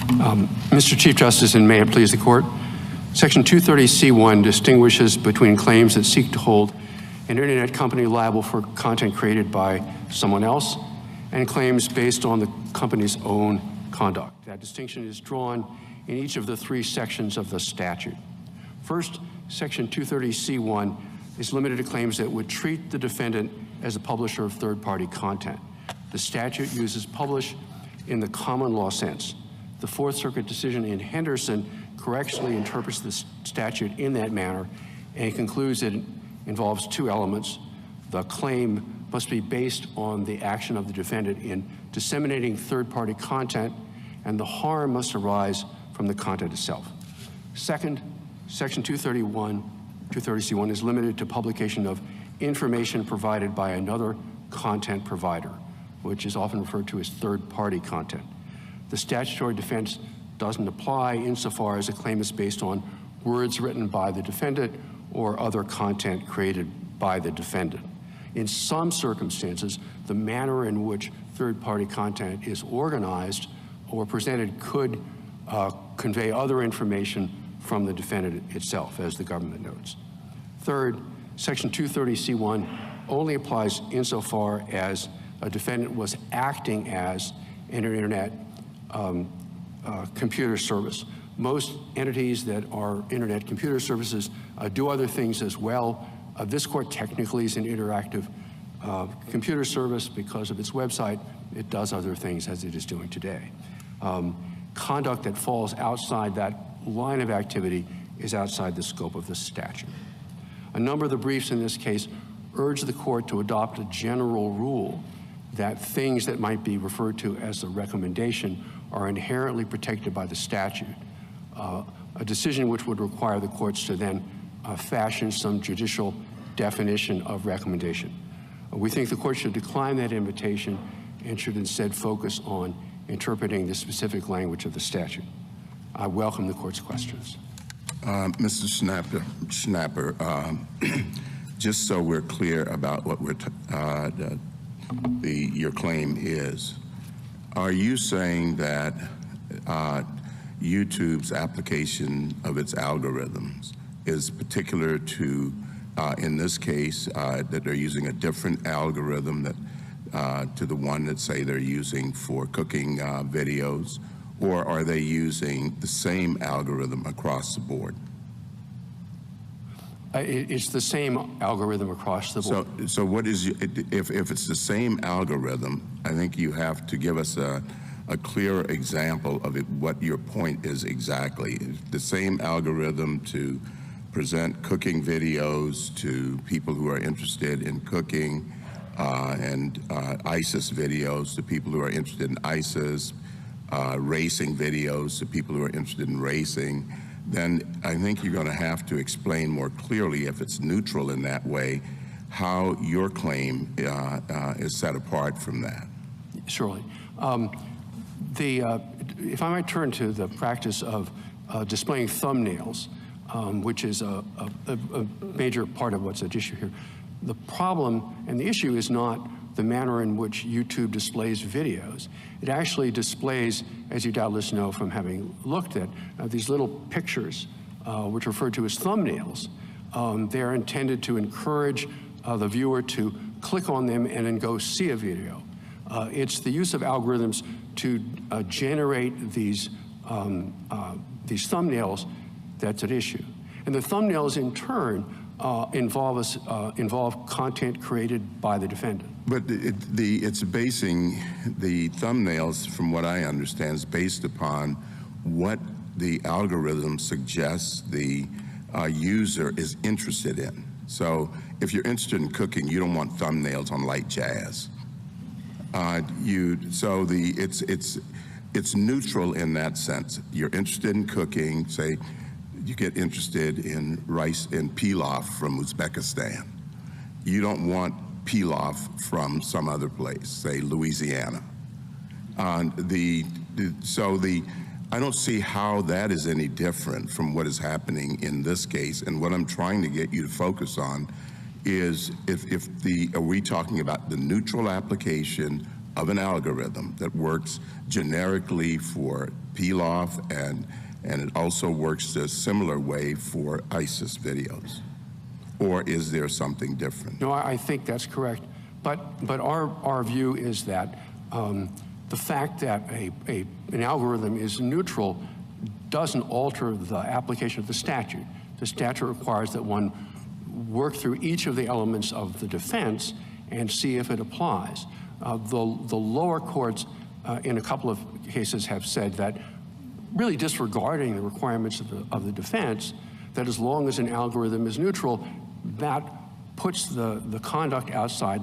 Mr. Chief Justice, and may it please the Court, Section 230C1 distinguishes between claims that seek to hold an internet company liable for content created by someone else and claims based on the company's own conduct. That distinction is drawn in each of the three sections of the statute. First, Section 230C1 is limited to claims that would treat the defendant as a publisher of third-party content. The statute uses publish in the common law sense. The Fourth Circuit decision in Henderson correctly interprets the statute in that manner and concludes that it involves two elements. The claim must be based on the action of the defendant in disseminating third-party content, and the harm must arise from the content itself. Second, Section 230C1 is limited to publication of information provided by another content provider, which is often referred to as third-party content. The statutory defense doesn't apply insofar as a claim is based on words written by the defendant or other content created by the defendant. In some circumstances, the manner in which third-party content is organized or presented could convey other information from the defendant itself, as the government notes. Third, Section 230C1 only applies insofar as a defendant was acting as an internet computer service. Most entities that are internet computer services do other things as well. This court technically is an interactive computer service because of its website. It does other things as it is doing today. Conduct that falls outside that line of activity is outside the scope of the statute. A number of the briefs in this case urge the court to adopt a general rule that things that might be referred to as a recommendation are inherently protected by the statute, a decision which would require the courts to then fashion some judicial definition of recommendation. We think the court should decline that invitation and should instead focus on interpreting the specific language of the statute. I welcome the court's questions. Mr. Schnapper, just so we're clear about what your claim is, are you saying that YouTube's application of its algorithms is particular to, in this case, that they're using a different algorithm that, to the one that say they're using for cooking videos, or are they using the same algorithm across the board? It's the same algorithm across the board. So what is, if it's the same algorithm, I think you have to give us a clear example of it, what your point is exactly. The same algorithm to present cooking videos to people who are interested in cooking, and ISIS videos to people who are interested in ISIS, racing videos to people who are interested in racing, then I think you're going to have to explain more clearly, if it's neutral in that way, how your claim is set apart from that. Surely. If I might turn to the practice of displaying thumbnails, which is a major part of what's at issue here. The problem and the issue is not the manner in which YouTube displays videos. It actually displays, as you doubtless know from having looked at, these little pictures, which are referred to as thumbnails. They're intended to encourage the viewer to click on them and then go see a video. It's the use of algorithms to generate these thumbnails that's at issue. And the thumbnails, in turn, involve content created by the defendant. But it's basing the thumbnails, from what I understand, is based upon what the algorithm suggests the user is interested in. So if you're interested in cooking, you don't want thumbnails on light jazz. It's neutral in that sense. You're interested in cooking, say you get interested in rice and pilaf from Uzbekistan. You don't want pilaf from some other place, say Louisiana. I don't see how that is any different from what is happening in this case. And what I'm trying to get you to focus on is are we talking about the neutral application of an algorithm that works generically for peel off, and it also works a similar way for ISIS videos? Or is there something different? No, I think that's correct. But our view is that the fact that an algorithm is neutral doesn't alter the application of the statute. The statute requires that one work through each of the elements of the defense and see if it applies. The lower courts in a couple of cases have said that, really disregarding the requirements of the defense, that as long as an algorithm is neutral, that puts the conduct outside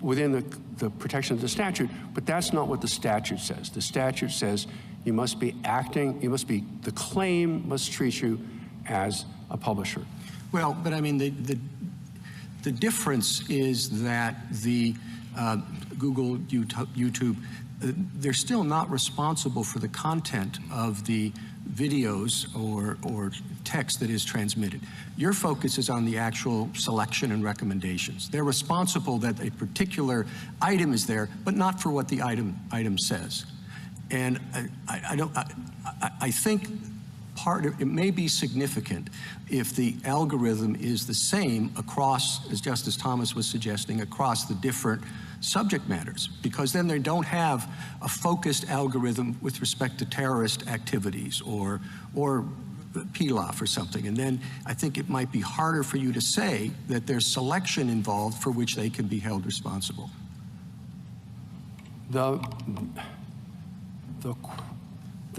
within the protection of the statute. But that's not what the statute says. The statute says you must be acting, the claim must treat you as a publisher. Well, but I mean, the difference is that the Google, YouTube, they're still not responsible for the content of the videos or text that is transmitted. Your focus is on the actual selection and recommendations. They're responsible that a particular item is there, but not for what the item says. And I think it may be significant if the algorithm is the same across, as Justice Thomas was suggesting, across the different subject matters, because then they don't have a focused algorithm with respect to terrorist activities or peel-off or something. And then I think it might be harder for you to say that there's selection involved for which they can be held responsible. The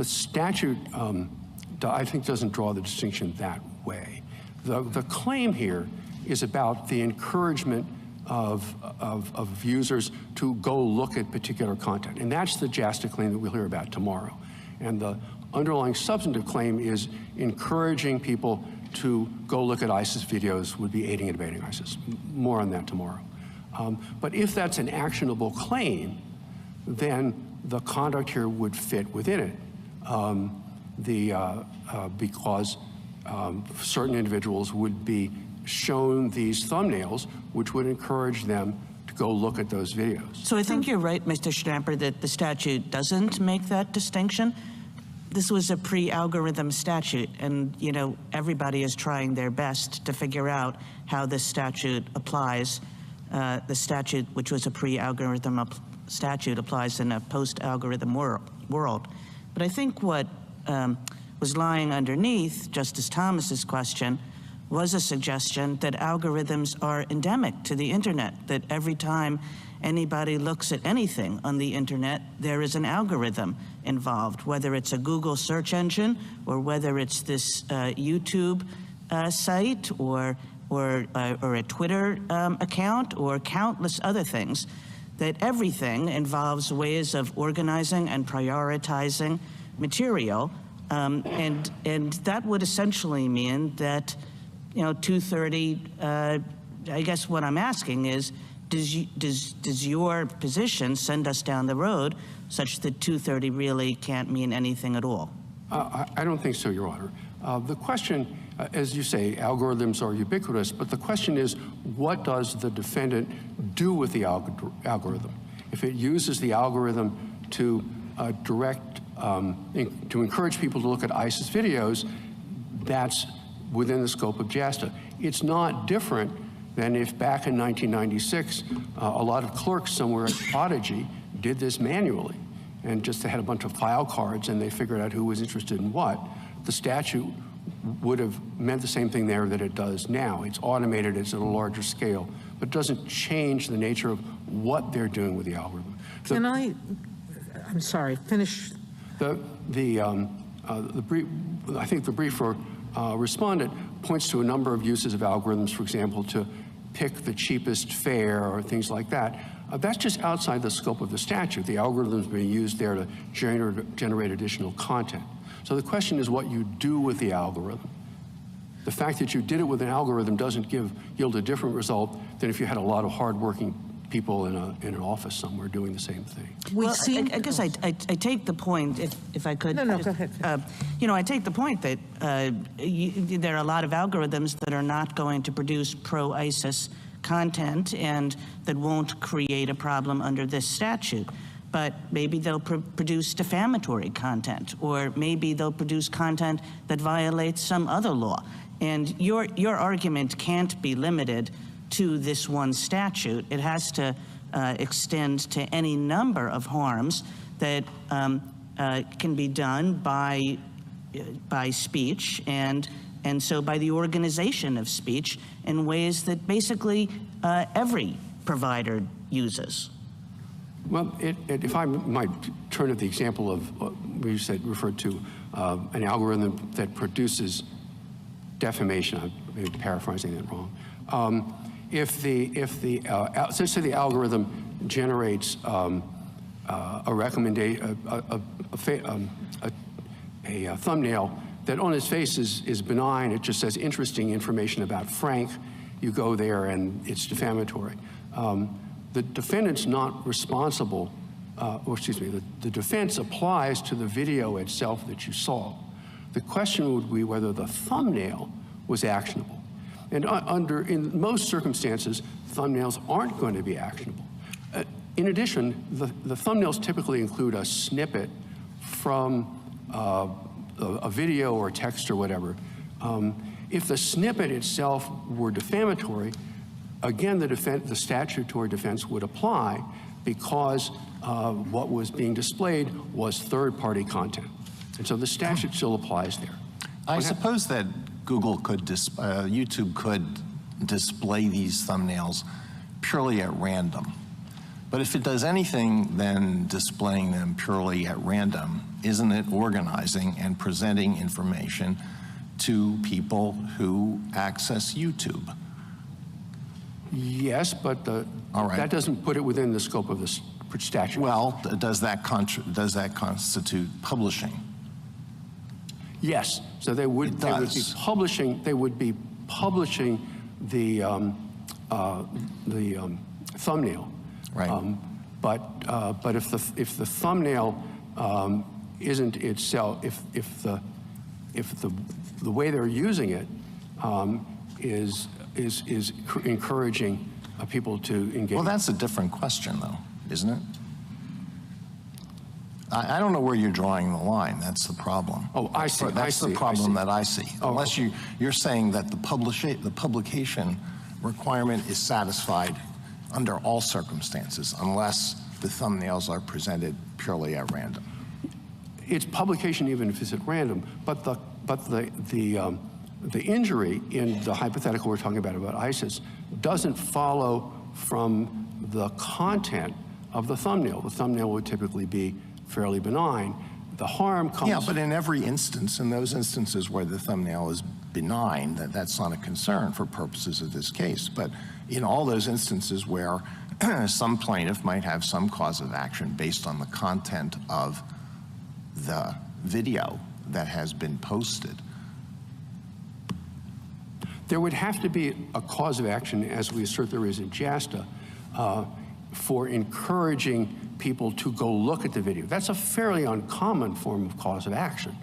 statute, I think, doesn't draw the distinction that way. The claim here is about the encouragement of users to go look at particular content. And that's the JASTA claim that we'll hear about tomorrow. And the underlying substantive claim is encouraging people to go look at ISIS videos would be aiding and abetting ISIS. More on that tomorrow. But if that's an actionable claim, then the conduct here would fit within it. Because certain individuals would be shown these thumbnails, which would encourage them to go look at those videos. So I think you're right, Mr. Schnapper, that the statute doesn't make that distinction. This was a pre-algorithm statute, and everybody is trying their best to figure out how this statute applies. The statute, which was a pre-algorithm statute, applies in a post-algorithm world. But I think what was lying underneath Justice Thomas's question was a suggestion that algorithms are endemic to the internet, that every time anybody looks at anything on the internet, there is an algorithm involved, whether it's a Google search engine or whether it's this YouTube site or a Twitter account or countless other things, that everything involves ways of organizing and prioritizing material. And that would essentially mean that 230, I guess what I'm asking is, does your position send us down the road such that 230 really can't mean anything at all? I don't think so, Your Honor. The question, as you say, algorithms are ubiquitous, but the question is, what does the defendant do with the algorithm? If it uses the algorithm to to encourage people to look at ISIS videos, that's within the scope of JASTA. It's not different than if back in 1996, a lot of clerks somewhere at Prodigy did this manually and just had a bunch of file cards and they figured out who was interested in what. The statute would have meant the same thing there that it does now. It's automated, it's at a larger scale, but it doesn't change the nature of what they're doing with the algorithm. I'm sorry, finish. I think the brief for respondent points to a number of uses of algorithms, for example, to pick the cheapest fare or things like that. That's just outside the scope of the statute. The algorithm is being used there to generate additional content. So the question is what you do with the algorithm. The fact that you did it with an algorithm doesn't yield a different result than if you had a lot of hardworking people in an office somewhere doing the same thing. Well, I guess I take the point, if I could. No, go ahead. I take the point that there are a lot of algorithms that are not going to produce pro-ISIS content and that won't create a problem under this statute. but maybe they'll produce defamatory content, or maybe they'll produce content that violates some other law. And your argument can't be limited to this one statute. It has to extend to any number of harms that can be done by speech and so by the organization of speech in ways that basically every provider uses. Well, if I might turn to the example of we referred to an algorithm that produces defamation. I'm maybe paraphrasing that wrong. If let's say the algorithm generates a recommendation, a thumbnail that on its face is benign. It just says interesting information about Frank. You go there and it's defamatory. The defendant's not responsible, the defense applies to the video itself that you saw. The question would be whether the thumbnail was actionable. And in most circumstances, thumbnails aren't going to be actionable. In addition, the thumbnails typically include a snippet from a video or text or whatever. If the snippet itself were defamatory, again, the statutory defense would apply because what was being displayed was third-party content. And so the statute still applies there. I suppose that Google could, YouTube could display these thumbnails purely at random. But if it does anything than displaying them purely at random, isn't it organizing and presenting information to people who access YouTube? Yes, but All right. that doesn't put it within the scope of the statute. Well, does that constitute publishing? Yes, so they would be publishing. They would be publishing the thumbnail. Right. But if the thumbnail isn't itself, if the way they're using it is encouraging people to engage. Well, that's a different question, though, isn't it? I don't know where you're drawing the line. That's the problem. Oh, I see. That's the problem that I see. Oh, Unless you're saying that the publication requirement is satisfied under all circumstances, unless the thumbnails are presented purely at random. It's publication even if it's at random, but the injury in the hypothetical we're talking about ISIS doesn't follow from the content of the thumbnail. The thumbnail would typically be fairly benign. The harm comes... Yeah, but in every instance, in those instances where the thumbnail is benign, that's not a concern for purposes of this case. But in all those instances where some plaintiff might have some cause of action based on the content of the video that has been posted, there would have to be a cause of action, as we assert there is in JASTA, for encouraging people to go look at the video. That's a fairly uncommon form of cause of action.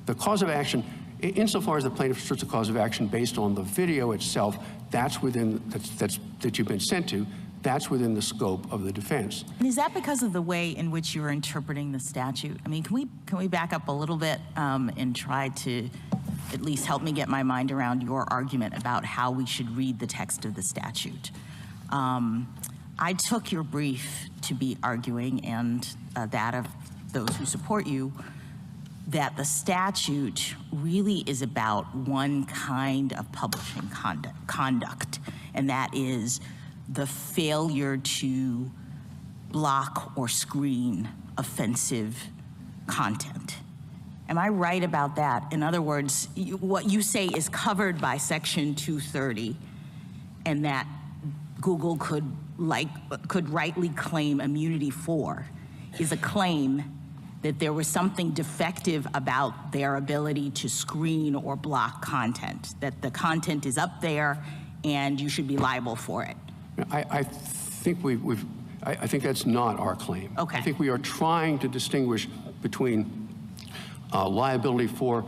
The cause of action, insofar as the plaintiff asserts a cause of action based on the video itself, that you've been sent to, that's within the scope of the defense. And is that because of the way in which you're interpreting the statute? I mean, can we back up a little bit and try to at least help me get my mind around your argument about how we should read the text of the statute? I took your brief to be arguing, and that of those who support you, that the statute really is about one kind of publishing conduct, and that is the failure to block or screen offensive content. Am I right about that? In other words, what you say is covered by Section 230, and that Google could rightly claim immunity for is a claim that there was something defective about their ability to screen or block content, that the content is up there and you should be liable for it. I think I think that's not our claim. Okay. I think we are trying to distinguish between liability for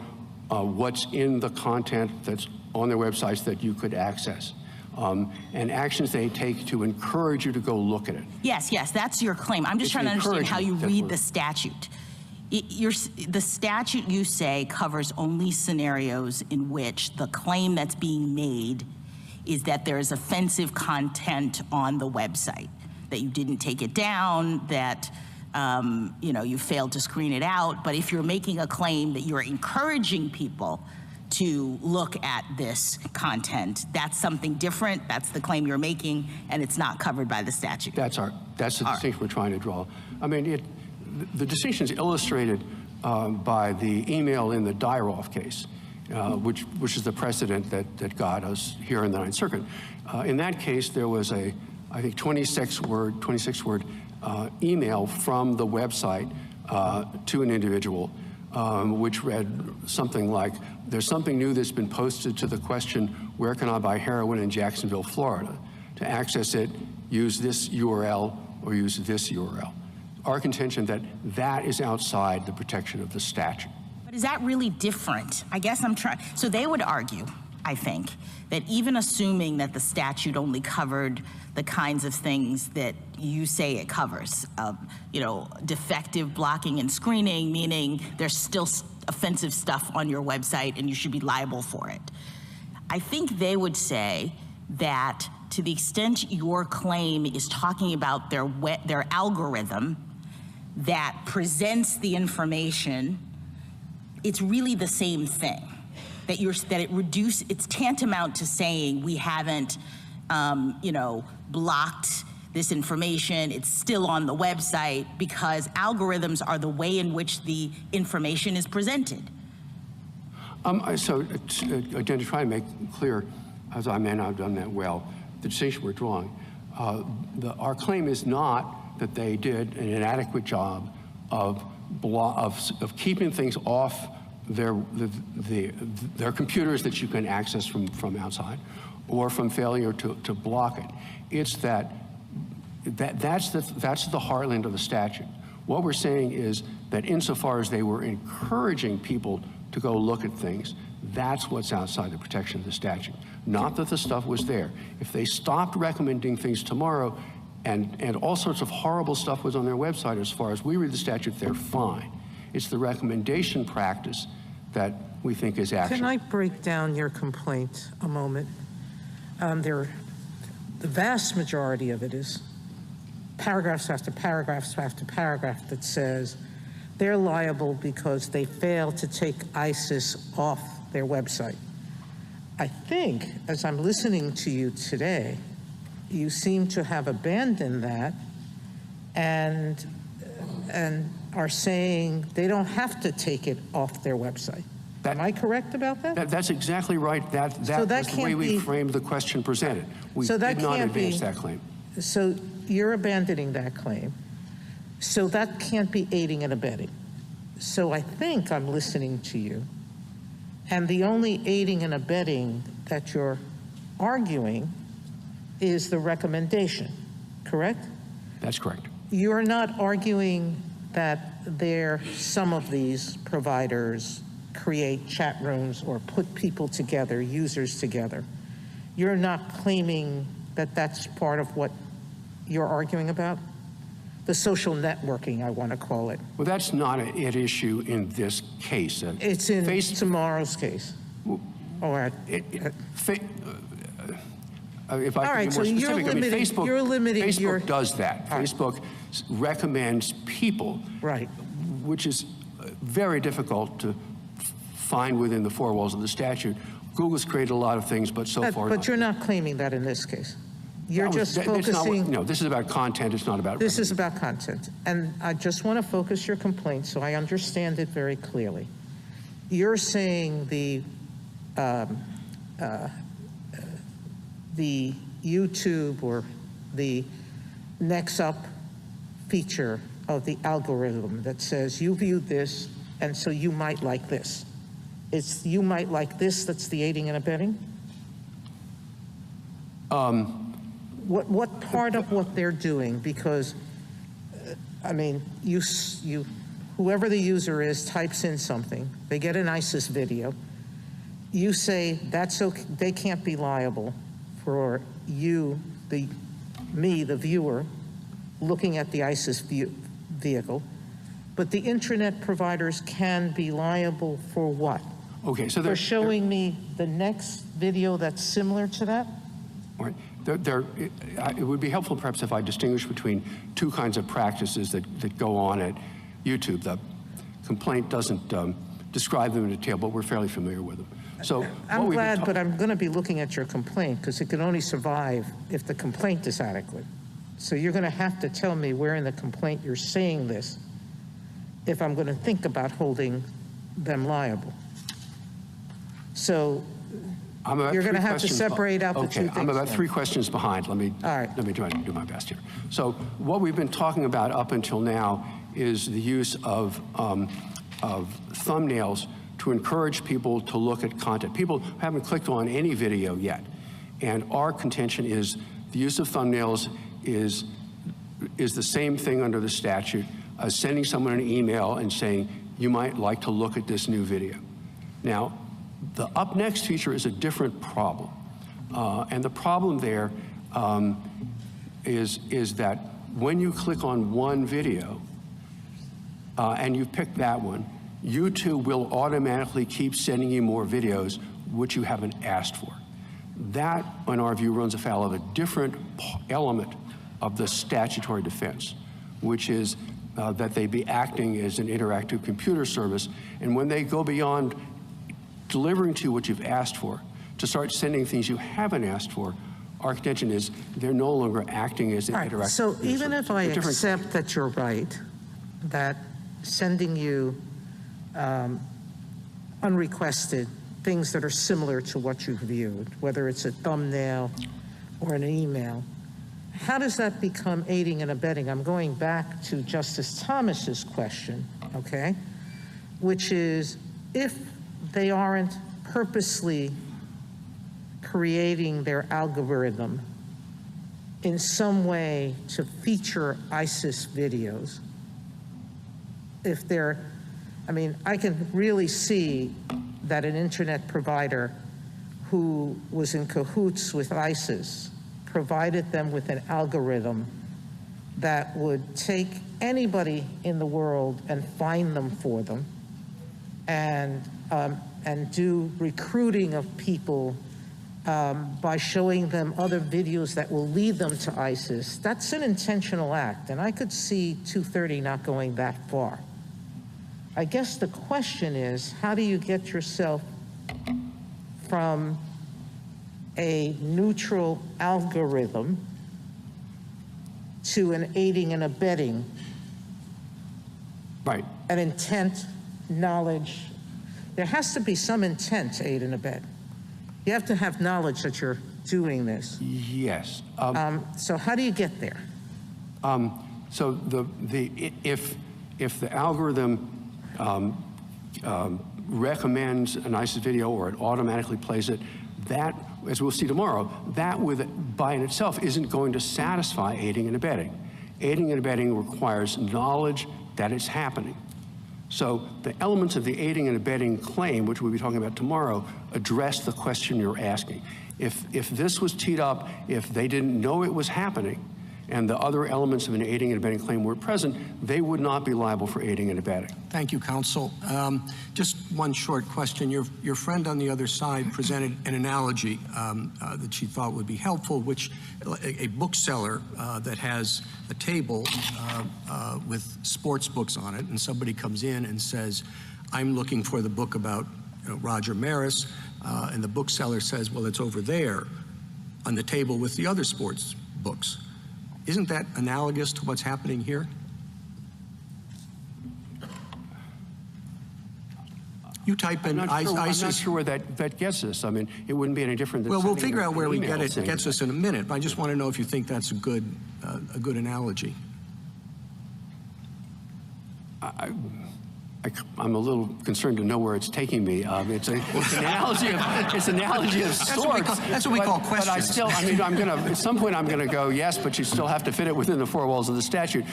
what's in the content that's on their websites that you could access. and actions they take to encourage you to go look at it. Yes, that's your claim. I'm just It's trying to understand how you encouraging, read the statute. The statute, you say, covers only scenarios in which the claim that's being made is that there is offensive content on the website, that you didn't take it down, that you failed to screen it out. But if you're making a claim that you're encouraging people to look at this content, that's something different. That's the claim you're making, and it's not covered by the statute. That's the distinction we're trying to draw. I mean, the distinction is illustrated by the email in the Dyroff case, which is the precedent that got us here in the Ninth Circuit. In that case, there was I think 26-word email from the website to an individual, which read something like, "There's something new that's been posted to the question, where can I buy heroin in Jacksonville, Florida? To access it, use this URL or use this URL." Our contention that is outside the protection of the statute. But is that really different? I guess I'm trying. So they would argue, I think, that even assuming that the statute only covered the kinds of things that you say it covers, defective blocking and screening, meaning there's still offensive stuff on your website and you should be liable for it. I think they would say that to the extent your claim is talking about their algorithm that presents the information, it's really the same thing. It's tantamount to saying we haven't, blocked this information. It's still on the website because algorithms are the way in which the information is presented. So again, to try and make clear, as I may not have done that well, the distinction we're drawing, our claim is not that they did an inadequate job of keeping things off their computers that you can access from outside, or from failure to block it. It's that's the heartland of the statute. What we're saying is that insofar as they were encouraging people to go look at things, that's what's outside the protection of the statute. Not that the stuff was there. If they stopped recommending things tomorrow and all sorts of horrible stuff was on their website, as far as we read the statute, they're fine. It's the recommendation practice that we think is action. Can I break down your complaint a moment? The vast majority of it is paragraphs after paragraphs after paragraph that says they're liable because they failed to take ISIS off their website. I think, as I'm listening to you today, you seem to have abandoned that and are saying they don't have to take it off their website. Am I correct about that? That's exactly right. That was the way we framed the question presented. We did not advance that claim. So you're abandoning that claim. So that can't be aiding and abetting. So I think I'm listening to you, and the only aiding and abetting that you're arguing is the recommendation, correct? That's correct. You're not arguing that some of these providers create chat rooms or put people together, users together. You're not claiming that that's part of what you're arguing about? The social networking, I want to call it. Well, that's not an issue in this case. It's in tomorrow's case. If I could be more specific, Facebook does that. Facebook recommends people, right, which is very difficult to find within the four walls of the statute. Google's created a lot of things, but so far. But you're not claiming that in this case. You're just focusing. No, this is about content. It's not about. This is about content, and I just want to focus your complaint so I understand it very clearly. You're saying the YouTube or the next up feature of the algorithm that says you viewed this and so you might like this. It's you might like this that's the aiding and abetting? What part of what they're doing? Because, I mean, whoever the user is types in something, they get an ISIS video, you say that's okay, they can't be liable for you, me, the viewer, looking at the ISIS vehicle, but the internet providers can be liable for what? Okay, so For showing me the next video that's similar to that? All right. It would be helpful perhaps if I distinguish between two kinds of practices that go on at YouTube. The complaint doesn't describe them in detail, but we're fairly familiar with them. So I'm glad, but I'm going to be looking at your complaint because it can only survive if the complaint is adequate. So you're going to have to tell me where in the complaint you're saying this if I'm going to think about holding them liable. So you're going to have to separate out the two things. I'm about 3 questions behind. Let me do my best here. So what we've been talking about up until now is the use of thumbnails to encourage people to look at content. People haven't clicked on any video yet. And our contention is the use of thumbnails is the same thing under the statute as sending someone an email and saying, you might like to look at this new video. Now, the up next feature is a different problem. And the problem there is that when you click on one video and you pick that one, YouTube will automatically keep sending you more videos which you haven't asked for. That, in our view, runs afoul of a different element of the statutory defense, which is that they be acting as an interactive computer service. And when they go beyond delivering to you what you've asked for, to start sending things you haven't asked for, our contention is they're no longer acting as an interactive so computer even service. if I accept that you're right, that sending you unrequested things that are similar to what you've viewed, whether it's a thumbnail or an email, how does that become aiding and abetting? I'm going back to Justice Thomas's question, okay, which is if they aren't purposely creating their algorithm in some way to feature ISIS videos, if they're, I mean, I can really see that an internet provider who was in cahoots with ISIS provided them with an algorithm that would take anybody in the world and find them for them and do recruiting of people by showing them other videos that will lead them to ISIS. That's an intentional act, and I could see 230 not going that far. I guess the question is, how do you get yourself from a neutral algorithm to an aiding and abetting? Right. An intent, knowledge. There has to be some intent to aid and abet. You have to have knowledge that you're doing this. Yes. So how do you get there? So if the algorithm recommends an ISIS video or it automatically plays it, that, as we'll see tomorrow, that by in itself isn't going to satisfy aiding and abetting. Aiding and abetting requires knowledge that it's happening. So the elements of the aiding and abetting claim, which we'll be talking about tomorrow, address the question you're asking. If this was teed up, if they didn't know it was happening, and the other elements of an aiding and abetting claim were present, they would not be liable for aiding and abetting. Thank you, counsel. Just one short question. Your friend on the other side presented an analogy that she thought would be helpful, which a bookseller that has a table with sports books on it, and somebody comes in and says, I'm looking for the book about Roger Maris, and the bookseller says, well, it's over there on the table with the other sports books. Isn't that analogous to what's happening here? You type in ISIS. I'm not sure where that gets us. I mean, it wouldn't be any different than Well, we'll sending figure out where we email get it saying gets us in a minute, but I just want to know if you think that's a good analogy. I I'm a little concerned to know where it's taking me. It's an analogy of sorts. That's what we call questions. But I still, I mean, at some point I'm going to go, yes, but you still have to fit it within the four walls of the statute.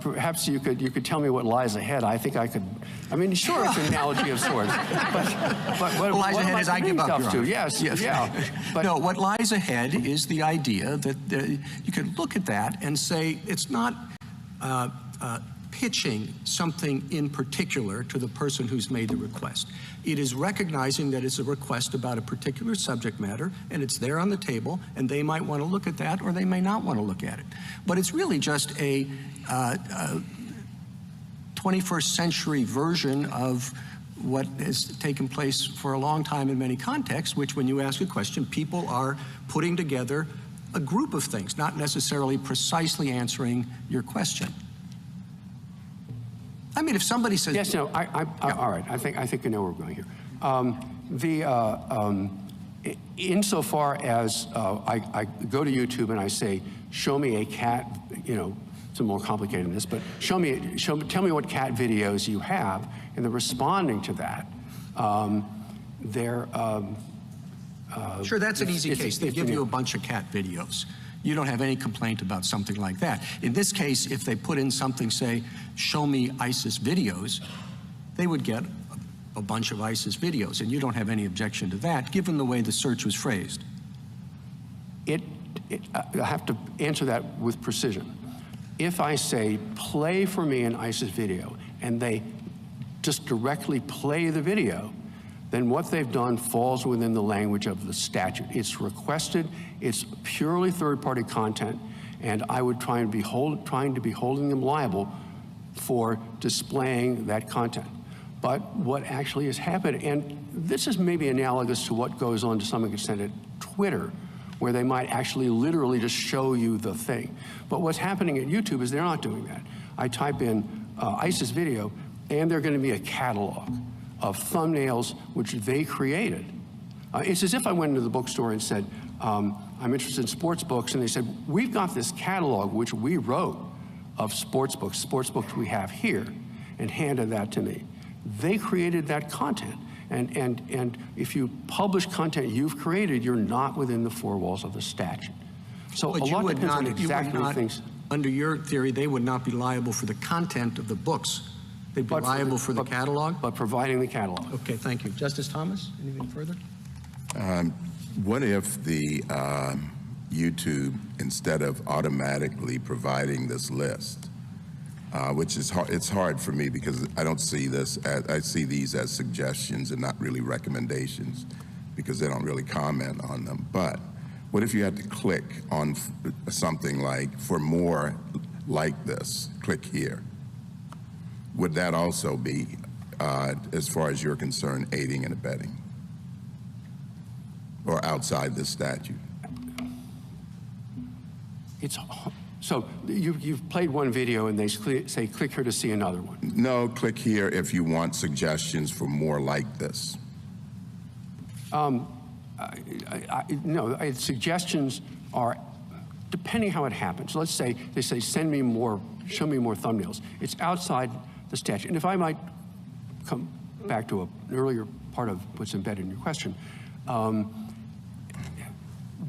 Perhaps you could tell me what lies ahead. I think I could. I mean, sure, it's an analogy of sorts. But what lies what ahead am I is I give up, stuff Your to? Honor. Yes, Yes. yeah. But no, what lies ahead is the idea that you can look at that and say it's not pitching something in particular to the person who's made the request. It is recognizing that it's a request about a particular subject matter, and it's there on the table, and they might want to look at that, or they may not want to look at it. But it's really just a 21st century version of what has taken place for a long time in many contexts, which when you ask a question, people are putting together a group of things, not necessarily precisely answering your question. I mean, if somebody says... yes, no, all right, I think I know where we're going here. Insofar as I go to YouTube and I say, show me a cat, it's more complicated than this, but tell me what cat videos you have, and they're responding to that. Sure, that's an easy case. They give you a bunch of cat videos. You don't have any complaint about something like that. In this case, if they put in something, say, show me ISIS videos, they would get a bunch of ISIS videos, and you don't have any objection to that, given the way the search was phrased. I have to answer that with precision. If I say, play for me an ISIS video, and they just directly play the video, then what they've done falls within the language of the statute. It's requested, it's purely third-party content, and I would try and be holding them liable for displaying that content. But what actually has happened, and this is maybe analogous to what goes on to some extent at Twitter, where they might actually literally just show you the thing. But what's happening at YouTube is they're not doing that. I type in ISIS video, and they're going to be a catalog of thumbnails which they created. It's as if I went into the bookstore and said, I'm interested in sports books, and they said, we've got this catalog which we wrote of sports books we have here, and handed that to me. They created that content. And if you publish content you've created, you're not within the four walls of the statute. So But a lot depends on exactly the things. Under your theory, they would not be liable for the content of the books. They'd be liable for the catalog? But providing the catalog. Okay, thank you. Justice Thomas, anything further? What if the YouTube, instead of automatically providing this list, which is hard, it's hard for me because I don't see this I see these as suggestions and not really recommendations because they don't really comment on them. But what if you had to click on something like, for more like this, click here? Would that also be, as far as you're concerned, aiding and abetting? Or outside this statute? So you've played one video and they say, click here to see another one. No, click here if you want suggestions for more like this. No, suggestions are, depending how it happens. Let's say they say, send me more, show me more thumbnails. It's outside the statute. And if I might come back to an earlier part of what's embedded in your question,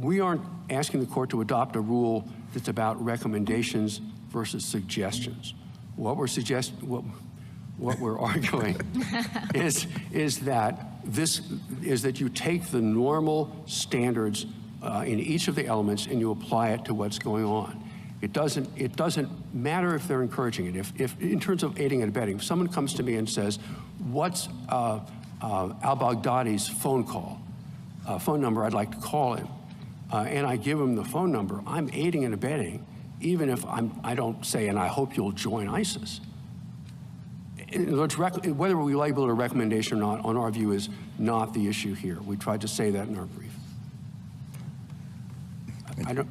we aren't asking the court to adopt a rule that's about recommendations versus suggestions. What we're arguing is that you take the normal standards in each of the elements and you apply it to what's going on. It doesn't matter if they're encouraging it. If in terms of aiding and abetting, if someone comes to me and says, what's al-Baghdadi's phone number, I'd like to call him, and I give him the phone number, I'm aiding and abetting, even if I don't say, and I hope you'll join ISIS. In other words, whether we label it a recommendation or not, on our view, is not the issue here. We tried to say that in our brief.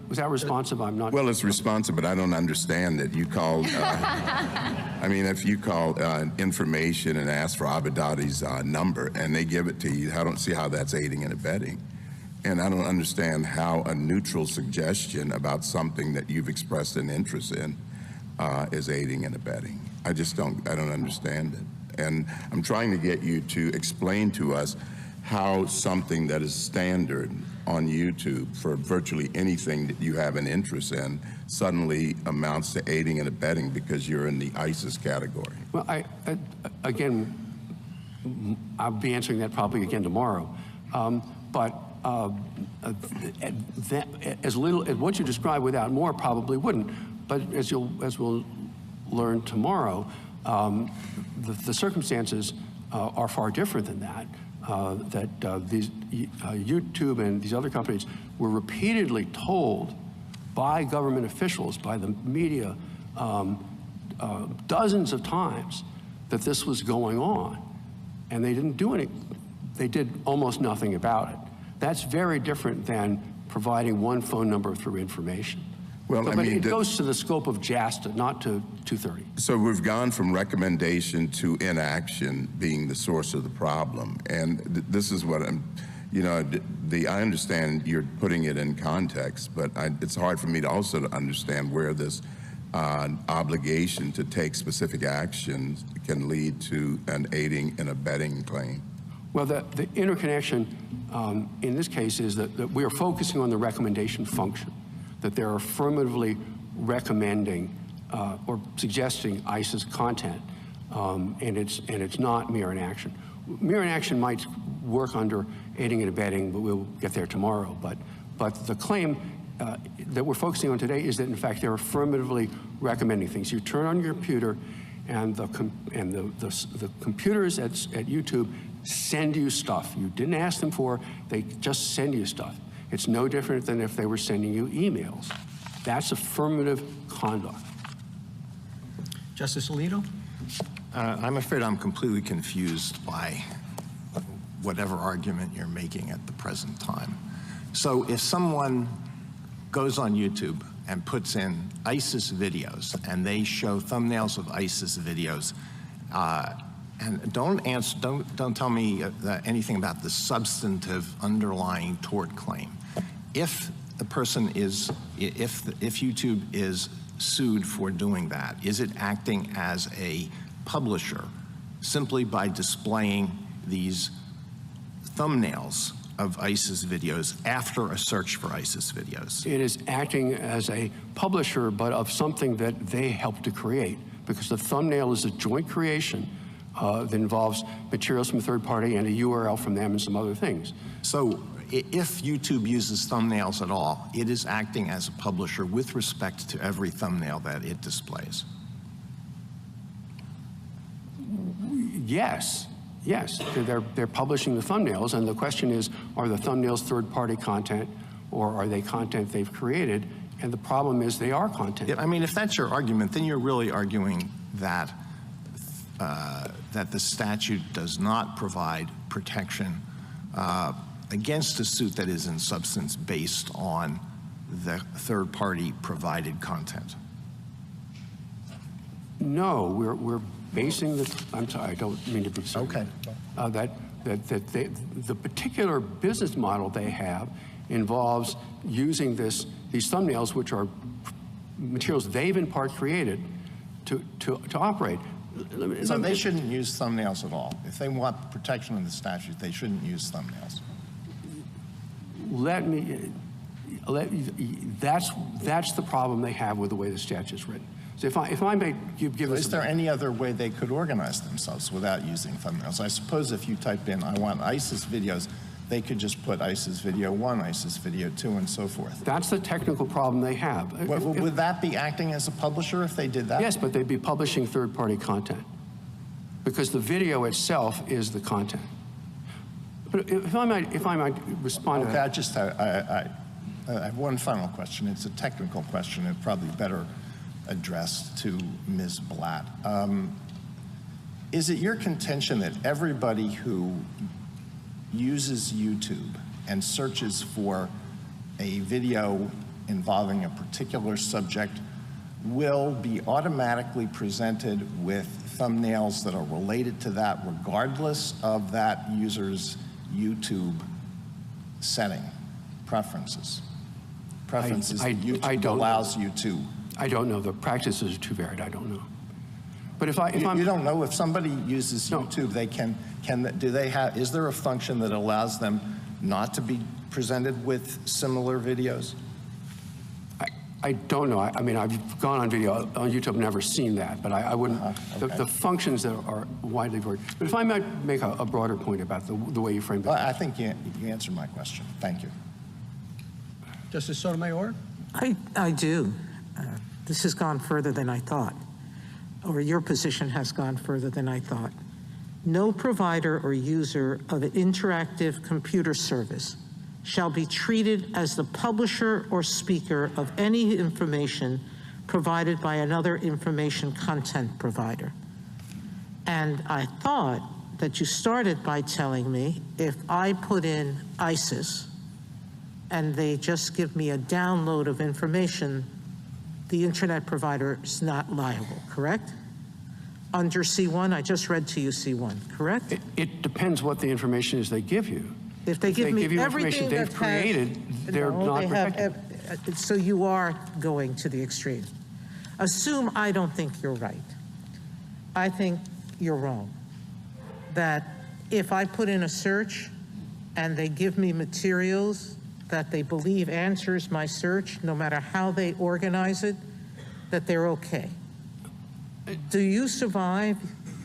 Was that responsive? I'm not. Well, it's responsive, but I don't understand it. You called, I mean, if you call information and ask for Abadadi's number and they give it to you, I don't see how that's aiding and abetting. And I don't understand how a neutral suggestion about something that you've expressed an interest in is aiding and abetting. I don't understand it. And I'm trying to get you to explain to us how something that is standard on YouTube for virtually anything that you have an interest in suddenly amounts to aiding and abetting because you're in the ISIS category. Well, again, I'll be answering that probably again tomorrow. But what you described without more probably wouldn't. But as we'll learn tomorrow, the circumstances are far different than that. These YouTube and these other companies were repeatedly told by government officials, by the media, dozens of times that this was going on, and they didn't do anything. They did almost nothing about it. That's very different than providing one phone number through information. Well, but I mean, it goes to the scope of JASTA, not to 230. So we've gone from recommendation to inaction being the source of the problem. And this is what I'm, you know, I understand you're putting it in context, but it's hard for me to also understand where this obligation to take specific actions can lead to an aiding and abetting claim. Well, the interconnection in this case is that we are focusing on the recommendation function, that they're affirmatively recommending or suggesting ISIS content, and it's not mere inaction. Mere inaction might work under aiding and abetting, but we'll get there tomorrow. But the claim that we're focusing on today is that in fact they're affirmatively recommending things. You turn on your computer, and the computers at YouTube send you stuff you didn't ask them for. They just send you stuff. It's no different than if they were sending you emails. That's affirmative conduct. Justice Alito? I'm afraid I'm completely confused by whatever argument you're making at the present time. So if someone goes on YouTube and puts in ISIS videos and they show thumbnails of ISIS videos, and don't tell me anything about the substantive underlying tort claim. If the person is, if YouTube is sued for doing that, is it acting as a publisher simply by displaying these thumbnails of ISIS videos after a search for ISIS videos? It is acting as a publisher, but of something that they helped to create, because the thumbnail is a joint creation that involves materials from a third party and a URL from them and some other things. So if YouTube uses thumbnails at all, it is acting as a publisher with respect to every thumbnail that it displays. Yes, they're publishing the thumbnails, and the question is, are the thumbnails third-party content, or are they content they've created? And the problem is they are content. I mean, if that's your argument, then you're really arguing that that the statute does not provide protection against a suit that is in substance based on the third-party provided content. No, we're basing the. I'm sorry, I don't mean to be sorry. Okay. The particular business model they have involves using these thumbnails, which are materials they've in part created, to operate. So they shouldn't use thumbnails at all. If they want protection of the statute, they shouldn't use thumbnails. That's the problem they have with the way the statute is written. So if I may give this. Is there any other way they could organize themselves without using thumbnails? I suppose if you type in, I want ISIS videos, they could just put ISIS video 1, ISIS video 2, and so forth. That's the technical problem they have. Would that be acting as a publisher if they did that? Yes, but they'd be publishing third-party content, because the video itself is the content. But if I might respond to that. Okay, I have one final question. It's a technical question, and probably better addressed to Ms. Blatt. Is it your contention that everybody who uses YouTube and searches for a video involving a particular subject will be automatically presented with thumbnails that are related to that regardless of that user's YouTube setting, preferences that YouTube allows you to? I don't know. The practices are too varied. I don't know. But if I'm... You don't know if somebody uses No. YouTube, is there a function that allows them not to be presented with similar videos? I don't know. I mean, I've gone on video on YouTube, never seen that, but I wouldn't. Okay. The functions that are widely varied. But if I might make a broader point about the way you framed it. Well, I think you answered my question. Thank you. Justice Sotomayor? I do. This has gone further than I thought, or your position has gone further than I thought. No provider or user of an interactive computer service shall be treated as the publisher or speaker of any information provided by another information content provider. And I thought that you started by telling me if I put in ISIS and they just give me a download of information, the internet provider is not liable, correct? Under C1, I just read to you C1, correct? It depends what the information is they give you. If they give me you everything information they've created, they're not protected. So you are going to the extreme. Assume I don't think you're right. I think you're wrong. That if I put in a search and they give me materials that they believe answers my search, no matter how they organize it, that they're okay. Do you survive?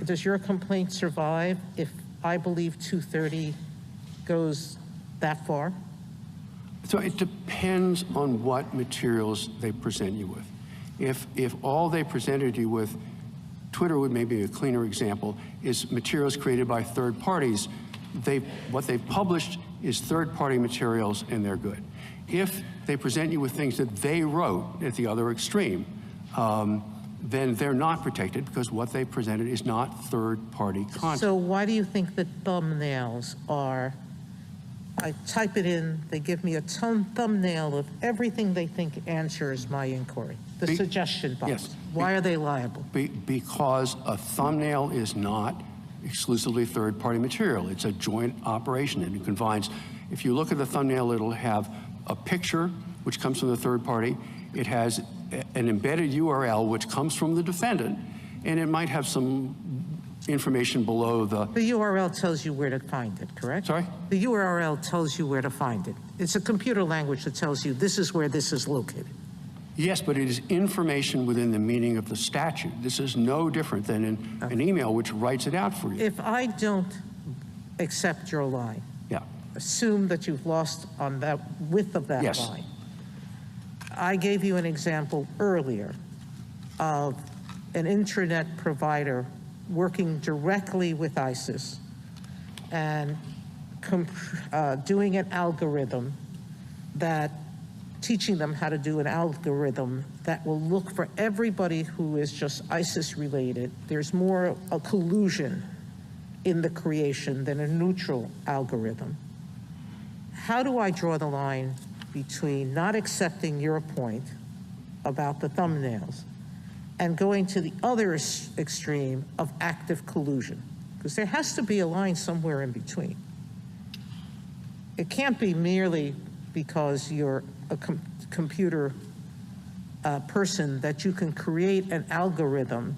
Does your complaint survive if I believe 230 goes that far? So it depends on what materials they present you with. If all they presented you with, Twitter would maybe be a cleaner example, is materials created by third parties. What they've published is third-party materials, and they're good. If they present you with things that they wrote at the other extreme, then they're not protected because what they presented is not third-party content. So why do you think the thumbnails are, I type it in, they give me a thumbnail of everything they think answers my inquiry, the suggestion box. Yes. Why are they liable? Because a thumbnail is not exclusively third-party material. It's a joint operation, and it combines. If you look at the thumbnail, it'll have a picture, which comes from the third party. It has an embedded URL, which comes from the defendant, and it might have some information below the... The URL tells you where to find it, correct? Sorry? The URL tells you where to find it. It's a computer language that tells you this is where this is located. Yes, but it is information within the meaning of the statute. This is no different than an email which writes it out for you. If I don't accept your line, Yeah. assume that you've lost on that width of that Yes. line. I gave you an example earlier of an internet provider working directly with ISIS and doing an algorithm that teaching them how to do an algorithm that will look for everybody who is just ISIS related. There's more a collusion in the creation than a neutral algorithm. How do I draw the line between not accepting your point about the thumbnails and going to the other extreme of active collusion? Because there has to be a line somewhere in between. It can't be merely because you're a computer person that you can create an algorithm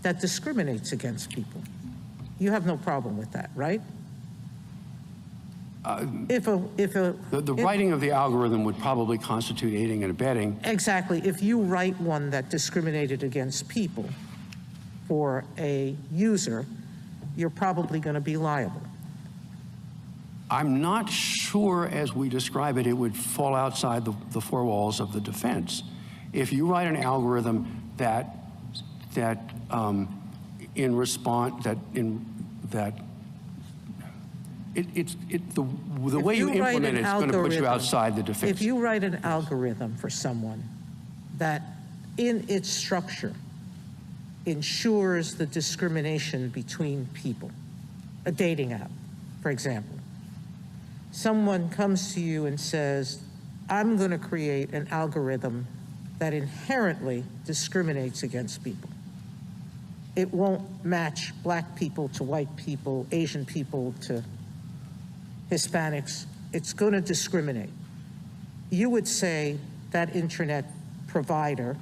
that discriminates against people. You have no problem with that, right? The writing of the algorithm would probably constitute aiding and abetting. Exactly. If you write one that discriminated against people for a user, you're probably going to be liable. I'm not sure, as we describe it, it would fall outside the four walls of the defense. If you write an algorithm the way you implement it is going to put you outside the defense. If you write an algorithm for someone that in its structure ensures the discrimination between people, a dating app, for example, someone comes to you and says, I'm going to create an algorithm that inherently discriminates against people. It won't match black people to white people, Asian people to Hispanics. It's going to discriminate. You would say that internet provider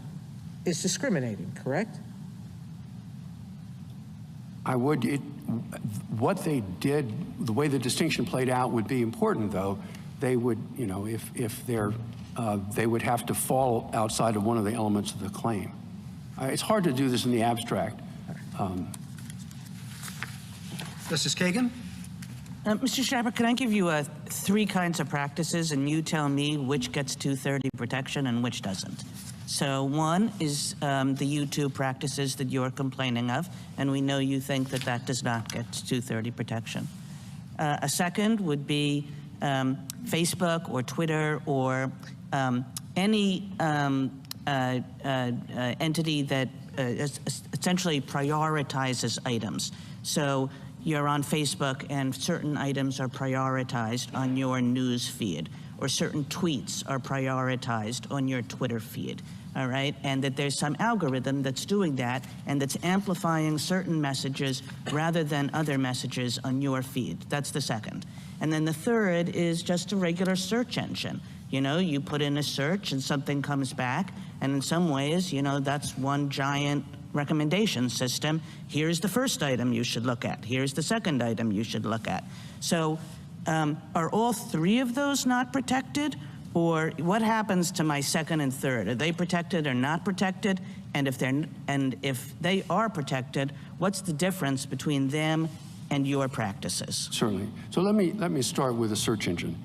is discriminating, correct? I would. What they did, the way the distinction played out would be important, though. They would, you know, if they're, they would have to fall outside of one of the elements of the claim. It's hard to do this in the abstract. Justice Kagan? Mr. Schnapper, can I give you three kinds of practices, and you tell me which gets 230 protection and which doesn't? So one is the YouTube practices that you're complaining of, and we know you think that that does not get 230 protection. A second would be Facebook or Twitter or any entity that essentially prioritizes items. So you're on Facebook and certain items are prioritized on your news feed, or certain tweets are prioritized on your Twitter feed, all right? And that there's some algorithm that's doing that and that's amplifying certain messages rather than other messages on your feed. That's the second. And then the third is just a regular search engine. You know, you put in a search and something comes back, and in some ways, you know, that's one giant recommendation system. Here's the first item you should look at. Here's the second item you should look at. So are all three of those not protected? Or what happens to my second and third? Are they protected or not protected? And if they are protected, what's the difference between them and your practices? Certainly. So let me start with the search engine.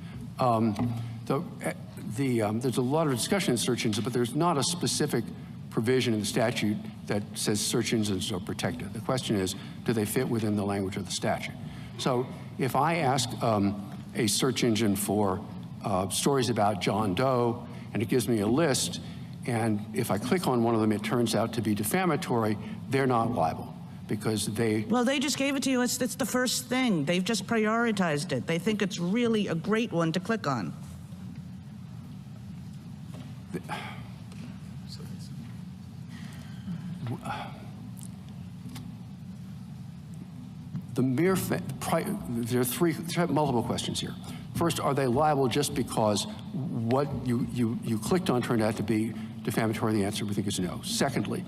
There's a lot of discussion in search engines, but there's not a specific provision in the statute that says search engines are protected. The question is, do they fit within the language of the statute? So if I ask a search engine for stories about John Doe, and it gives me a list, and if I click on one of them, it turns out to be defamatory, they're not liable because they... Well, they just gave it to you. It's the first thing. They've just prioritized it. They think it's really a great one to click on. The mere there are multiple questions here. First, are they liable just because what you clicked on turned out to be defamatory? The answer, we think, is no. Secondly,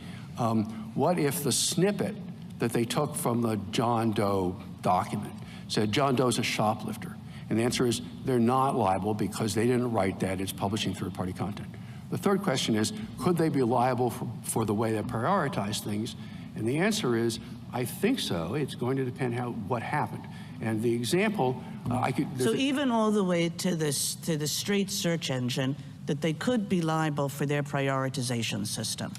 what if the snippet that they took from the John Doe document said John Doe's a shoplifter? And the answer is they're not liable because they didn't write that. It's publishing third-party content. The third question is, could they be liable for the way they prioritize things? And the answer is, I think so. It's going to depend what happened. And the example, So even all the way to the straight search engine, that they could be liable for their prioritization system.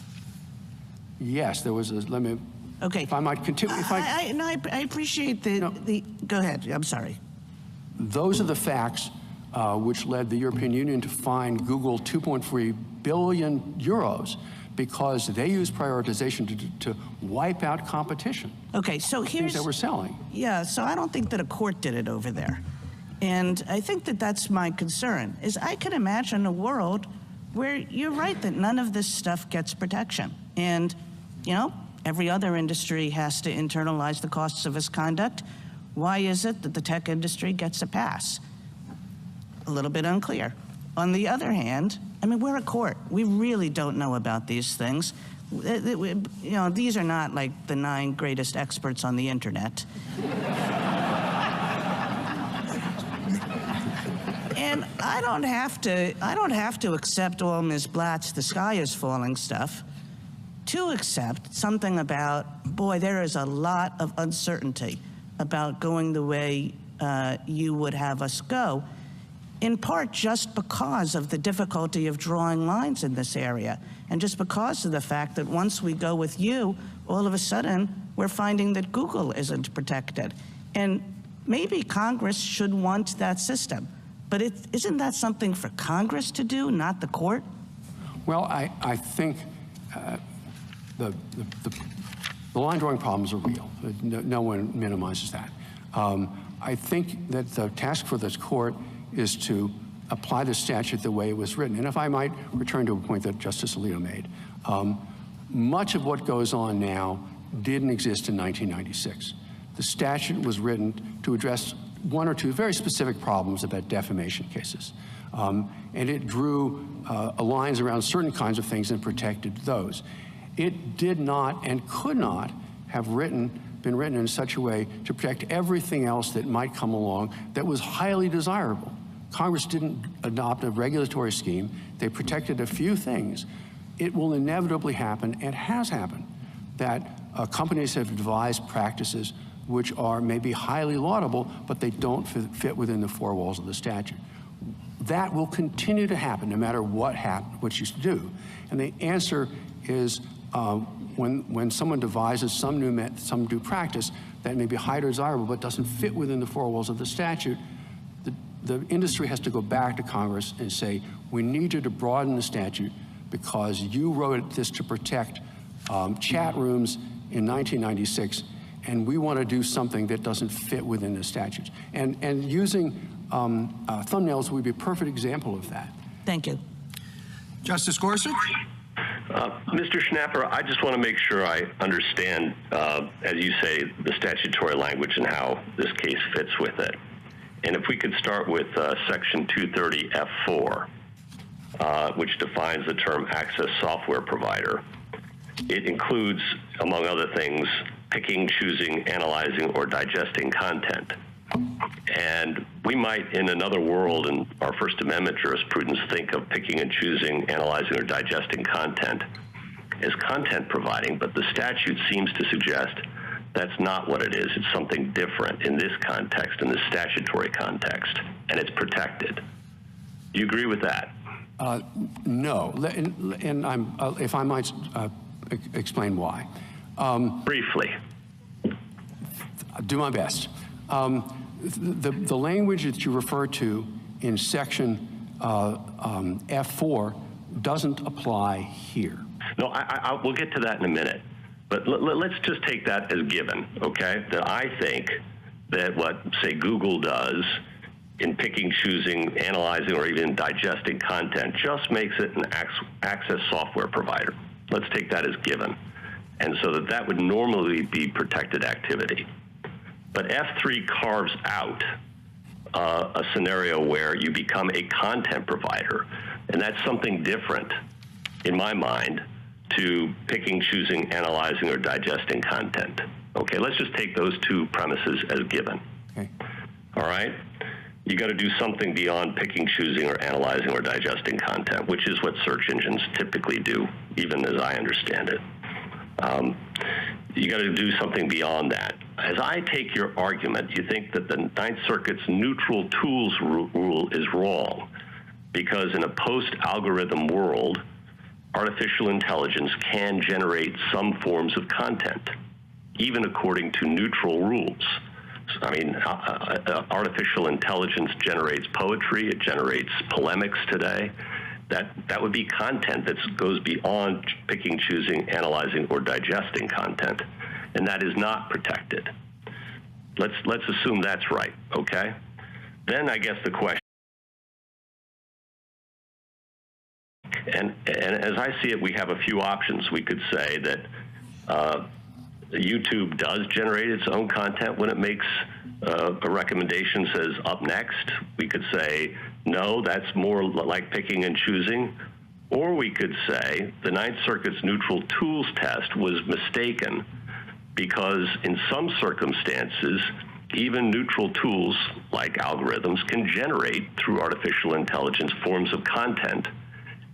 Yes, there was a, let me, okay. If I might continue. I appreciate go ahead, I'm sorry. Those are the facts which led the European Union to fine Google 2.3 billion euros because they used prioritization to wipe out competition. Okay, so here's... Things that we're selling. Yeah, so I don't think that a court did it over there. And I think that that's my concern, is I can imagine a world where you're right that none of this stuff gets protection. And, you know, every other industry has to internalize the costs of its conduct. Why is it that the tech industry gets a pass? A little bit unclear. On the other hand, I mean, we're a court. We really don't know about these things. You know, these are not like the 9 greatest experts on the internet. And I don't have to accept all Ms. Blatt's "the sky is falling" stuff to accept something about, boy, there is a lot of uncertainty about going the way you would have us go, in part just because of the difficulty of drawing lines in this area, and just because of the fact that once we go with you, all of a sudden, we're finding that Google isn't protected. And maybe Congress should want that system, but isn't that something for Congress to do, not the court? Well, I think the line drawing problems are real. No one minimizes that. I think that the task for this court is to apply the statute the way it was written. And if I might return to a point that Justice Alito made, much of what goes on now didn't exist in 1996. The statute was written to address 1 or 2 very specific problems about defamation cases. And it drew lines around certain kinds of things and protected those. It did not and could not have written been written in such a way to protect everything else that might come along that was highly desirable. Congress didn't adopt a regulatory scheme. They protected a few things. It will inevitably happen, and has happened, that companies have devised practices which are maybe highly laudable, but they don't fit within the four walls of the statute. That will continue to happen no matter what you do. And the answer is when someone devises some new practice that may be highly desirable but doesn't fit within the four walls of the statute, the industry has to go back to Congress and say, we need you to broaden the statute because you wrote this to protect chat rooms in 1996, and we want to do something that doesn't fit within the statutes. And using thumbnails would be a perfect example of that. Thank you. Justice Gorsuch? Mr. Schnapper, I just want to make sure I understand, as you say, the statutory language and how this case fits with it. And if we could start with Section 230F4, which defines the term access software provider. It includes, among other things, picking, choosing, analyzing, or digesting content. And we might, in another world, in our First Amendment jurisprudence, think of picking and choosing, analyzing, or digesting content as content providing, but the statute seems to suggest that's not what it is. It's something different in this context, in this statutory context, and it's protected. Do you agree with that? No, and if I might explain why. Briefly. Do my best. The language that you refer to in Section F4 doesn't apply here. No, we'll get to that in a minute. But let's just take that as given, okay? That I think that what, say, Google does in picking, choosing, analyzing, or even digesting content just makes it an access software provider. Let's take that as given. And so that would normally be protected activity. But F3 carves out a scenario where you become a content provider, and that's something different, in my mind, to picking, choosing, analyzing, or digesting content. Okay, let's just take those two premises as given. Okay. All right? You got to do something beyond picking, choosing, or analyzing, or digesting content, which is what search engines typically do, even as I understand it. You got to do something beyond that. As I take your argument, you think that the Ninth Circuit's neutral tools rule is wrong, because in a post-algorithm world, artificial intelligence can generate some forms of content, even according to neutral rules. I mean, artificial intelligence generates poetry, it generates polemics today. That would be content that goes beyond picking, choosing, analyzing, or digesting content, and that is not protected. Let's assume that's right, okay? Then I guess the question, and as I see it, we have a few options. We could say that YouTube does generate its own content when it makes a recommendation says up next. We could say, no, that's more like picking and choosing. Or we could say the Ninth Circuit's neutral tools test was mistaken because in some circumstances, even neutral tools like algorithms can generate through artificial intelligence forms of content,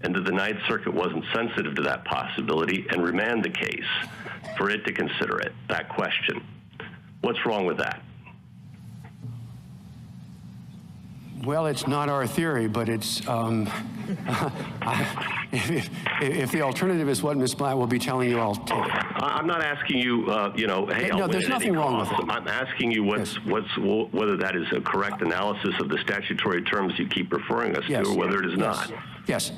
and that the Ninth Circuit wasn't sensitive to that possibility and remand the case for it to consider it, that question. What's wrong with that? Well, it's not our theory, but it's, if the alternative is what Ms. Blatt will be telling you, I'll take it. I'm not asking you, hey, no, there's nothing wrong with it. I'm asking you whether that is a correct analysis of the statutory terms you keep referring us to, or whether it is not. Yes.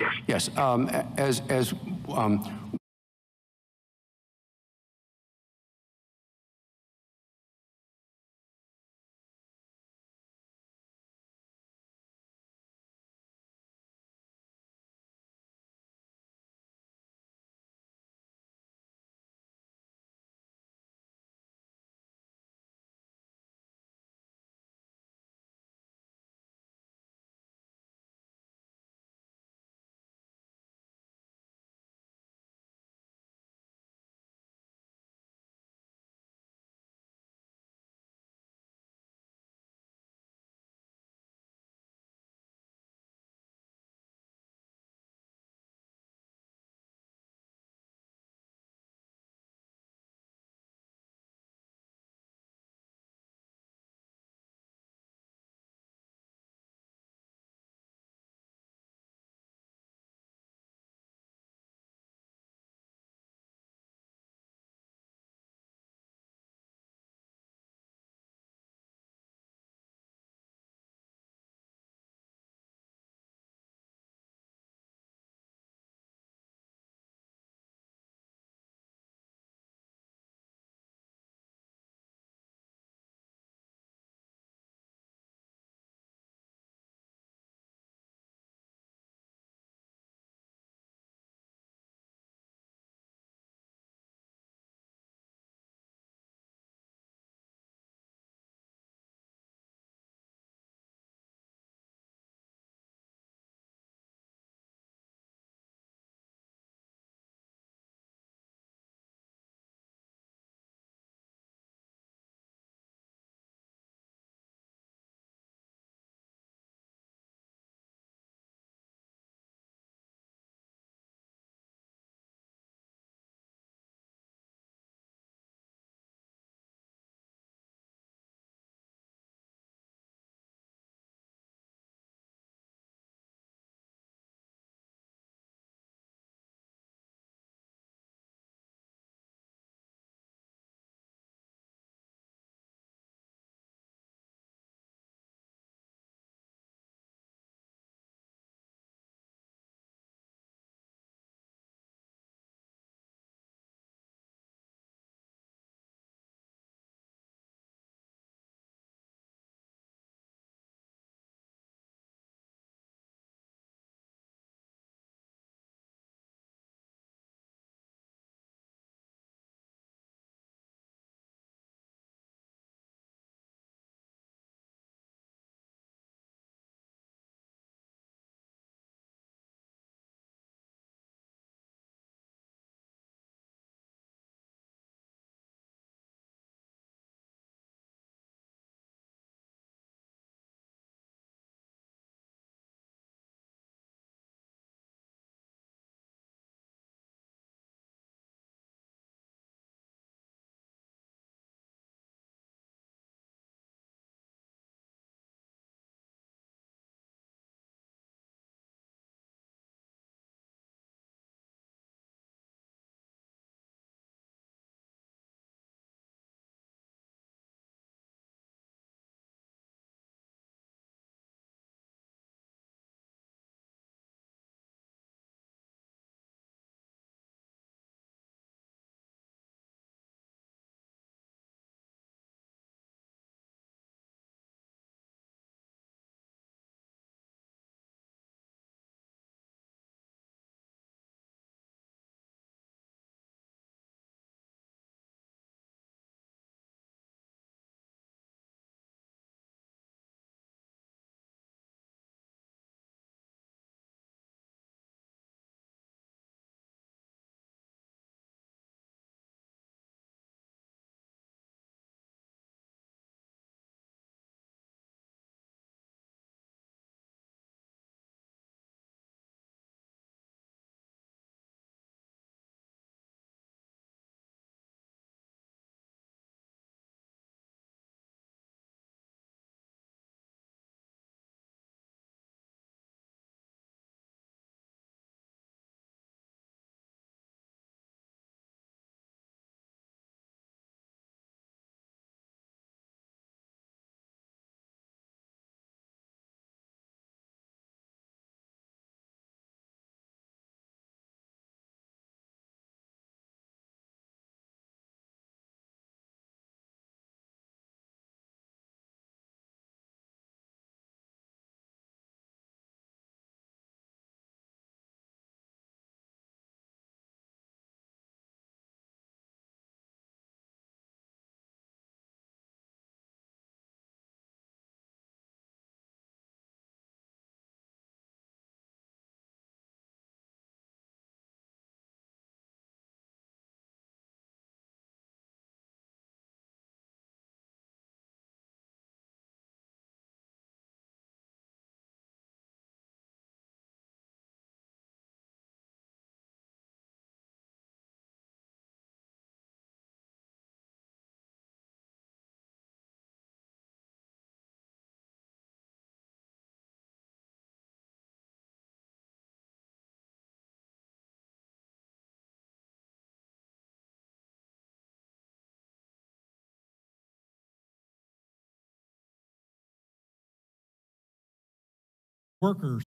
workers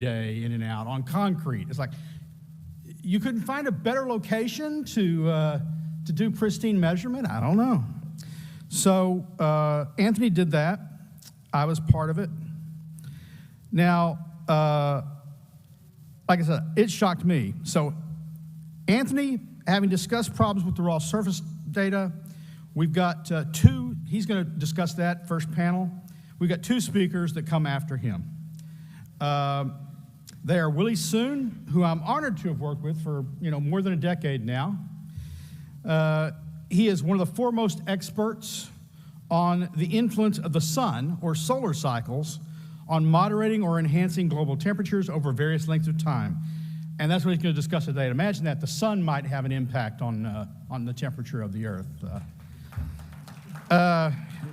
day in and out on concrete. It's like, you couldn't find a better location to do pristine measurement? I don't know. So Anthony did that. I was part of it. Now, like I said, it shocked me. So Anthony, having discussed problems with the raw surface data, we've got two, he's going to discuss that first panel. We've got two speakers that come after him. They are Willie Soon, who I'm honored to have worked with for more than a decade now. He is one of the foremost experts on the influence of the sun or solar cycles on moderating or enhancing global temperatures over various lengths of time. And that's what he's going to discuss today. Imagine that the sun might have an impact on the temperature of the Earth.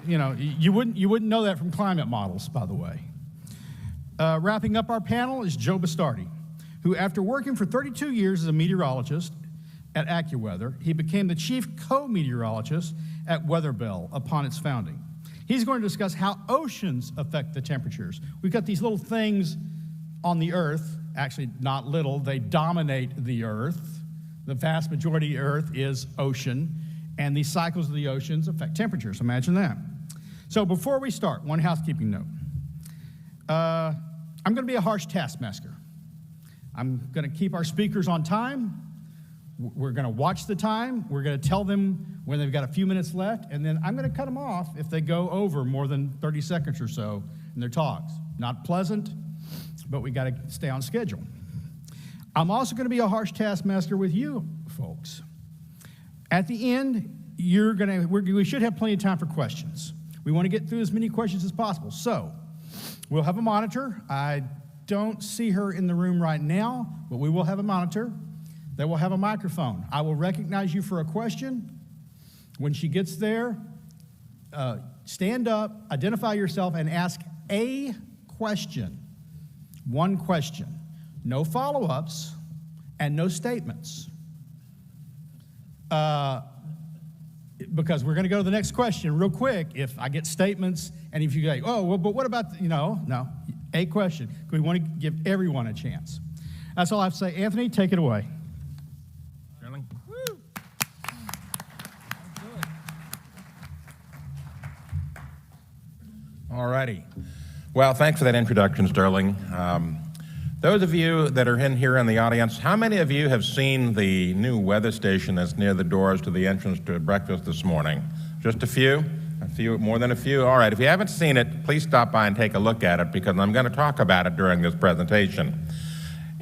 You wouldn't know that from climate models, by the way. Wrapping up our panel is Joe Bastardi, who after working for 32 years as a meteorologist at AccuWeather, he became the chief co-meteorologist at WeatherBell upon its founding. He's going to discuss how oceans affect the temperatures. We've got these little things on the Earth, actually not little, they dominate the Earth. The vast majority of Earth is ocean, and these cycles of the oceans affect temperatures. Imagine that. So before we start, one housekeeping note. I'm going to be a harsh taskmaster. I'm going to keep our speakers on time. We're going to watch the time. We're going to tell them when they've got a few minutes left, and then I'm going to cut them off if they go over more than 30 seconds or so in their talks. Not pleasant, but we got to stay on schedule. I'm also going to be a harsh taskmaster with you folks. At the end, we should have plenty of time for questions. We want to get through as many questions as possible. So we'll have a monitor. I don't see her in the room right now, but we will have a monitor. Then we'll have a microphone. I will recognize you for a question. When she gets there, stand up, identify yourself, and ask a question. One question. No follow-ups and no statements. Because we're going to go to the next question real quick if I get statements, and if you go, oh, well, but what about, no, a question. We want to give everyone a chance. That's all I have to say. Anthony, take it away. All righty. Well, thanks for that introduction, Sterling. Those of you that are in here in the audience, how many of you have seen the new weather station that's near the doors to the entrance to breakfast this morning? Just a few? A few, more than a few? All right, if you haven't seen it, please stop by and take a look at it because I'm going to talk about it during this presentation.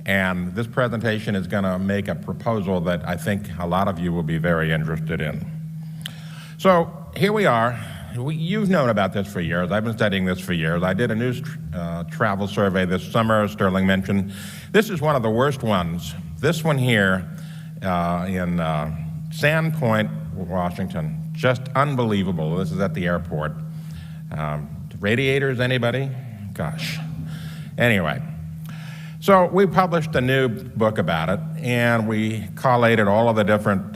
And this presentation is going to make a proposal that I think a lot of you will be very interested in. So here we are. You've known about this for years. I've been studying this for years. I did a news travel survey this summer, as Sterling mentioned. This is one of the worst ones. This one here in Sandpoint, Washington. Just unbelievable. This is at the airport. Radiators, anybody? Gosh. Anyway. So we published a new book about it, and we collated all of the different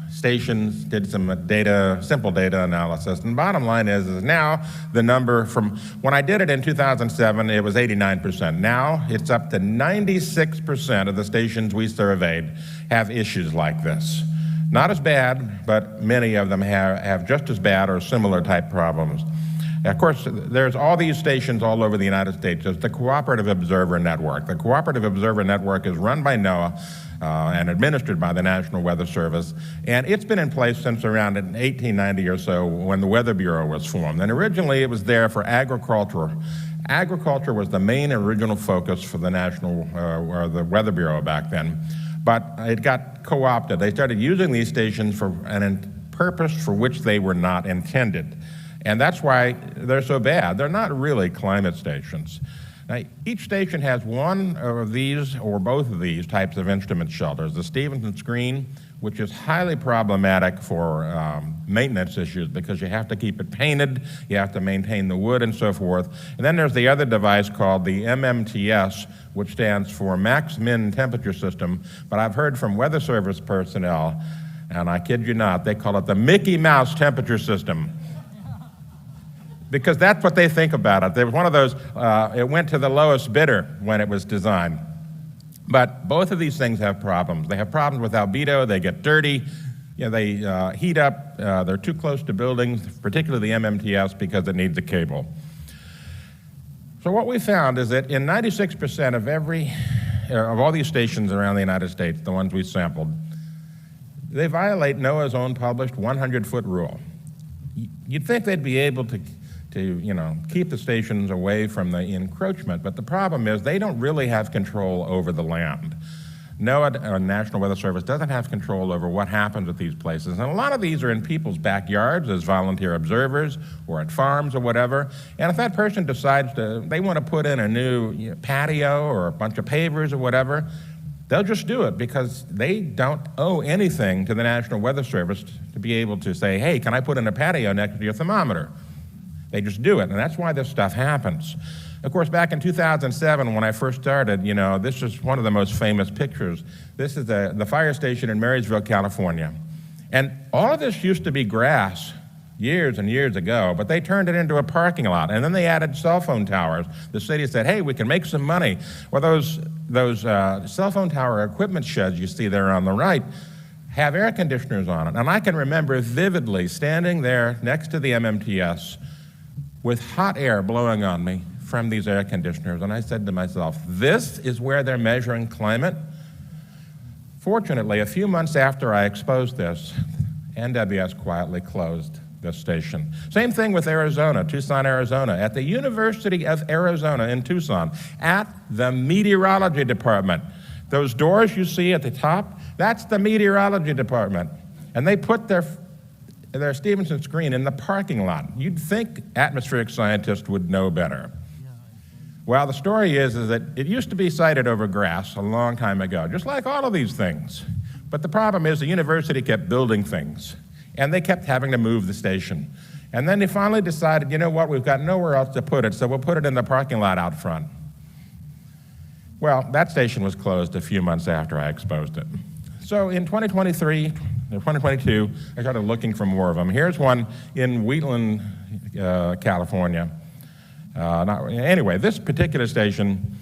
stations, did some simple data analysis, and the bottom line is now the number from, when I did it in 2007, it was 89%. Now it's up to 96% of the stations we surveyed have issues like this. Not as bad, but many of them have just as bad or similar type problems. Of course, there's all these stations all over the United States. There's the Cooperative Observer Network. The Cooperative Observer Network is run by NOAA and administered by the National Weather Service, and it's been in place since around 1890 or so when the Weather Bureau was formed. And originally it was there for agriculture. Agriculture was the main original focus for the National, or the Weather Bureau back then, but it got co-opted. They started using these stations for a purpose for which they were not intended. And that's why they're so bad. They're not really climate stations. Now, each station has one of these or both of these types of instrument shelters. The Stevenson screen, which is highly problematic for maintenance issues because you have to keep it painted, you have to maintain the wood and so forth. And then there's the other device called the MMTS, which stands for Max Min Temperature System. But I've heard from Weather Service personnel, and I kid you not, they call it the Mickey Mouse Temperature System. because that's what they think about it. There was one of those, it went to the lowest bidder when it was designed. But both of these things have problems. They have problems with albedo, they get dirty, they heat up, they're too close to buildings, particularly the MMTS, because it needs a cable. So what we found is that in 96% of all these stations around the United States, the ones we sampled, they violate NOAA's own published 100-foot rule. You'd think they'd be able to keep the stations away from the encroachment, but the problem is they don't really have control over the land. NOAA, National Weather Service, doesn't have control over what happens at these places. And a lot of these are in people's backyards as volunteer observers or at farms or whatever. And if that person decides they want to put in a new patio or a bunch of pavers or whatever, they'll just do it because they don't owe anything to the National Weather Service to be able to say, hey, can I put in a patio next to your thermometer? They just do it, and that's why this stuff happens. Of course, back in 2007, when I first started, this is one of the most famous pictures. This is the fire station in Marysville, California. And all of this used to be grass years and years ago, but they turned it into a parking lot, and then they added cell phone towers. The city said, hey, we can make some money. Well, those cell phone tower equipment sheds you see there on the right have air conditioners on it. And I can remember vividly standing there next to the MMTS with hot air blowing on me from these air conditioners, and I said to myself, this is where they're measuring climate? Fortunately, a few months after I exposed this, NWS quietly closed this station. Same thing with Arizona, Tucson, Arizona. At the University of Arizona in Tucson, at the meteorology department. Those doors you see at the top, that's the meteorology department. And they put their Stevenson screen in the parking lot. You'd think atmospheric scientists would know better. Well, the story is that it used to be sited over grass a long time ago, just like all of these things. But the problem is the university kept building things, and they kept having to move the station. And then they finally decided, you know what, we've got nowhere else to put it, so we'll put it in the parking lot out front. Well, that station was closed a few months after I exposed it. So in 2023, or 2022, I started looking for more of them. Here's one in Wheatland, California. Anyway, this particular station,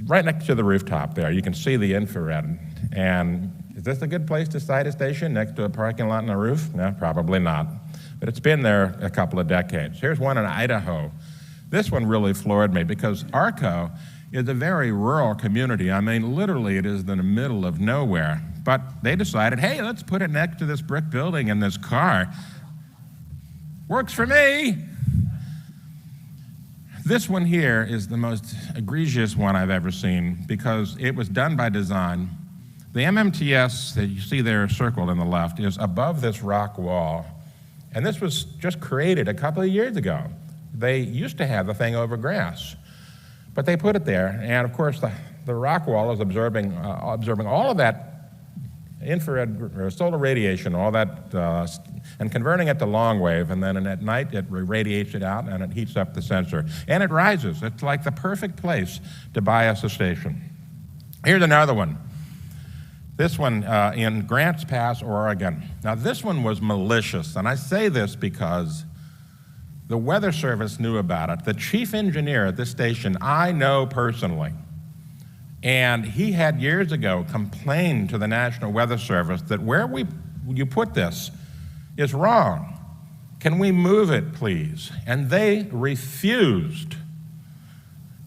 right next to the rooftop there, you can see the infrared. And is this a good place to site a station next to a parking lot and a roof? No, probably not. But it's been there a couple of decades. Here's one in Idaho. This one really floored me because Arco is a very rural community. I mean, literally it is in the middle of nowhere. But they decided, hey, let's put it next to this brick building and this car. Works for me. This one here is the most egregious one I've ever seen because it was done by design. The MMTS that you see there circled on the left is above this rock wall. And this was just created a couple of years ago. They used to have the thing over grass, but they put it there. And of course, the rock wall is absorbing all of that infrared or solar radiation, all that, and converting it to long wave, and then at night it radiates it out and it heats up the sensor. And it rises. It's like the perfect place to bias a station. Here's another one. This one in Grants Pass, Oregon. Now this one was malicious, and I say this because the Weather Service knew about it. The chief engineer at this station I know personally. And he had years ago complained to the National Weather Service that where you put this is wrong. Can we move it, please? And they refused.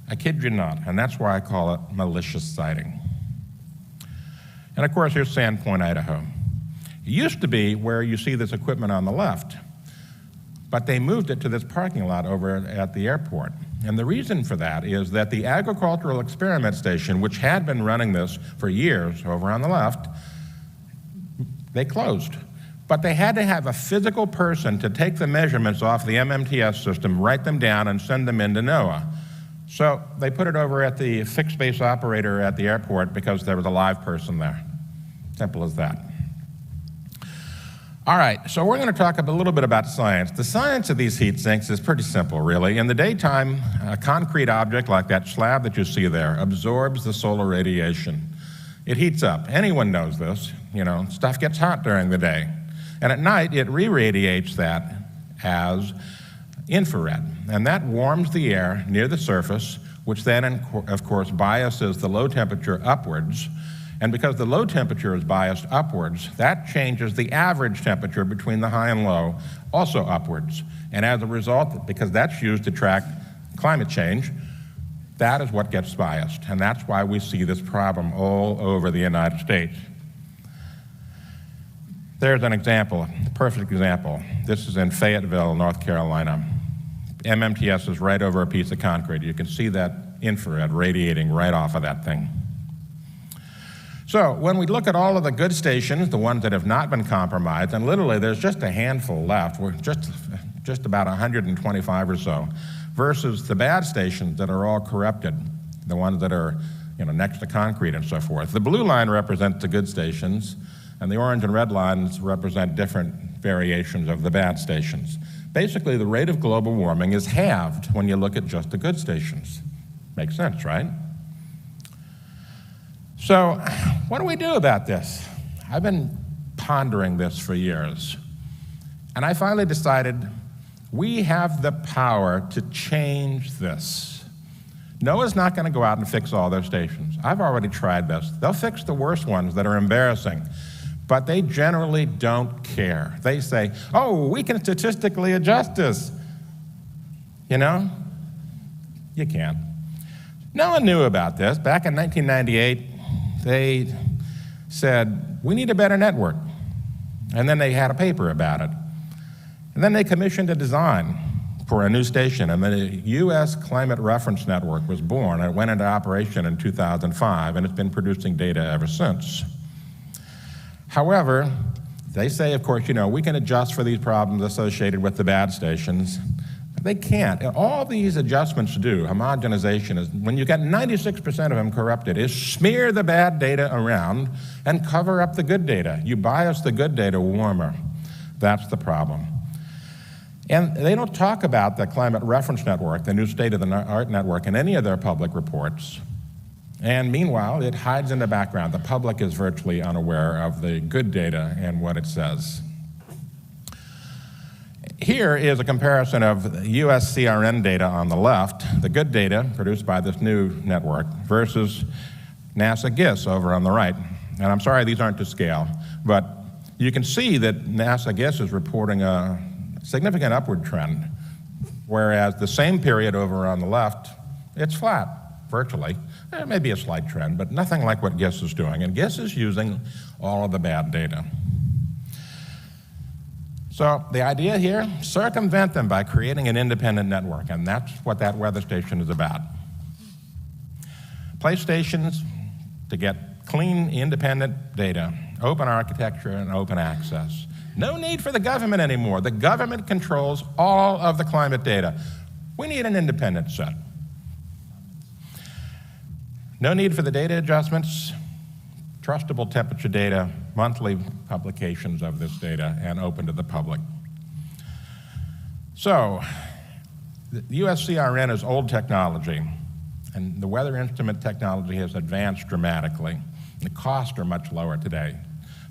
I kid you not, and that's why I call it malicious siting. And of course, here's Sandpoint, Idaho. It used to be where you see this equipment on the left, but they moved it to this parking lot over at the airport. And the reason for that is that the Agricultural Experiment Station, which had been running this for years over on the left, they closed. But they had to have a physical person to take the measurements off the MMTS system, write them down, and send them into NOAA. So they put it over at the fixed base operator at the airport because there was a live person there. Simple as that. All right, so we're going to talk a little bit about science. The science of these heat sinks is pretty simple, really. In the daytime, a concrete object like that slab that you see there absorbs the solar radiation. It heats up. Anyone knows this. Stuff gets hot during the day. And at night, it re-radiates that as infrared, and that warms the air near the surface, which then, of course, biases the low temperature upwards. And because the low temperature is biased upwards, that changes the average temperature between the high and low, also upwards. And as a result, because that's used to track climate change, that is what gets biased. And that's why we see this problem all over the United States. There's an example, a perfect example. This is in Fayetteville, North Carolina. MMTS is right over a piece of concrete. You can see that infrared radiating right off of that thing. So when we look at all of the good stations, the ones that have not been compromised, and literally there's just a handful left, we're just about 125 or so, versus the bad stations that are all corrupted, the ones that are next to concrete and so forth. The blue line represents the good stations, and the orange and red lines represent different variations of the bad stations. Basically, the rate of global warming is halved when you look at just the good stations. Makes sense, right? So, what do we do about this? I've been pondering this for years, and I finally decided we have the power to change this. NOAA's not going to go out and fix all their stations. I've already tried this. They'll fix the worst ones that are embarrassing, but they generally don't care. They say, oh, we can statistically adjust this. You can't. No one knew about this. Back in 1998, they said, we need a better network. And then they had a paper about it. And then they commissioned a design for a new station, and the U.S. Climate Reference Network was born. It went into operation in 2005, and it's been producing data ever since. However, they say, of course, we can adjust for these problems associated with the bad stations. They can't. All these adjustments do, homogenization, is when you get 96% of them corrupted, is smear the bad data around and cover up the good data. You bias the good data warmer. That's the problem. And they don't talk about the Climate Reference Network, the new state-of-the-art network, in any of their public reports. And meanwhile, it hides in the background. The public is virtually unaware of the good data and what it says. Here is a comparison of US CRN data on the left, the good data produced by this new network, versus NASA GISS over on the right. And I'm sorry these aren't to scale, but you can see that NASA GISS is reporting a significant upward trend, whereas the same period over on the left, it's flat, virtually. There may be a slight trend, but nothing like what GISS is doing. And GISS is using all of the bad data. So the idea here, circumvent them by creating an independent network, and that's what that weather station is about. Place stations to get clean, independent data, open architecture, and open access. No need for the government anymore. The government controls all of the climate data. We need an independent set. No need for the data adjustments, trustable temperature data, monthly publications of this data, and open to the public. So, the US CRN is old technology, and the weather instrument technology has advanced dramatically. The costs are much lower today.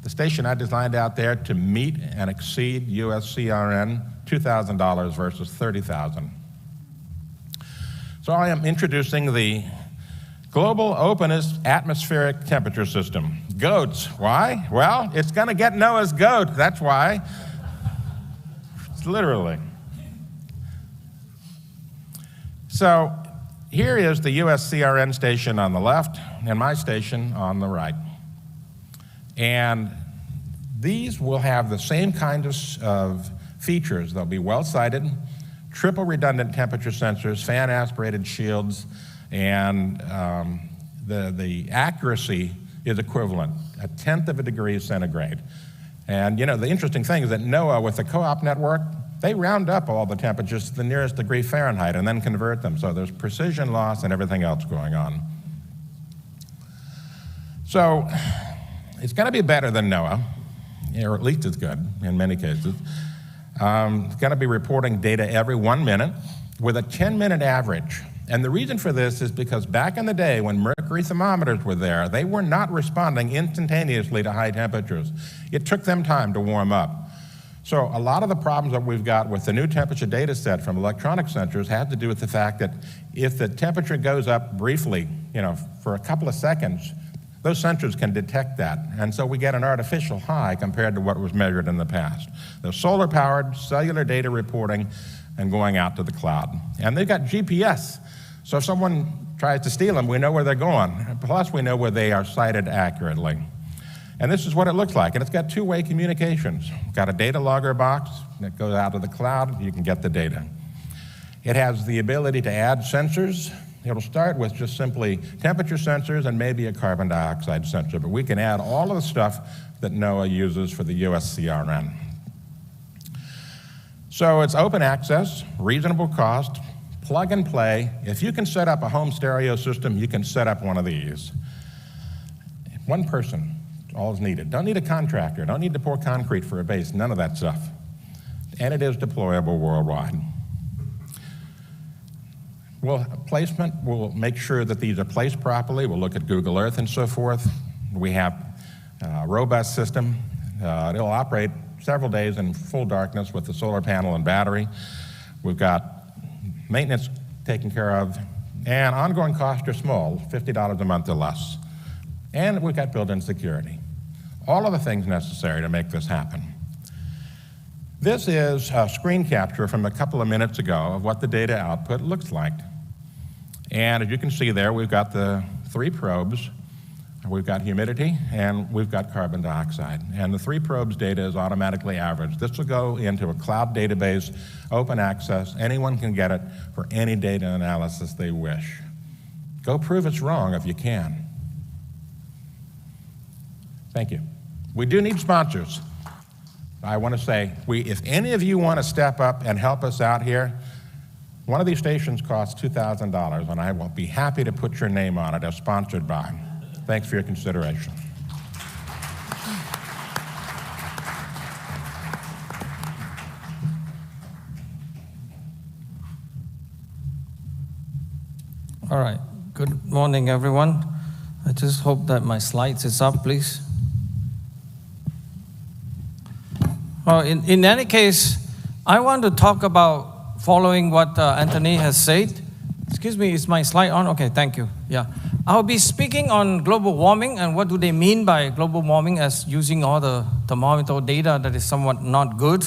The station I designed out there to meet and exceed US CRN, $2,000 versus $30,000. So I am introducing the Global Openest Atmospheric Temperature System. GOATS. Why? Well, it's going to get NOAA's GOAT. That's why. It's literally. So here is the US CRN station on the left and my station on the right. And these will have the same kind of features. They'll be well-sighted, triple redundant temperature sensors, fan-aspirated shields, and the accuracy is equivalent, 1/10 of a degree centigrade. And the interesting thing is that NOAA, with the co-op network, they round up all the temperatures to the nearest degree Fahrenheit and then convert them. So there's precision loss and everything else going on. So it's going to be better than NOAA, or at least as good in many cases. It's going to be reporting data every 1 minute with a 10-minute average. And the reason for this is because back in the day when mercury thermometers were there, they were not responding instantaneously to high temperatures. It took them time to warm up. So a lot of the problems that we've got with the new temperature data set from electronic sensors have to do with the fact that if the temperature goes up briefly, for a couple of seconds, those sensors can detect that. And so we get an artificial high compared to what was measured in the past. They're solar-powered, cellular data reporting, and going out to the cloud. And they've got GPS. So if someone tries to steal them, we know where they're going. Plus, we know where they are sighted accurately. And this is what it looks like. And it's got two-way communications. It's got a data logger box that goes out to the cloud. You can get the data. It has the ability to add sensors. It'll start with just simply temperature sensors and maybe a carbon dioxide sensor. But we can add all of the stuff that NOAA uses for the USCRN. So it's open access, reasonable cost, plug and play. If you can set up a home stereo system, you can set up one of these. One person, all is needed. Don't need a contractor, don't need to pour concrete for a base, none of that stuff. And it is deployable worldwide. Placement, we'll make sure that these are placed properly. We'll look at Google Earth and so forth. We have a robust system. It'll operate several days in full darkness with the solar panel and battery. We've got maintenance taken care of, and ongoing costs are small, $50 a month or less. And we've got built-in security. All of the things necessary to make this happen. This is a screen capture from a couple of minutes ago of what the data output looks like. And as you can see there, we've got the 3 probes. We've got humidity, and we've got carbon dioxide. And the 3 probes data is automatically averaged. This will go into a cloud database, open access. Anyone can get it for any data analysis they wish. Go prove it's wrong if you can. Thank you. We do need sponsors. I want to say, if any of you want to step up and help us out here, one of these stations costs $2,000, and I will be happy to put your name on it as sponsored by. Thanks for your consideration. All right. Good morning, everyone. I just hope that my slides is up, please. Well, in any case, I want to talk about following what Anthony has said. Excuse me, is my slide on? Okay, thank you. Yeah. I'll be speaking on global warming and what do they mean by global warming as using all the thermometer data that is somewhat not good.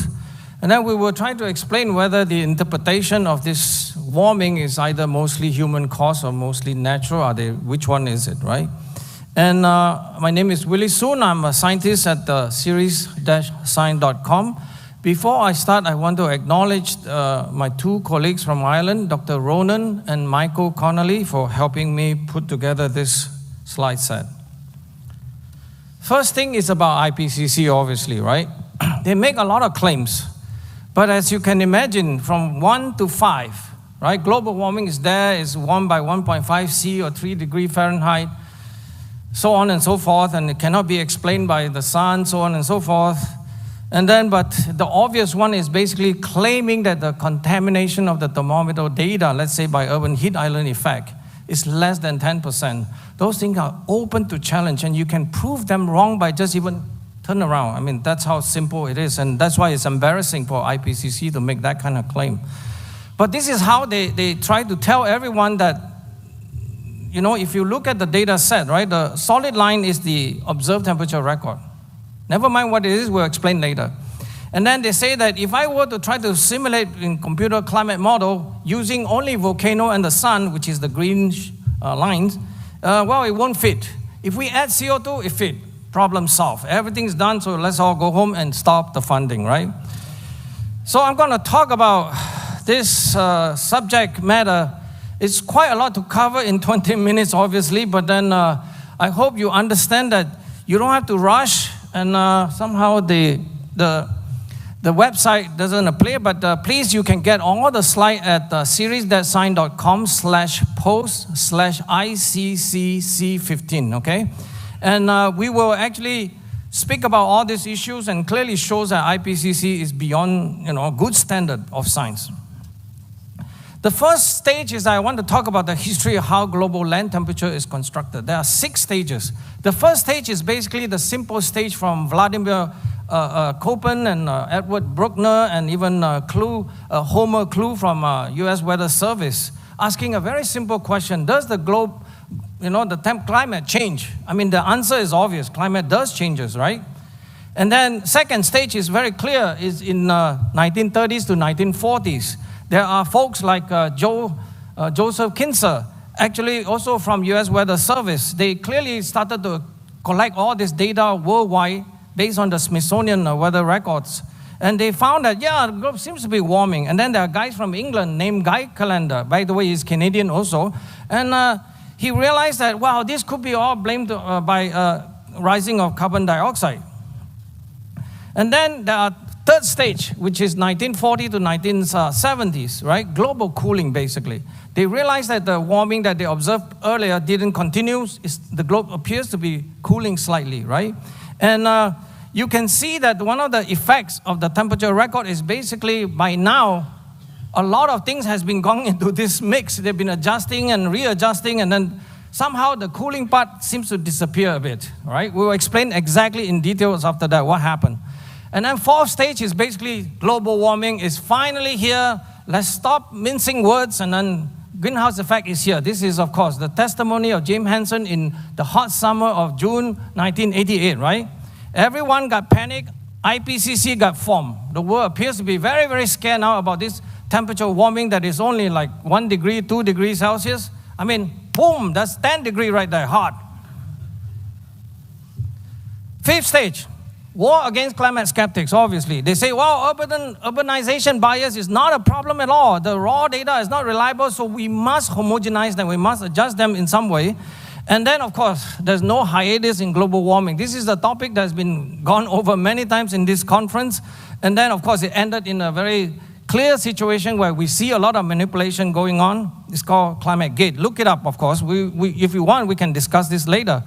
And then we will try to explain whether the interpretation of this warming is either mostly human caused or mostly natural. Which one is it, right? And my name is Willie Soon. I'm a scientist at series-science.com. Before I start, I want to acknowledge my 2 colleagues from Ireland, Dr. Ronan and Michael Connolly, for helping me put together this slide set. First thing is about IPCC, obviously, right? They make a lot of claims. But as you can imagine, from 1 to 5, right? Global warming is there, is 1 by 1.5 C or 3 degrees Fahrenheit, so on and so forth, and it cannot be explained by the sun, so on and so forth. And then, but the obvious one is basically claiming that the contamination of the thermometer data, let's say by urban heat island effect, is less than 10%. Those things are open to challenge, and you can prove them wrong by just even turn around. I mean, that's how simple it is, and that's why it's embarrassing for IPCC to make that kind of claim. But this is how they try to tell everyone that, you know, if you look at the data set, right, the solid line is the observed temperature record. Never mind what it is, we'll explain later. And then they say that if I were to try to simulate in computer climate model using only volcano and the sun, which is the green lines, well, it won't fit. If we add CO2, it fit. Problem solved. Everything's done, so let's all go home and stop the funding, right? So I'm going to talk about this subject matter. It's quite a lot to cover in 20 minutes, obviously, but then I hope you understand that you don't have to rush, and somehow the website doesn't appear, but please, you can get all the slides at series.science.com/post/ICCC15, okay? And we will actually speak about all these issues and clearly shows that IPCC is beyond, you know, a good standard of science. The first stage is I want to talk about the history of how global land temperature is constructed. There are 6 stages. The first stage is basically the simple stage from Vladimir Copen and Edward Bruckner and even Homer Clue from U.S. Weather Service, asking a very simple question: does the globe, the climate change? I mean, the answer is obvious: climate does changes, right? And then second stage is very clear: is in 1930s to 1940s. There are folks like Joseph Kinser, actually also from U.S. Weather Service. They clearly started to collect all this data worldwide based on the Smithsonian weather records. And they found that, the globe seems to be warming. And then there are guys from England named Guy Callender. By the way, he's Canadian also. And he realized that, wow, this could be all blamed by rising of carbon dioxide. And then the third stage, which is 1940 to 1970s, right? Global cooling, basically. They realized that the warming that they observed earlier didn't continue. The globe appears to be cooling slightly, right? And you can see that one of the effects of the temperature record is basically by now, a lot of things has been going into this mix. They've been adjusting and readjusting, and then somehow the cooling part seems to disappear a bit, right? We will explain exactly in details after that what happened. And then fourth stage is basically global warming is finally here. Let's stop mincing words, and then greenhouse effect is here. This is, of course, the testimony of James Hansen in the hot summer of June 1988, right? Everyone got panicked. IPCC got formed. The world appears to be very, very scared now about this temperature warming that is only like 1 degree, 2 degrees Celsius. I mean, boom, that's 10 degrees right there, hot. Fifth stage, war against climate skeptics, obviously. They say, well, urbanization bias is not a problem at all. The raw data is not reliable, so we must homogenize them. We must adjust them in some way. And then, of course, there's no hiatus in global warming. This is a topic that's been gone over many times in this conference. And then, of course, it ended in a very clear situation where we see a lot of manipulation going on. It's called Climate Gate. Look it up, of course. If you want, we can discuss this later.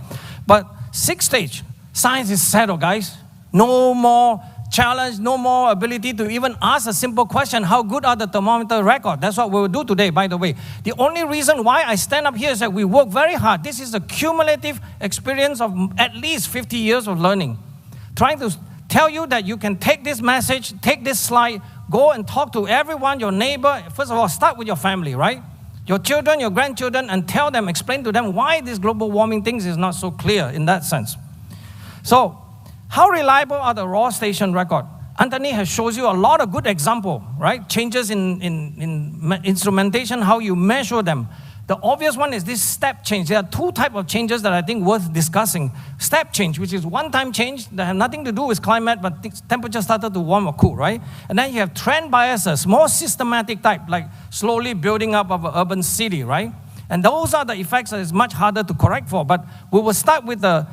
But sixth stage, science is settled, guys. No more challenge, no more ability to even ask a simple question: how good are the thermometer records? That's what we will do today, by the way. The only reason why I stand up here is that we work very hard. This is a cumulative experience of at least 50 years of learning. Trying to tell you that you can take this message, take this slide, go and talk to everyone, your neighbor. First of all, start with your family, right? Your children, your grandchildren, and tell them, explain to them why this global warming thing is not so clear in that sense. So, how reliable are the raw station record? Anthony has shown you a lot of good example, right? Changes in instrumentation, how you measure them. The obvious one is this step change. There are two types of changes that I think worth discussing. Step change, which is one-time change that have nothing to do with climate, but temperature started to warm or cool, right? And then you have trend biases, more systematic type, like slowly building up of an urban city, right? And those are the effects that is much harder to correct for. But we will start with the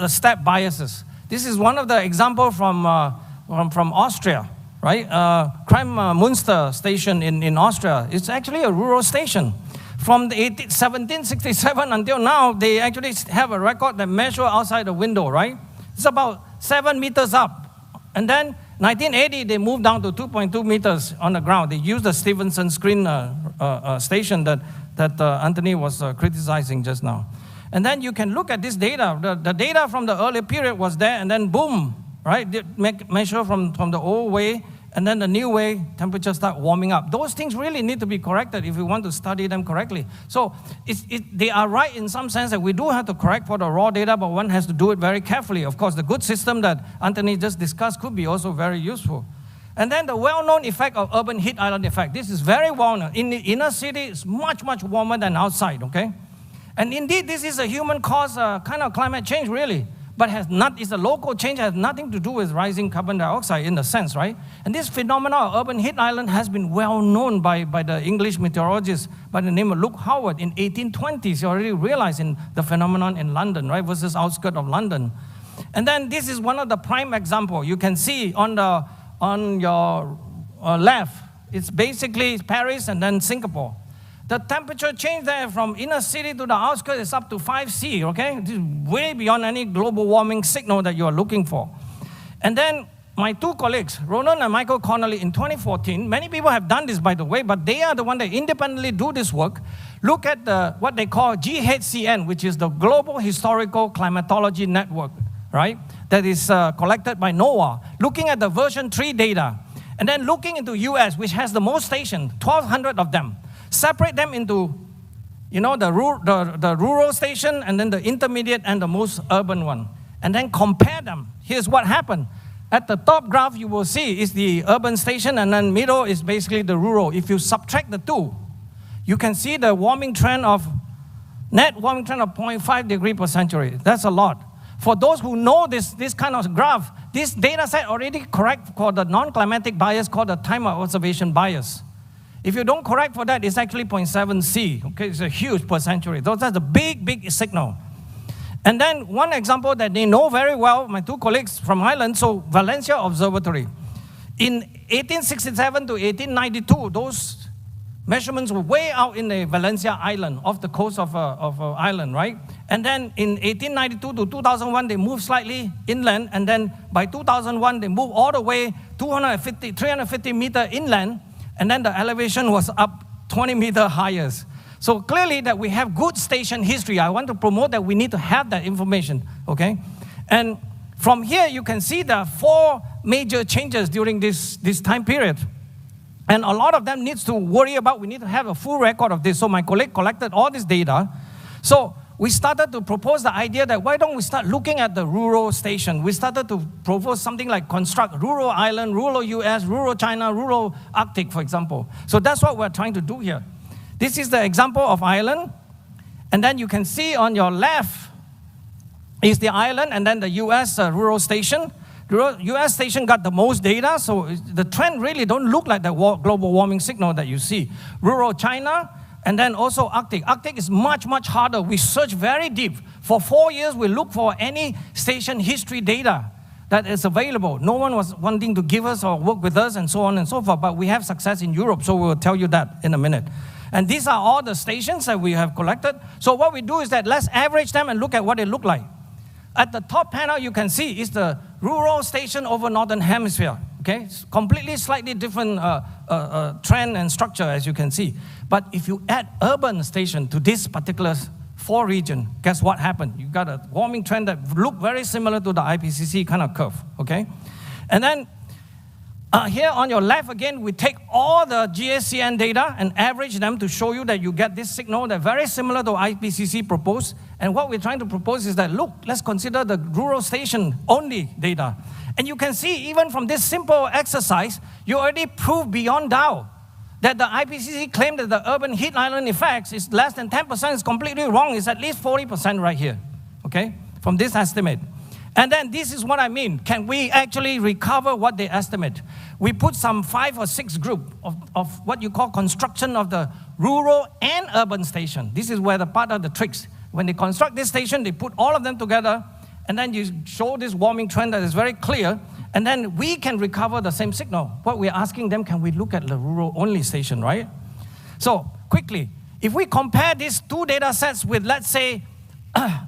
step biases. This is one of the examples from Austria, right? Münster station in Austria. It's actually a rural station. From the 1767 until now, they actually have a record that measure outside the window, right? It's about 7 meters up. And then 1980, they moved down to 2.2 meters on the ground. They used the Stevenson screen station that Anthony was criticizing just now. And then you can look at this data. The data from the earlier period was there, and then boom, right? They measure from the old way, and then the new way, temperature start warming up. Those things really need to be corrected if we want to study them correctly. So they are right in some sense that we do have to correct for the raw data, but one has to do it very carefully. Of course, the good system that Anthony just discussed could be also very useful. And then the well-known effect of urban heat island effect. This is very well-known. In the inner city, it's much, much warmer than outside, okay? And indeed, this is a human-caused kind of climate change, really. But it's a local change, has nothing to do with rising carbon dioxide in a sense, right? And this phenomenon of urban heat island has been well known by the English meteorologist by the name of Luke Howard in 1820s. He already realized in the phenomenon in London, right, versus outskirts of London. And then this is one of the prime examples. You can see on your left, it's basically Paris and then Singapore. The temperature change there from inner city to the outskirts is up to 5°C, okay? This is way beyond any global warming signal that you are looking for. And then my two colleagues, Ronan and Michael Connolly, in 2014, many people have done this, by the way, but they are the ones that independently do this work. Look at what they call GHCN, which is the Global Historical Climatology Network, right? That is collected by NOAA, looking at the version 3 data, and then looking into US, which has the most stations, 1,200 of them. Separate them into, the rural station, and then the intermediate and the most urban one. And then compare them. Here's what happened. At the top graph, you will see is the urban station, and then middle is basically the rural. If you subtract the two, you can see the net warming trend of 0.5 degree per century. That's a lot. For those who know this kind of graph, this data set already correct for the non-climatic bias called the time of observation bias. If you don't correct for that, it's actually 0.7 C. Okay, it's a huge per century. That's a big, big signal. And then one example that they know very well, my two colleagues from Ireland, so Valencia Observatory. In 1867 to 1892, those measurements were way out in the Valencia Island, off the coast of Ireland, right? And then in 1892 to 2001, they moved slightly inland, and then by 2001, they moved all the way 350 meter inland, and then the elevation was up 20 meter higher. So clearly that we have good station history. I want to promote that we need to have that information, okay? And from here, you can see the 4 major changes during this time period. And a lot of them needs to worry about, we need to have a full record of this. So my colleague collected all this data. So we started to propose the idea that why don't we start looking at the rural station? We started to propose something like construct rural island, rural US, rural China, rural Arctic, for example. So that's what we're trying to do here. This is the example of Ireland. And then you can see on your left is the island and then the US rural station. The US station got the most data, so the trend really don't look like the global warming signal that you see. Rural China, and then also Arctic. Arctic is much, much harder. We search very deep. For 4 years, we look for any station history data that is available. No one was wanting to give us or work with us and so on and so forth, but we have success in Europe, so we'll tell you that in a minute. And these are all the stations that we have collected. So what we do is that let's average them and look at what they look like. At the top panel, you can see is the rural station over Northern Hemisphere. Okay, it's completely slightly different trend and structure, as you can see. But if you add urban station to this particular 4 region, guess what happened? You got a warming trend that look very similar to the IPCC kind of curve. Okay, and then here on your left again, we take all the GACN data and average them to show you that you get this signal that very similar to IPCC proposed. And what we're trying to propose is that, look, let's consider the rural station only data. And you can see even from this simple exercise, you already prove beyond doubt that the IPCC claim that the urban heat island effects is less than 10% is completely wrong. It's at least 40% right here, okay, from this estimate. And then this is what I mean. Can we actually recover what they estimate? We put some 5 or 6 group of what you call construction of the rural and urban station. This is where the part of the tricks. When they construct this station, they put all of them together, and then you show this warming trend that is very clear, and then we can recover the same signal. What we're asking them, can we look at the rural only station, right? So quickly, if we compare these 2 data sets with, let's say,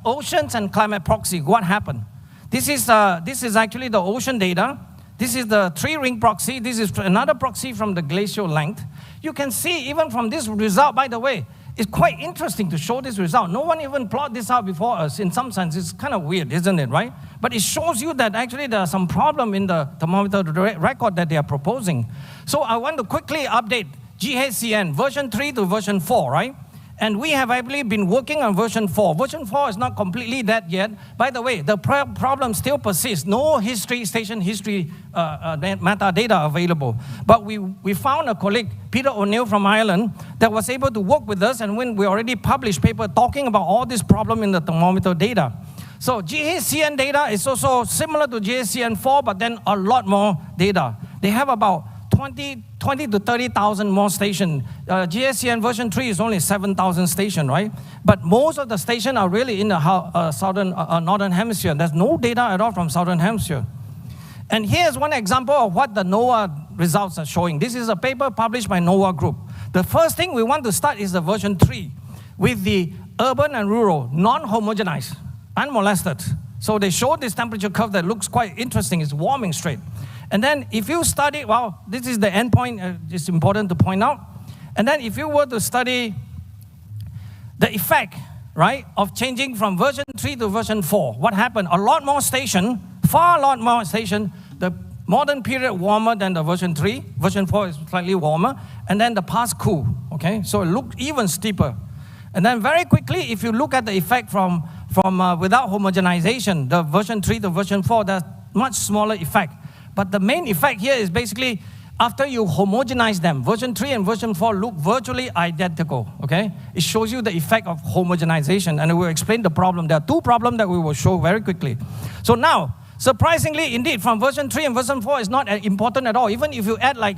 oceans and climate proxy, what happened? This is actually the ocean data. This is the 3-ring proxy. This is another proxy from the glacial length. You can see even from this result, by the way, it's quite interesting to show this result. No one even plotted this out before us. In some sense, it's kind of weird, isn't it, right? But it shows you that actually there are some problem in the thermometer record that they are proposing. So I want to quickly update GHCN, version 3 to version 4, right? And we have, I believe, been working on version 4. Version 4 is not completely dead yet. By the way, the problem still persists. No station history metadata available. But we found a colleague, Peter O'Neill from Ireland, that was able to work with us, and when we already published paper talking about all this problem in the thermometer data. So GHCN data is also similar to GHCN 4, but then a lot more data. They have about 20 to 30,000 more stations. GHCN version 3 is only 7,000 stations, right? But most of the stations are really in the northern hemisphere. There's no data at all from southern hemisphere. And here's one example of what the NOAA results are showing. This is a paper published by NOAA Group. The first thing we want to start is the version 3 with the urban and rural, non-homogenized, unmolested. So they showed this temperature curve that looks quite interesting. It's warming straight. And then if you study, well, this is the endpoint, it's important to point out. And then if you were to study the effect right, of changing from version 3 to version 4. What happened? A lot more station, far a lot more station, the modern period warmer than the version 3. Version 4 is slightly warmer. And then the past cool, okay? So it looked even steeper. And then very quickly, if you look at the effect from without homogenization, the version 3 to version 4, there's much smaller effect. But the main effect here is basically after you homogenize them, version 3 and version 4 look virtually identical, okay? It shows you the effect of homogenization, and it will explain the problem. There are two problems that we will show very quickly. So now, surprisingly, indeed, from version 3 and version 4 is not important at all. Even if you add like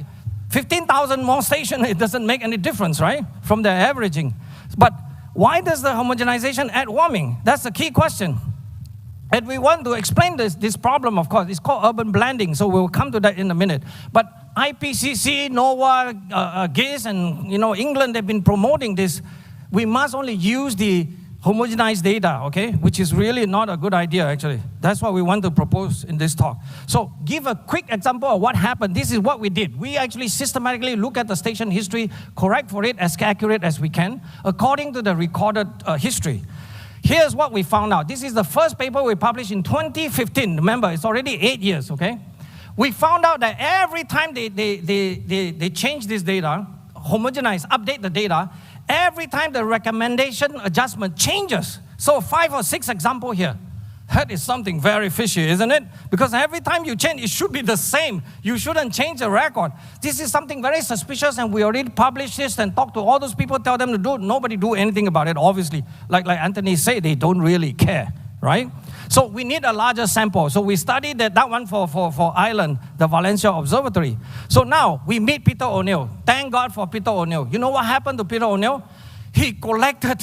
15,000 more stations, it doesn't make any difference, right? From the averaging. But why does the homogenization add warming? That's the key question. And we want to explain this problem, of course. It's called urban blending, so we'll come to that in a minute. But IPCC, NOAA, GIS, and England, they've been promoting this. We must only use the homogenized data, okay? Which is really not a good idea, actually. That's what we want to propose in this talk. So give a quick example of what happened. This is what we did. We actually systematically look at the station history, correct for it as accurate as we can, according to the recorded history. Here's what we found out. This is the first paper we published in 2015. Remember, it's already 8 years, okay? We found out that every time they change this data, homogenize, update the data, every time the recommendation adjustment changes. So 5 or 6 examples here. That is something very fishy, isn't it? Because every time you change, it should be the same. You shouldn't change the record. This is something very suspicious, and we already published this and talked to all those people, tell them to do it. Nobody do anything about it, obviously. Like Anthony said, they don't really care, right? So we need a larger sample. So we studied that one for Ireland, the Valencia Observatory. So now we meet Peter O'Neill. Thank God for Peter O'Neill. You know what happened to Peter O'Neill? He collected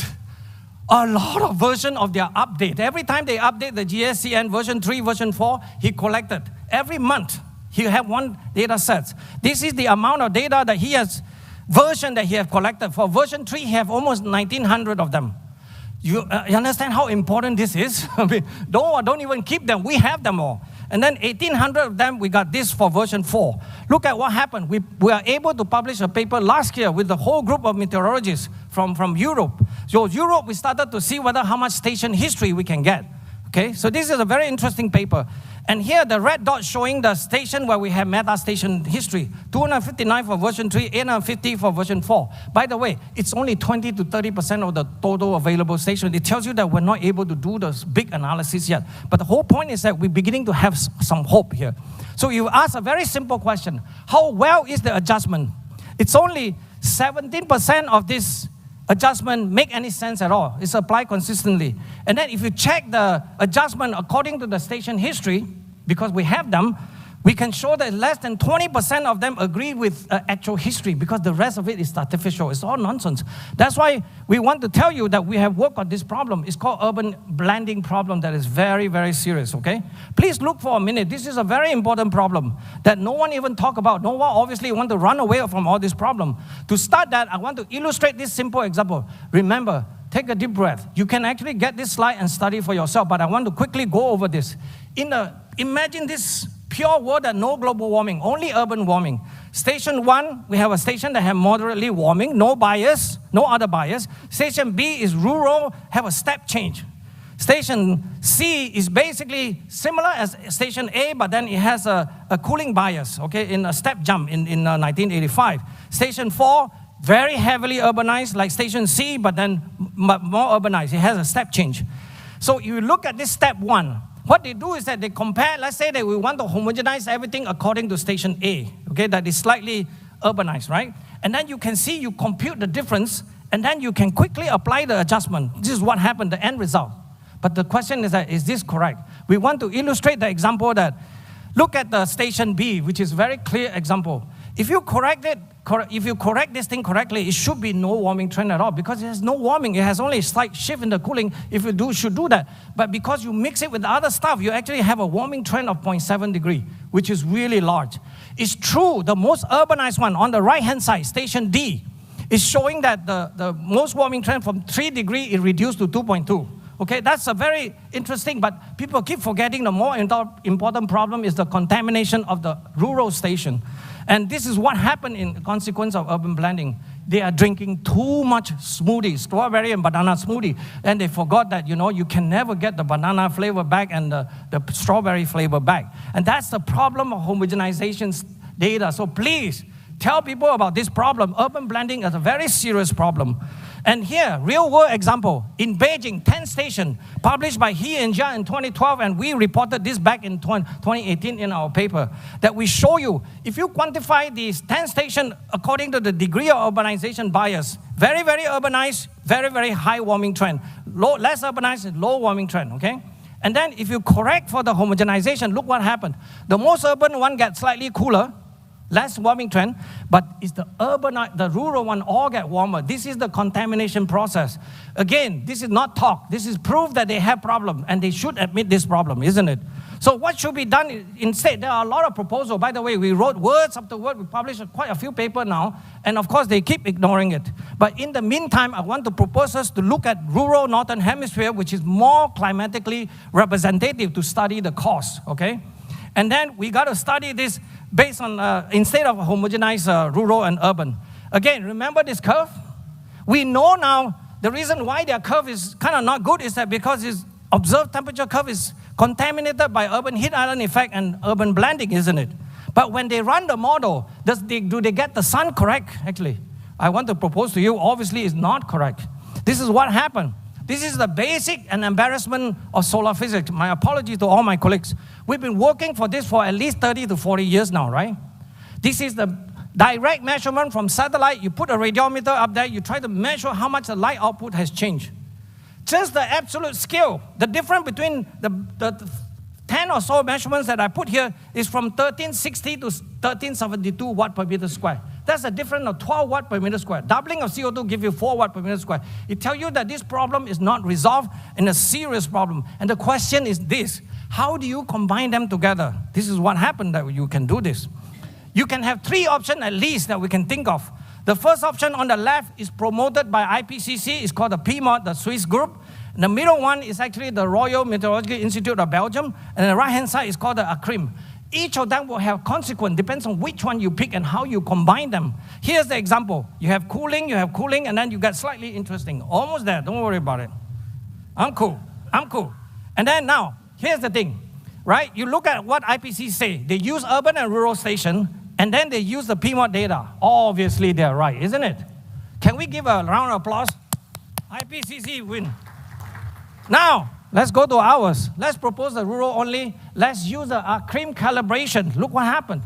a lot of version of their update. Every time they update the GSCN version 3, version 4, he collected. Every month, he have one data set. This is the amount of data that he has, version that he have collected. For version 3, he have almost 1,900 of them. You understand how important this is? I mean, don't even keep them. We have them all. And then 1,800 of them, we got this for version 4. Look at what happened. We are able to publish a paper last year with the whole group of meteorologists from Europe. So Europe, we started to see how much station history we can get. Okay, so this is a very interesting paper. And here, the red dot showing the station where we have meta station history. 259 for version 3, 850 for version 4. By the way, it's only 20 to 30% of the total available station. It tells you that we're not able to do this big analysis yet. But the whole point is that we're beginning to have some hope here. So you ask a very simple question. How well is the adjustment? It's only 17% of this adjustment make any sense at all. It's applied consistently. And then if you check the adjustment according to the station history, because we have them, we can show that less than 20% of them agree with actual history, because the rest of it is artificial. It's all nonsense. That's why we want to tell you that we have worked on this problem. It's called urban blending problem that is very, very serious, okay? Please look for a minute. This is a very important problem that no one even talk about. No one obviously want to run away from all this problem. To start that, I want to illustrate this simple example. Remember, take a deep breath. You can actually get this slide and study for yourself, but I want to quickly go over this. Imagine this pure world that no global warming, only urban warming. Station 1, we have a station that have moderately warming, no bias, no other bias. Station B is rural, have a step change. Station C is basically similar as Station A, but then it has a cooling bias, okay, in a step jump in 1985. Station 4, very heavily urbanized, like Station C, but then more urbanized. It has a step change. So you look at this step 1. What they do is that they compare, let's say that we want to homogenize everything according to Station A, okay, that is slightly urbanized, right? And then you can see, you compute the difference, and then you can quickly apply the adjustment. This is what happened, the end result. But the question is that, is this correct? We want to illustrate the example that, look at the Station B, which is a very clear example. If you correct this thing correctly, it should be no warming trend at all, because it has no warming. It has only a slight shift in the cooling. If you should do that. But because you mix it with other stuff, you actually have a warming trend of 0.7 degree, which is really large. It's true, the most urbanized one on the right-hand side, Station D, is showing that the most warming trend from 3 degrees is reduced to 2.2. Okay, that's a very interesting, but people keep forgetting the more important problem is the contamination of the rural station. And this is what happened in consequence of urban blending. they are drinking too much smoothie, strawberry and banana smoothie. And they forgot that, you can never get the banana flavor back and the strawberry flavor back. And that's the problem of homogenization data. So please, tell people about this problem. Urban blending is a very serious problem. And here, real-world example, in Beijing, 10 station, published by He and Jia in 2012, and we reported this back in 2018 in our paper, that we show you, if you quantify these 10 station according to the degree of urbanization bias, very, very urbanized, very, very high warming trend. Less urbanized, low warming trend, okay? And then if you correct for the homogenization, look what happened. The most urban one gets slightly cooler, less warming trend, but it's the rural one all get warmer. This is the contamination process. Again, this is not talk. This is proof that they have problem, and they should admit this problem, isn't it? So what should be done instead? There are a lot of proposals. By the way, we wrote words after word. We published quite a few papers now, and of course, they keep ignoring it. But in the meantime, I want to propose us to look at rural Northern Hemisphere, which is more climatically representative to study the cause, okay? And then we got to study this based on, instead of homogenize rural and urban. Again, remember this curve? We know now the reason why their curve is kind of not good is that because its observed temperature curve is contaminated by urban heat island effect and urban blending, isn't it? But when they run the model, do they get the sun correct? Actually, I want to propose to you, obviously it's not correct. This is what happened. This is the basic and embarrassment of solar physics. My apology to all my colleagues. We've been working for this for at least 30 to 40 years now, right? This is the direct measurement from satellite. You put a radiometer up there, you try to measure how much the light output has changed. Just the absolute scale. The difference between the 10 or so measurements that I put here is from 1360 to 1372 watt per meter square. That's a difference of 12 watt per meter square. Doubling of CO2 gives you 4 watt per meter square. It tells you that this problem is not resolved and a serious problem. And the question is this: how do you combine them together? This is what happened that you can do this. You can have 3 options at least that we can think of. The first option on the left is promoted by IPCC. It's called the PMOD, the Swiss group. And the middle one is actually the Royal Meteorological Institute of Belgium. And the right-hand side is called the ACRIM. Each of them will have consequence, depends on which one you pick and how you combine them. Here's the example. You have cooling, and then you get slightly interesting. Almost there, don't worry about it. I'm cool. And then now, here's the thing, right? You look at what IPCC say. They use urban and rural station, and then they use the PMOD data. Obviously, they're right, isn't it? Can we give a round of applause? IPCC win. Now, let's go to ours. Let's propose the rural only. Let's use the cream calibration. Look what happened.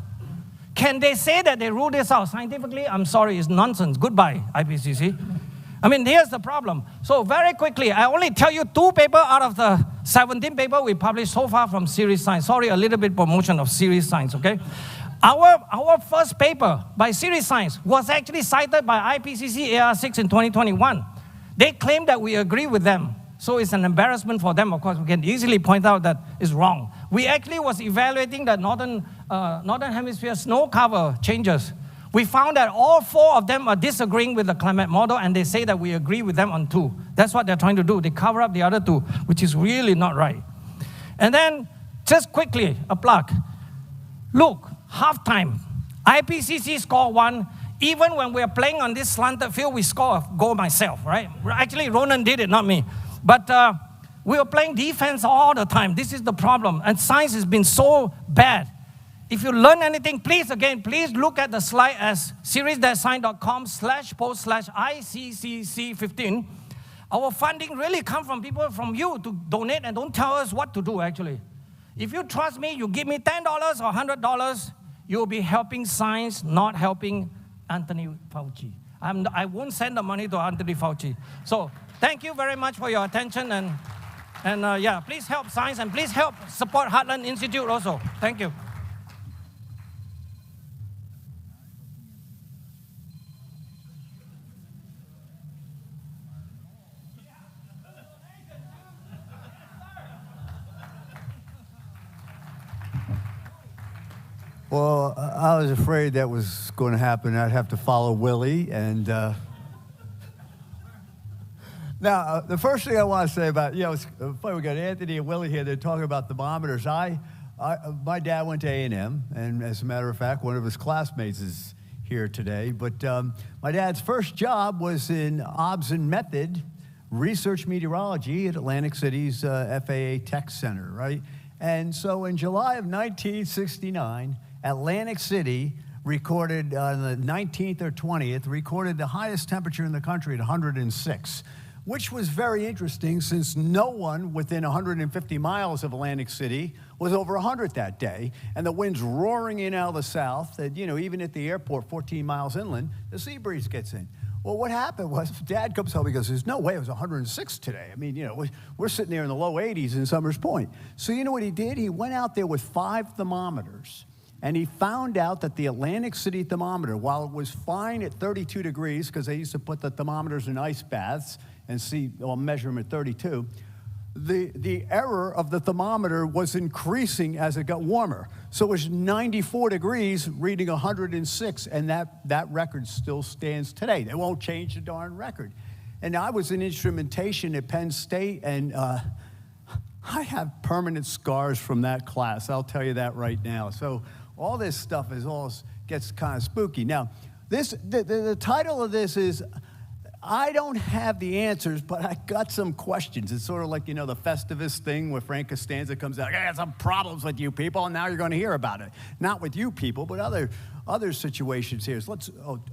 Can they say that they ruled this out scientifically? I'm sorry, it's nonsense. Goodbye, IPCC. I mean, here's the problem. So very quickly, I only tell you 2 papers out of the 17 papers we published so far from Series Science. Sorry, a little bit promotion of Series Science, okay? Our first paper by Series Science was actually cited by IPCC AR6 in 2021. They claim that we agree with them. So it's an embarrassment for them. Of course, we can easily point out that it's wrong. We actually was evaluating the northern hemisphere snow cover changes. We found that all 4 of them are disagreeing with the climate model, and they say that we agree with them on 2. That's what they're trying to do. They cover up the other 2, which is really not right. And then, just quickly, a plug. Look, halftime. IPCC score 1. Even when we're playing on this slanted field, we score a goal myself, right? Actually, Ronan did it, not me. But we were playing defense all the time. This is the problem. And science has been so bad. If you learn anything, please look at the slide as series.science.com/post/ICCC15. Our funding really comes from people from you to donate and don't tell us what to do, actually. If you trust me, you give me $10 or $100, you'll be helping science, not helping Anthony Fauci. I won't send the money to Anthony Fauci. So thank you very much for your attention. And yeah, please help science and please help support Heartland Institute also. Thank you. Well, I was afraid that was going to happen. I'd have to follow Willie. And now, the first thing I want to say about, it's funny, we got Anthony and Willie here. They're talking about thermometers. My dad went to A&M, and as a matter of fact, one of his classmates is here today. But my dad's first job was in OBS and Method Research Meteorology at Atlantic City's FAA Tech Center, right? And so in July of 1969, Atlantic City recorded on the 19th or 20th, recorded the highest temperature in the country at 106, which was very interesting since no one within 150 miles of Atlantic City was over 100 that day, and the wind's roaring in out of the south, and even at the airport 14 miles inland, the sea breeze gets in. Well, what happened was, Dad comes home, he goes, there's no way it was 106 today. I mean, we're sitting there in the low 80s in Summers Point. So you know what he did? He went out there with 5 thermometers, and he found out that the Atlantic City thermometer, while it was fine at 32 degrees, because they used to put the thermometers in ice baths and measure them at 32, the error of the thermometer was increasing as it got warmer. So it was 94 degrees, reading 106, and that record still stands today. They won't change the darn record. And I was in instrumentation at Penn State, and I have permanent scars from that class. I'll tell you that right now. So all this stuff gets kind of spooky. Now, the title of this is, I don't have the answers, but I got some questions. It's sort of like, the Festivus thing where Frank Costanza comes out, I got some problems with you people, and now you're going to hear about it. Not with you people, but other situations here. So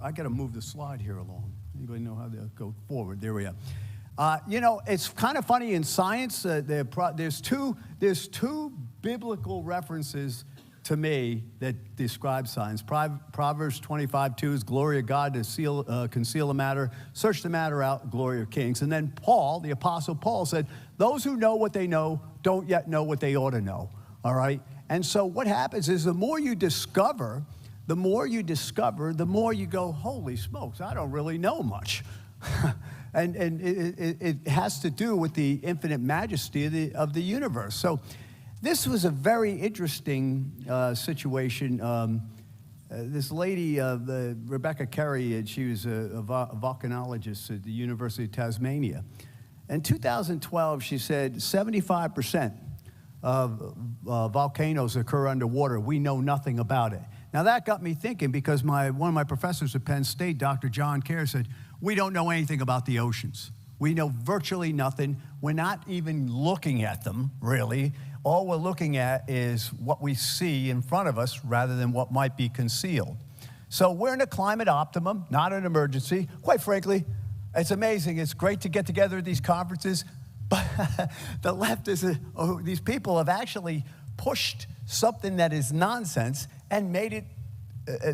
I got to move the slide here along. Anybody know how to go forward? There we are. It's kind of funny in science. There's two biblical references to me that describe science. Proverbs 25:2 is glory of God to conceal the matter, search the matter out, glory of kings. And then Paul, the Apostle Paul, said, those who know what they know don't yet know what they ought to know, all right? And so what happens is the more you discover, the more you go, holy smokes, I don't really know much. and it has to do with the infinite majesty of the universe. So this was a very interesting situation. This lady, Rebecca Carey, she was a volcanologist at the University of Tasmania. In 2012, she said 75% of volcanoes occur underwater. We know nothing about it. Now that got me thinking, because one of my professors at Penn State, Dr. John Kerr, said, we don't know anything about the oceans. We know virtually nothing. We're not even looking at them, really. All we're looking at is what we see in front of us rather than what might be concealed. So we're in a climate optimum, not an emergency. Quite frankly, it's amazing. It's great to get together at these conferences, but the left these people have actually pushed something that is nonsense and made it,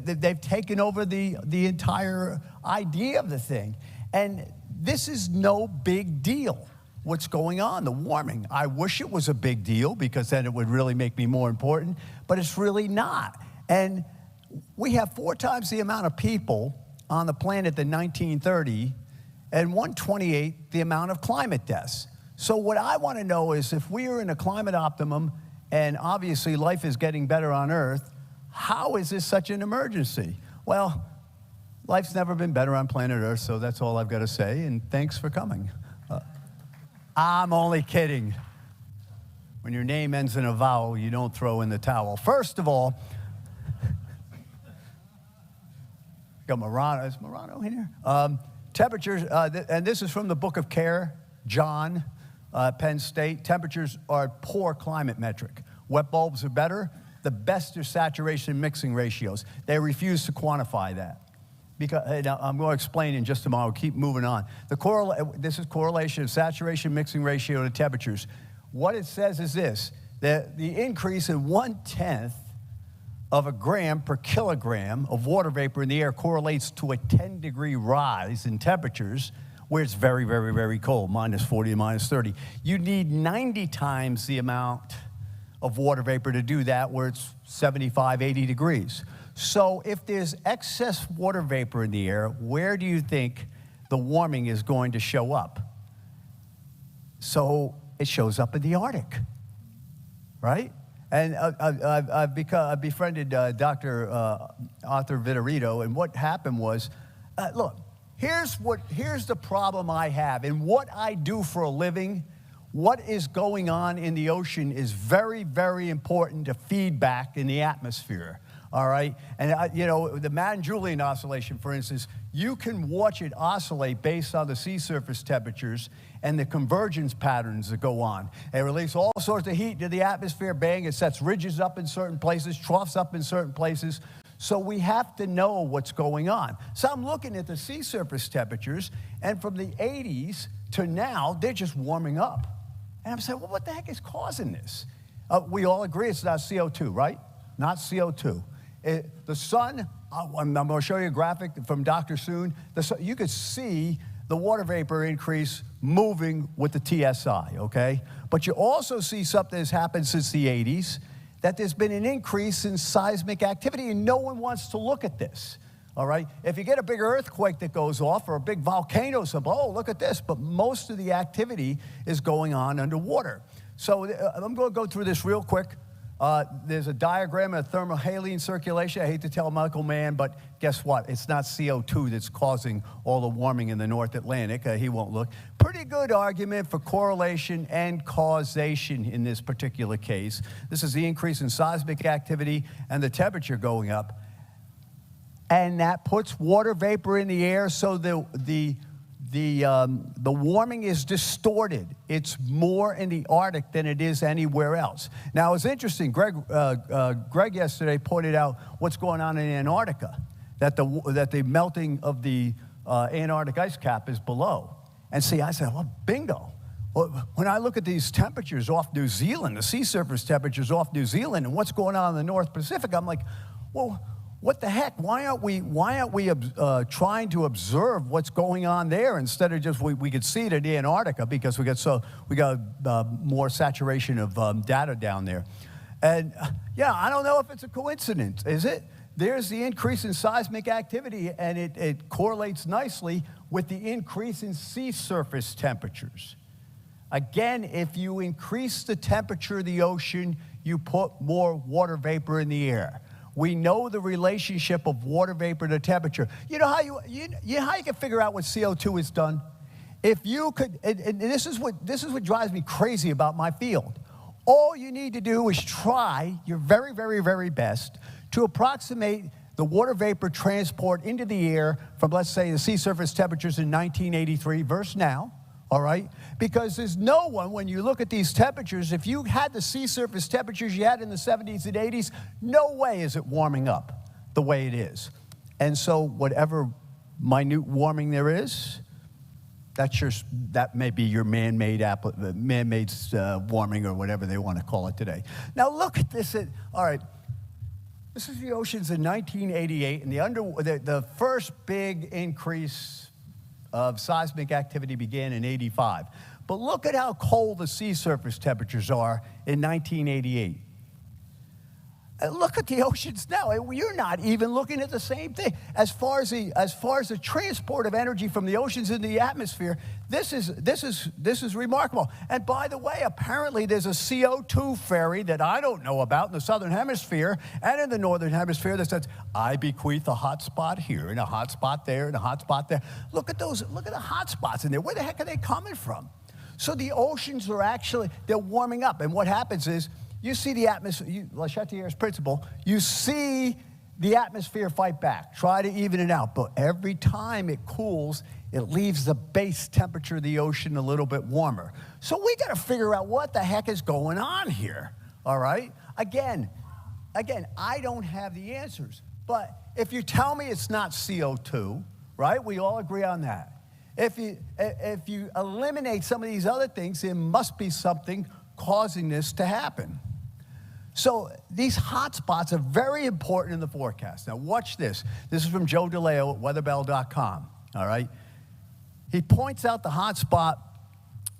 they've taken over the entire idea of the thing. And this is no big deal. What's going on, the warming. I wish it was a big deal, because then it would really make me more important, but it's really not. And we have 4 times the amount of people on the planet than 1930, and 1/28 the amount of climate deaths. So what I want to know is, if we are in a climate optimum, and obviously life is getting better on Earth, how is this such an emergency? Well, life's never been better on planet Earth, so that's all I've got to say, and thanks for coming. I'm only kidding. When your name ends in a vowel, you don't throw in the towel. First of all, got Morano. Is Morano in here? Temperatures, and this is from the book of Care, John, Penn State. Temperatures are a poor climate metric. Wet bulbs are better. The best are saturation mixing ratios. They refuse to quantify that. Because, I'm going to explain in just a moment. We'll keep moving on. This is correlation of saturation mixing ratio to temperatures. What it says is this, that the increase in 1/10 of a gram per kilogram of water vapor in the air correlates to a 10-degree rise in temperatures, where it's very, very, very cold, -40 to -30. You need 90 times the amount of water vapor to do that, where it's 75, 80 degrees. So if there's excess water vapor in the air, where do you think the warming is going to show up? So it shows up in the Arctic, right? And I've befriended Dr. Arthur Vitorito, and what happened was, look, here's the problem I have. And what I do for a living, what is going on in the ocean is very, very important to feedback in the atmosphere. all right? And, you know, the Madden-Julian oscillation, for instance, you can watch it oscillate based on the sea surface temperatures and the convergence patterns that go on. It releases all sorts of heat into the atmosphere, bang, it sets ridges up in certain places, troughs up in certain places. So we have to know what's going on. So I'm looking at the sea surface temperatures, and from the 80s to now, they're just warming up. And I'm saying, well, what the heck is causing this? We all agree it's not CO2, right? Not CO2. The sun, I'm going to show you a graphic from Dr. Soon. You could see the water vapor increase moving with the TSI, okay? But you also see something that's happened since the 80s, that there's been an increase in seismic activity, and no one wants to look at this, all right? If you get a big earthquake that goes off or a big volcano, oh, look at this, but most of the activity is going on underwater. So I'm going to go through this real quick. There's a diagram of thermohaline circulation. I hate to tell Michael Mann, but guess what? It's not CO2 that's causing all the warming in the North Atlantic. He won't look. Pretty good argument for correlation and causation in this particular case. This is the increase in seismic activity and the temperature going up. And that puts water vapor in the air, so the warming is distorted. It's more in the Arctic than it is anywhere else. Now, it's interesting. Greg yesterday pointed out what's going on in Antarctica, that the melting of the Antarctic ice cap is below. And see, I said, well, bingo. Well, when I look at these temperatures off New Zealand, the sea surface temperatures off New Zealand, and what's going on in the North Pacific, I'm like, well, what the heck? Why aren't we trying to observe what's going on there instead of just we could see it in Antarctica because we got more saturation of data down there, and yeah, I don't know if it's a coincidence. Is it? There's the increase in seismic activity, and it correlates nicely with the increase in sea surface temperatures. Again, if you increase the temperature of the ocean, you put more water vapor in the air. We know the relationship of water vapor to temperature. You know how you can figure out what CO2 has done? If you could, and this is what drives me crazy about my field. All you need to do is try your very, very, very best to approximate the water vapor transport into the air from, let's say, the sea surface temperatures in 1983 versus now. All right? Because there's no one, when you look at these temperatures, if you had the sea surface temperatures you had in the 70s and 80s, no way is it warming up the way it is. And so whatever minute warming there is, that may be your man-made warming or whatever they want to call it today. Now look at this. All right. This is the oceans in 1988, and the first big increase of seismic activity began in 85. But look at how cold the sea surface temperatures are in 1988. And look at the oceans now. You're not even looking at the same thing. As far as the transport of energy from the oceans into the atmosphere, this is remarkable. And by the way, apparently there's a CO2 ferry that I don't know about in the southern hemisphere and in the northern hemisphere that says, I bequeath a hot spot here and a hot spot there and a hot spot there. Look at the hot spots in there. Where the heck are they coming from? So the oceans they're warming up. And what happens is, you see the atmosphere, Le Chatelier's principle, you see the atmosphere fight back, try to even it out. But every time it cools, it leaves the base temperature of the ocean a little bit warmer. So we got to figure out what the heck is going on here, all right? Again, I don't have the answers. But if you tell me it's not CO2, right, we all agree on that. If you eliminate some of these other things, there must be something causing this to happen. So these hot spots are very important in the forecast. Now watch this. This is from Joe DeLeo at weatherbell.com, all right? He points out the hot spot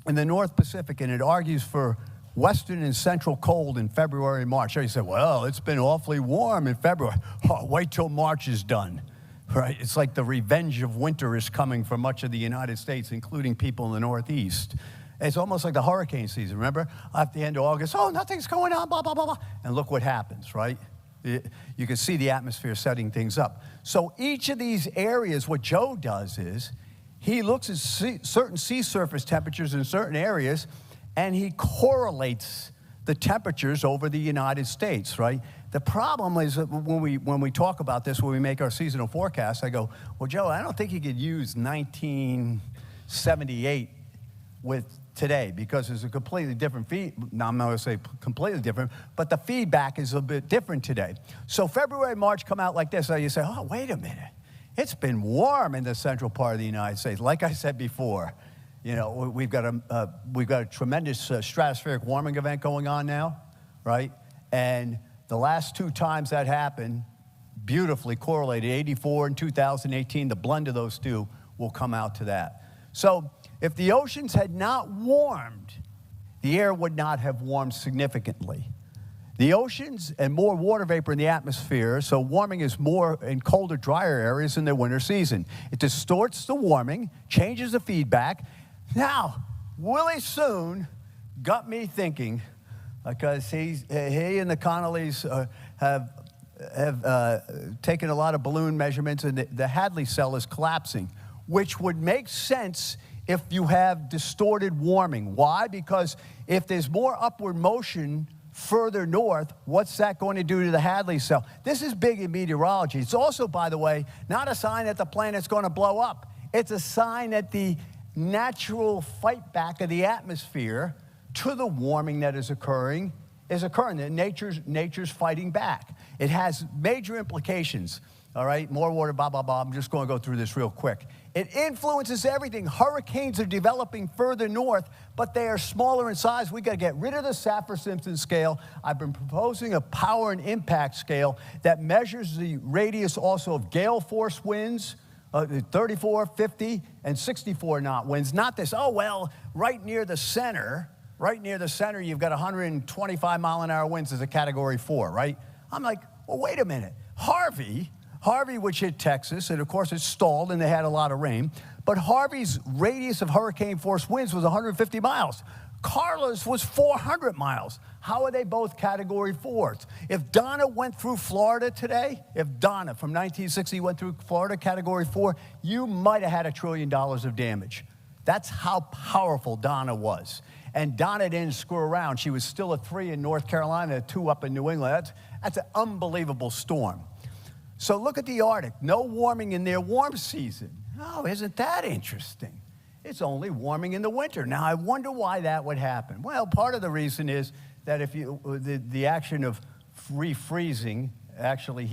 in the North Pacific, and it argues for western and central cold in February and March. So he said, well, it's been awfully warm in February. Oh, wait till March is done, right? It's like the revenge of winter is coming for much of the United States, including people in the Northeast. It's almost like the hurricane season, remember? At the end of August, oh, nothing's going on, blah, blah, blah, blah. And look what happens, right? You can see the atmosphere setting things up. So each of these areas, what Joe does is he looks at certain sea surface temperatures in certain areas, and he correlates the temperatures over the United States, right? The problem is that when we talk about this, when we make our seasonal forecast, I go, well, Joe, I don't think you could use 1978 with today because it's a completely different Now, I'm not going to say completely different, but the feedback is a bit different today. So February, March come out like this. So you say, oh, wait a minute. It's been warm in the central part of the United States. Like I said before, you know, we've got a tremendous stratospheric warming event going on now, right? And the last 2 times that happened, beautifully correlated, 84 and 2018, the blend of those two will come out to that. So if the oceans had not warmed, the air would not have warmed significantly. The oceans and more water vapor in the atmosphere, so warming is more in colder, drier areas in the winter season. It distorts the warming, changes the feedback. Now, Willie Soon got me thinking, because he and the Connollys have taken a lot of balloon measurements, and the Hadley cell is collapsing, which would make sense if you have distorted warming. Why? Because if there's more upward motion further north, what's that going to do to the Hadley cell? This is big in meteorology. It's also, by the way, not a sign that the planet's going to blow up. It's a sign that the natural fight back of the atmosphere to the warming that is occurring. That nature's fighting back. It has major implications. All right, more water, blah, blah, blah. I'm just going to go through this real quick. It influences everything. Hurricanes are developing further north, but they are smaller in size. We got to get rid of the Saffir-Simpson scale. I've been proposing a power and impact scale that measures the radius also of gale force winds, 34, 50, and 64 knot winds. Not this, oh, well, right near the center, you've got 125 mile an hour winds as a category 4, right? I'm like, well, wait a minute. Harvey, which hit Texas, and of course it stalled and they had a lot of rain, but Harvey's radius of hurricane force winds was 150 miles. Carla's was 400 miles. How are they both category 4s? If Donna went through Florida today, if Donna from 1960 went through Florida category 4, you might have had $1 trillion of damage. That's how powerful Donna was. And Donna didn't screw around. She was still a 3 in North Carolina, a 2 up in New England. That's an unbelievable storm. So look at the Arctic. No warming in their warm season. Oh, isn't that interesting? It's only warming in the winter. Now, I wonder why that would happen. Well, part of the reason is that if the action of refreezing actually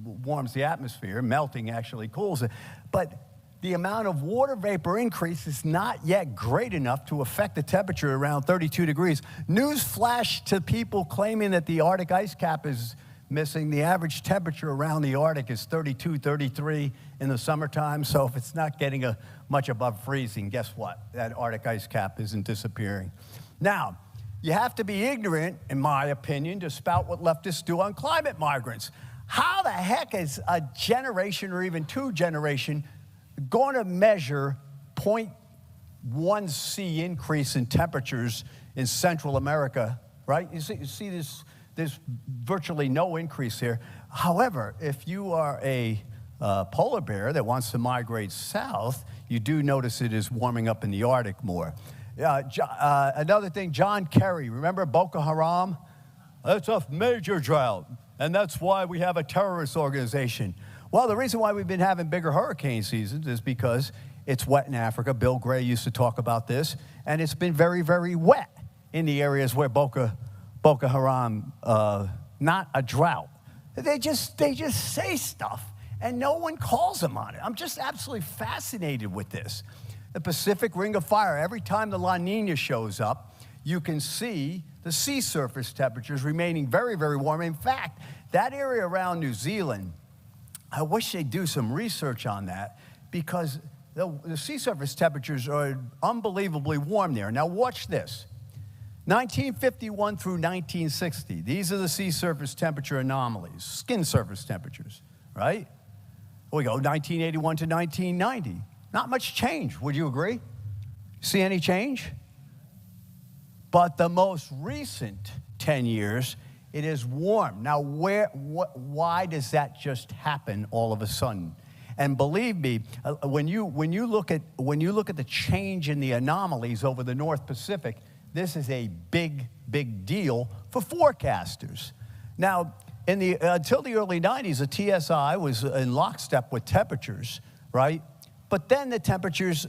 warms the atmosphere, melting actually cools it. But the amount of water vapor increase is not yet great enough to affect the temperature around 32 degrees. News flash to people claiming that the Arctic ice cap is missing. The average temperature around the Arctic is 32, 33 in the summertime. So if it's not getting much above freezing, guess what? That Arctic ice cap isn't disappearing. Now, you have to be ignorant, in my opinion, to spout what leftists do on climate migrants. How the heck is a generation or even 2 generations going to measure 0.1 C increase in temperatures in Central America, right? You see this, there's virtually no increase here. However, if you are a polar bear that wants to migrate south, you do notice it is warming up in the Arctic more. Another thing, John Kerry, remember Boko Haram? That's a major drought, and that's why we have a terrorist organization. Well, the reason why we've been having bigger hurricane seasons is because it's wet in Africa. Bill Gray used to talk about this, and it's been very, very wet in the areas where Boko Haram, not a drought. They just say stuff, and no one calls them on it. I'm just absolutely fascinated with this. The Pacific Ring of Fire, every time the La Nina shows up, you can see the sea surface temperatures remaining very, very warm. In fact, that area around New Zealand, I wish they'd do some research on that, because the sea surface temperatures are unbelievably warm there. Now watch this. 1951 through 1960, these are the sea surface temperature anomalies, skin surface temperatures, right? We go 1981 to 1990. Not much change, would you agree? See any change? But the most recent 10 years, it is warm. Now, why does that just happen all of a sudden? And believe me, when you look at the change in the anomalies over the North Pacific, this is a big, big deal for forecasters. Now, until the early 90s, the TSI was in lockstep with temperatures, right? But then the temperatures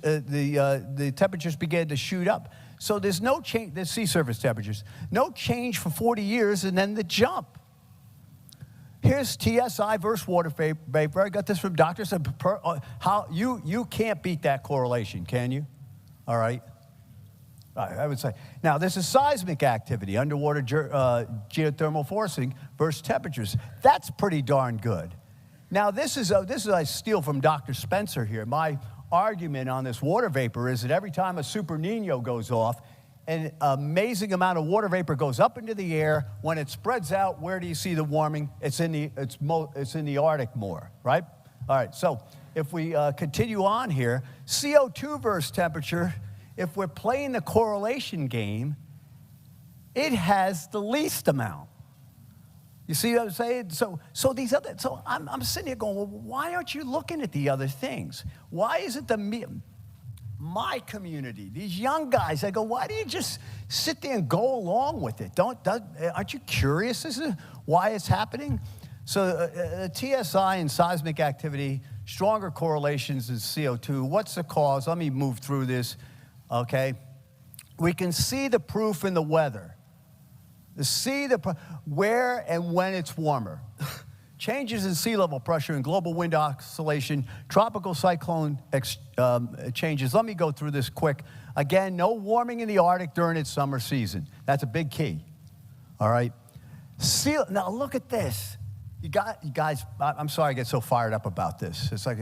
began to shoot up. So there's no change, the sea surface temperatures, no change for 40 years, and then the jump. Here's TSI versus water vapor. I got this from doctors. How you can't beat that correlation, can you? All right. I would say. Now, this is seismic activity, underwater geothermal forcing versus temperatures. That's pretty darn good. Now, this is I steal from Dr. Spencer here. My argument on this water vapor is that every time a Super Nino goes off, an amazing amount of water vapor goes up into the air. When it spreads out, where do you see the warming? It's in the Arctic more, right? All right. So if we continue on here, CO2 versus temperature. If we're playing the correlation game, it has the least amount. You see what I'm saying? So I'm sitting here going, well, why aren't you looking at the other things? Why is it my community, these young guys? I go, why do you just sit there and go along with it? Aren't you curious as to why it's happening? So TSI and seismic activity, stronger correlations in CO2. What's the cause? Let me move through this. Okay, we can see the proof in the weather. Where and when it's warmer. Changes in sea level pressure and global wind oscillation, tropical cyclone changes. Let me go through this quick. Again, no warming in the Arctic during its summer season. That's a big key. All right. Now look at this. You guys. I'm sorry I get so fired up about this. It's like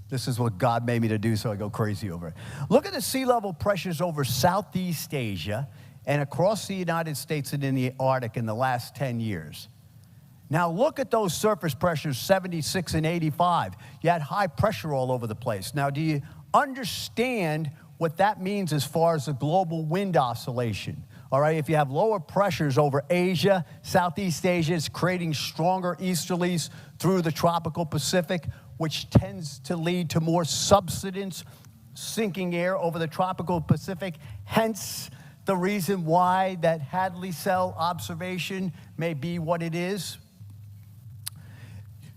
this is what God made me to do, so I go crazy over it. Look at the sea level pressures over Southeast Asia and across the United States and in the Arctic in the last 10 years. Now look at those surface pressures, 76 and 85. You had high pressure all over the place. Now, do you understand what that means as far as the global wind oscillation? All right, if you have lower pressures over Asia, Southeast Asia, it's creating stronger easterlies through the tropical Pacific, which tends to lead to more subsidence, sinking air over the tropical Pacific. Hence, the reason why that Hadley cell observation may be what it is.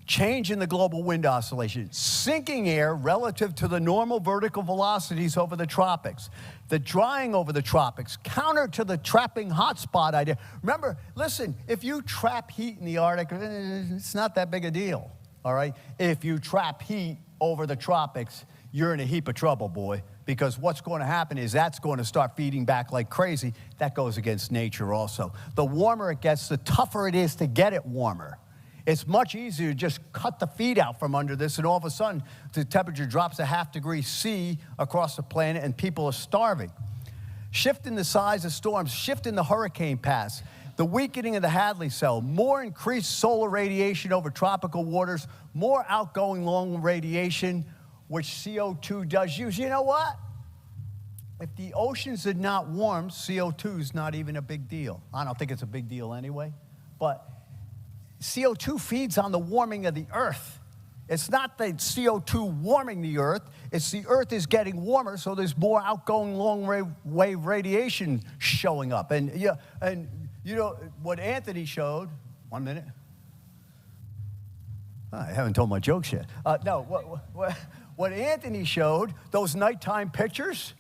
Change in the global wind oscillation. Sinking air relative to the normal vertical velocities over the tropics. The drying over the tropics, counter to the trapping hotspot idea. Remember, listen, if you trap heat in the Arctic, it's not that big a deal. All right? If you trap heat over the tropics, you're in a heap of trouble, boy, because what's going to happen is that's going to start feeding back like crazy. That goes against nature also. The warmer it gets, the tougher it is to get it warmer. It's much easier to just cut the feed out from under this, and all of a sudden, the temperature drops a ½ degree C across the planet, and people are starving. Shift in the size of storms, shift in the hurricane paths, the weakening of the Hadley cell, more increased solar radiation over tropical waters, more outgoing long radiation, which CO2 does use. You know what? If the oceans did not warm, CO2 is not even a big deal. I don't think it's a big deal anyway, but CO2 feeds on the warming of the Earth. It's not the CO2 warming the Earth, it's the Earth is getting warmer, so there's more outgoing long-wave radiation showing up. And you know what Anthony showed, 1 minute. I haven't told my jokes yet. No, what Anthony showed, those nighttime pictures,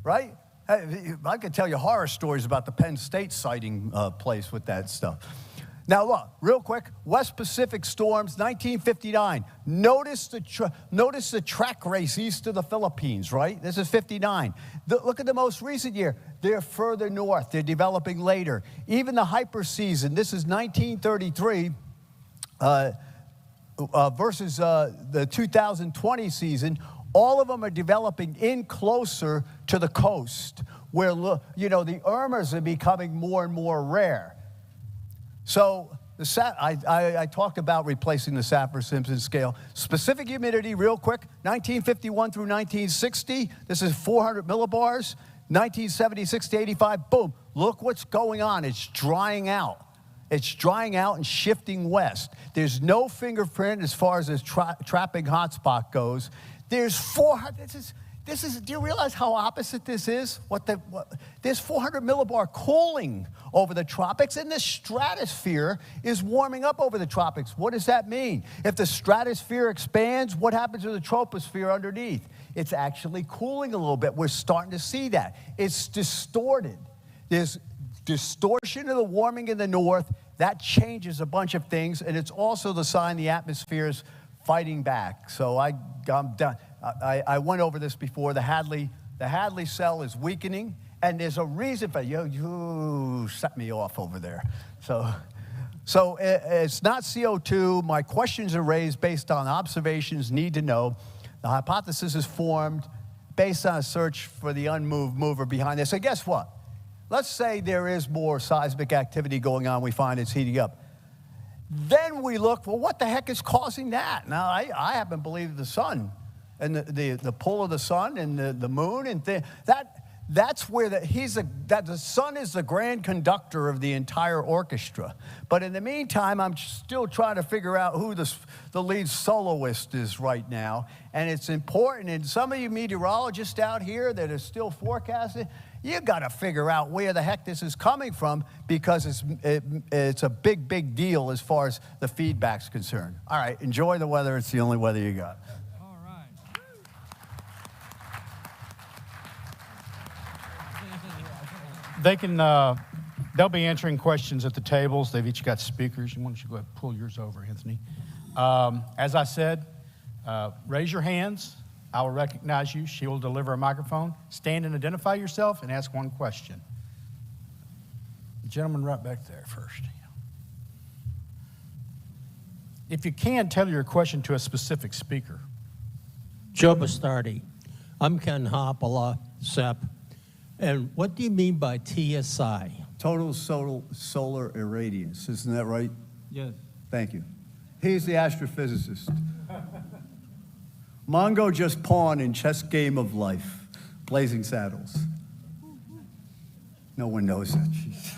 right? I could tell you horror stories about the Penn State sighting place with that stuff. Now look, real quick, West Pacific storms, 1959. Notice the track race east of the Philippines, right? This is 59. Look at the most recent year. They're further north. They're developing later. Even the hyper season, this is 1933 versus the 2020 season. All of them are developing in closer to the coast where, you know, the Irmas are becoming more and more rare. So I talked about replacing the Saffir-Simpson scale. Specific humidity, real quick, 1951 through 1960. This is 400 millibars. 1976 to 85, boom. Look what's going on. It's drying out. It's drying out and shifting west. There's no fingerprint as far as this trapping hotspot goes. There's 400. do you realize how opposite this is? There's 400 millibar cooling over the tropics, and the stratosphere is warming up over the tropics. What does that mean? If the stratosphere expands, what happens to the troposphere underneath? It's actually cooling a little bit. We're starting to see that. It's distorted. There's distortion of the warming in the north. That changes a bunch of things, and it's also the sign the atmosphere is fighting back. So I'm done. I went over this before. The Hadley cell is weakening, and there's a reason for you set me off over there. So it's not CO2. My questions are raised based on observations, need to know. The hypothesis is formed based on a search for the unmoved mover behind this. So guess what? Let's say there is more seismic activity going on. We find it's heating up. Then we look, well, what the heck is causing that? Now, I happen to believe the sun and the pull of the sun and the moon and that's where the sun is the grand conductor of the entire orchestra. But in the meantime, I'm still trying to figure out who the lead soloist is right now. And it's important, and some of you meteorologists out here that are still forecasting, you got to figure out where the heck this is coming from, because it's a big, big deal as far as the feedback's concerned. All right, enjoy the weather. It's the only weather you got. All right. They'll be answering questions at the tables. They've each got speakers. Why don't you go ahead and pull yours over, Anthony? As I said, raise your hands. I will recognize you. She will deliver a microphone. Stand and identify yourself and ask one question. The gentleman right back there first. If you can, tell your question to a specific speaker. Joe Bastardi. I'm Ken Hoppola, SEP. And what do you mean by TSI? Total solar irradiance. Isn't that right? Yes. Thank you. He's the astrophysicist. Mongo just pawn in chess game of life. Blazing Saddles. No one knows that. Jeez.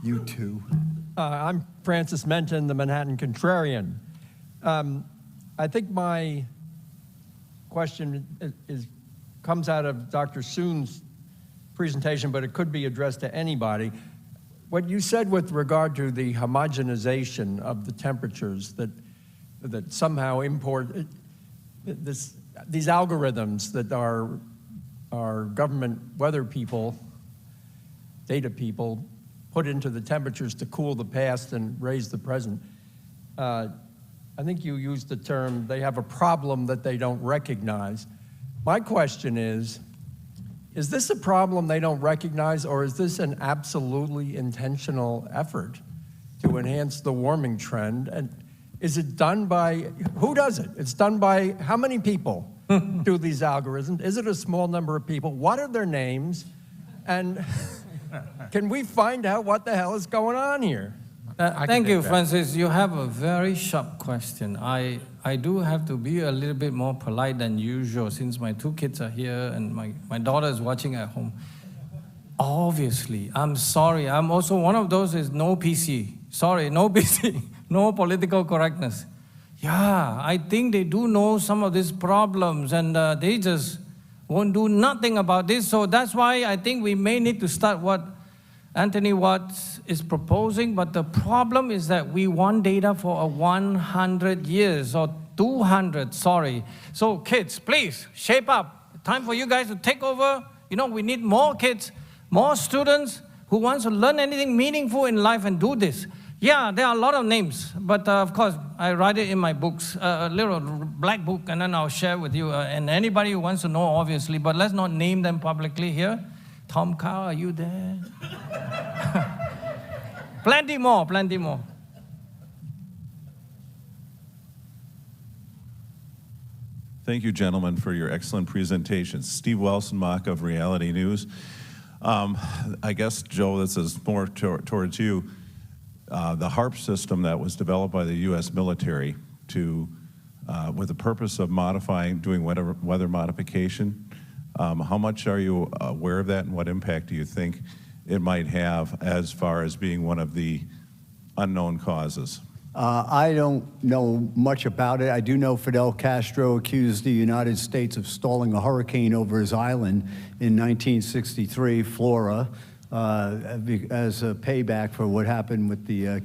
You too. I'm Francis Menton, the Manhattan Contrarian. I think my question comes out of Dr. Soon's presentation, but it could be addressed to anybody. What you said with regard to the homogenization of the temperatures that somehow import these algorithms that our government weather people, data people, put into the temperatures to cool the past and raise the present. I think you used the term, they have a problem that they don't recognize. My question is this a problem they don't recognize, or is this an absolutely intentional effort to enhance the warming trend? And is it done by, who does it? It's done by how many people do these algorithms? Is it a small number of people? What are their names? And can we find out what the hell is going on here? Thank you, Francis. You have a very sharp question. I do have to be a little bit more polite than usual since my two kids are here and my daughter is watching at home. Obviously, I'm sorry. I'm also one of those is no PC. Sorry, no PC. No political correctness. Yeah, I think they do know some of these problems and they just won't do nothing about this. So that's why I think we may need to start what Anthony Watts is proposing, but the problem is that we want data for 100 years or 200, sorry. So kids, please, shape up. Time for you guys to take over. You know, we need more kids, more students who wants to learn anything meaningful in life and do this. Yeah, there are a lot of names, but of course, I write it in my books, a little black book, and then I'll share with you. And anybody who wants to know, obviously, but let's not name them publicly here. Tom Carr, are you there? Plenty more, plenty more. Thank you, gentlemen, for your excellent presentations. Steve Welsenbach of Reality News. I guess, Joe, this is more towards you. The HARP system that was developed by the U.S. military with the purpose of doing weather modification. How much are you aware of that, and what impact do you think it might have as far as being one of the unknown causes? I don't know much about it. I do know Fidel Castro accused the United States of stalling a hurricane over his island in 1963, Flora, as a payback for what happened with the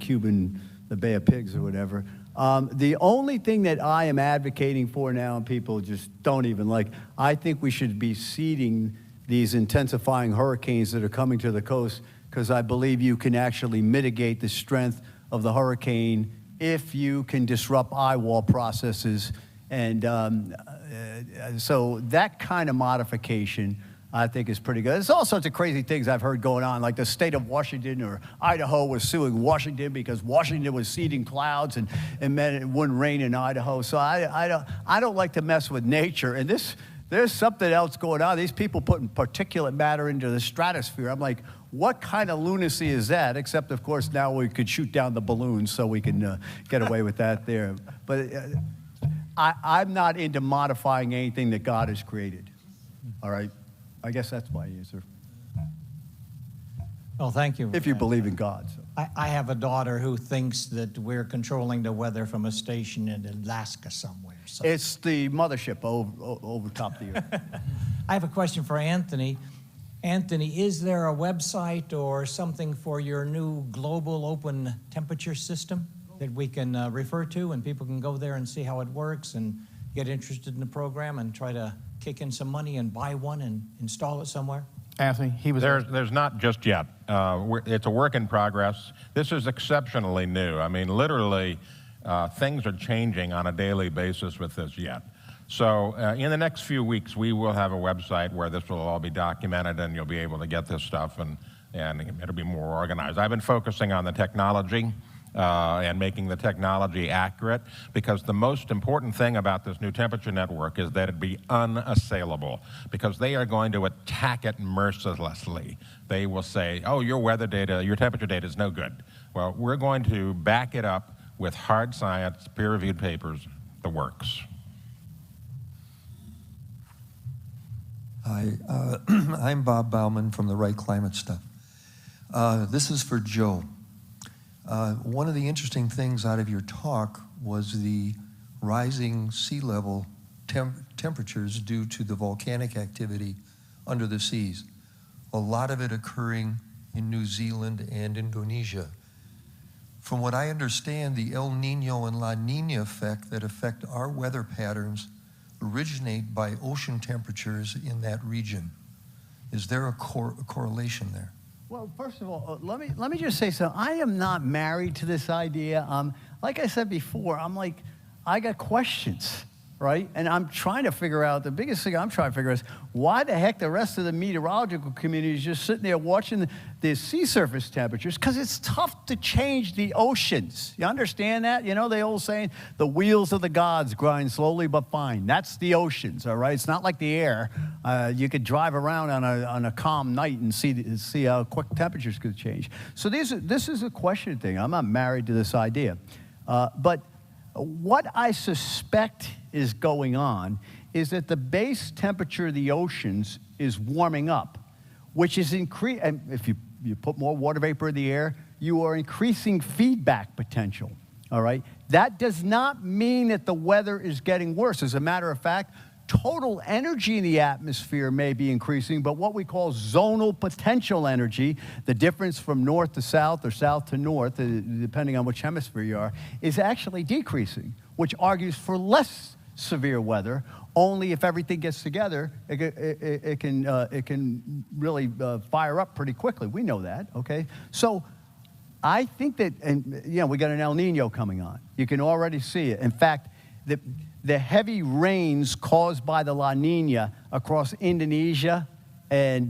the Bay of Pigs or whatever. The only thing that I am advocating for now, and people just don't even like, I think we should be seeding these intensifying hurricanes that are coming to the coast, because I believe you can actually mitigate the strength of the hurricane if you can disrupt eye wall processes. And so that kind of modification, I think, is pretty good. There's all sorts of crazy things I've heard going on, like the state of Washington or Idaho was suing Washington because Washington was seeding clouds and meant it wouldn't rain in Idaho. So I don't like to mess with nature. And there's something else going on. These people putting particulate matter into the stratosphere. I'm like, what kind of lunacy is that? Except, of course, now we could shoot down the balloons so we can get away with that there. But I'm not into modifying anything that God has created. All right? I guess that's my answer. Well, thank you. If you believe in God. So. I have a daughter who thinks that we're controlling the weather from a station in Alaska somewhere. So. It's the mothership over top of the earth. I have a question for Anthony. Anthony, is there a website or something for your new global open temperature system that we can refer to, and people can go there and see how it works and get interested in the program and try to kick in some money and buy one and install it somewhere? Anthony, he was There's not just yet. It's a work in progress. This is exceptionally new. I mean, literally, things are changing on a daily basis with this yet. So in the next few weeks, we will have a website where this will all be documented, and you'll be able to get this stuff, and it'll be more organized. I've been focusing on the technology and making the technology accurate, because the most important thing about this new temperature network is that it be unassailable, because they are going to attack it mercilessly. They will say, oh, your weather data, your temperature data is no good. Well, we're going to back it up with hard science, peer-reviewed papers, the works. Hi, I'm Bob Bauman from the Right Climate Stuff. This is for Joe. One of the interesting things out of your talk was the rising sea level temperatures due to the volcanic activity under the seas. A lot of it occurring in New Zealand and Indonesia. From what I understand, the El Nino and La Nina effect that affect our weather patterns originate by ocean temperatures in that region. Is there a correlation there? Well, first of all, let me just say something. I am not married to this idea. Like I said before, I got questions, right? And I'm trying to figure out, the biggest thing I'm trying to figure out is why the heck the rest of the meteorological community is just sitting there watching the sea surface temperatures, because it's tough to change the oceans. You understand that? You know the old saying, the wheels of the gods grind slowly but fine. That's the oceans, all right? It's not like the air. You could drive around on a calm night and see how quick temperatures could change. So this is a question thing. I'm not married to this idea. But what I suspect is going on is that the base temperature of the oceans is warming up, which is and if you put more water vapor in the air, you are increasing feedback potential, all right? That does not mean that the weather is getting worse. As a matter of fact, total energy in the atmosphere may be increasing, but what we call zonal potential energy, the difference from north to south or south to north, depending on which hemisphere you are, is actually decreasing, which argues for less severe weather. Only if everything gets together, it can really fire up pretty quickly. We know that, okay? So I think that, and we got an El Nino coming on. You can already see it. In fact, the heavy rains caused by the La Nina across Indonesia and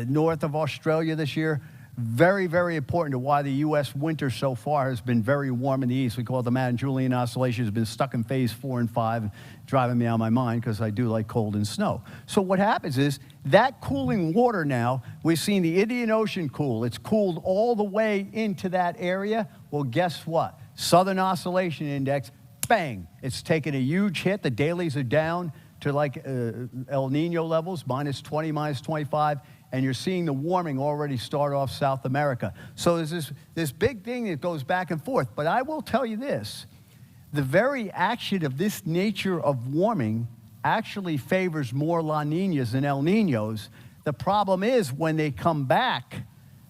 north of Australia this year, very, very important to why the U.S. winter so far has been very warm in the east. We call it the Matt-Julian Oscillation. Has been stuck in phase 4 and 5, driving me out of my mind because I do like cold and snow. So what happens is that cooling water now, we've seen the Indian Ocean cool. It's cooled all the way into that area. Well, guess what? Southern Oscillation Index, bang, it's taken a huge hit. The dailies are down to like El Nino levels, -20, -25, and you're seeing the warming already start off South America. So there's this big thing that goes back and forth. But I will tell you this, the very action of this nature of warming actually favors more La Niñas than El Niños. The problem is when they come back,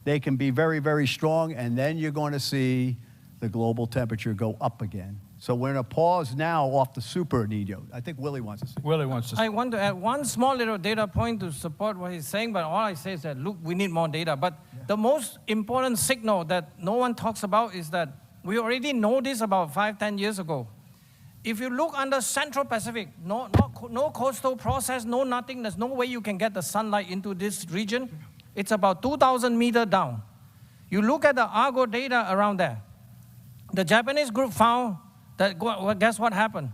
they can be very, very strong, and then you're going to see the global temperature go up again. So we're in a pause now off the Super Nino. I think Willie wants to say. Willie wants to say. I want to add one small little data point to support what he's saying, but all I say is that, look, we need more data. But the most important signal that no one talks about is that we already know this about 5-10 years ago. If you look under Central Pacific, no coastal process, no nothing, there's no way you can get the sunlight into this region. It's about 2,000 meters down. You look at the Argo data around there. The Japanese group found that, guess what happened?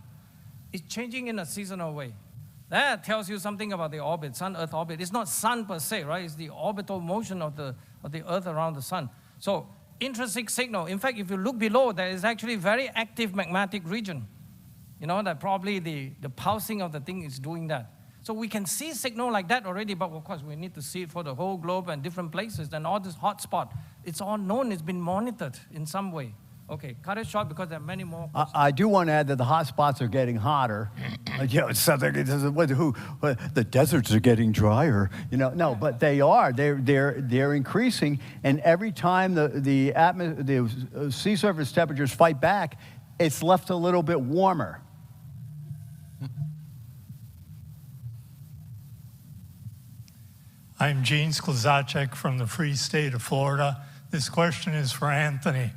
It's changing in a seasonal way. That tells you something about the orbit, Sun-Earth orbit. It's not sun per se, right? It's the orbital motion of the Earth around the sun. So, intrinsic signal. In fact, if you look below, there is actually very active magmatic region. You know, that probably the pulsing of the thing is doing that. So we can see signal like that already, but of course we need to see it for the whole globe and different places. And all this hotspot, it's all known, it's been monitored in some way. Okay, cut it short because there are many more questions. I do want to add that the hot spots are getting hotter. You know, the deserts are getting drier. You know, no, but they are. They're increasing, and every time the sea surface temperatures fight back, it's left a little bit warmer. I'm Gene Sklazacek from the Free State of Florida. This question is for Anthony.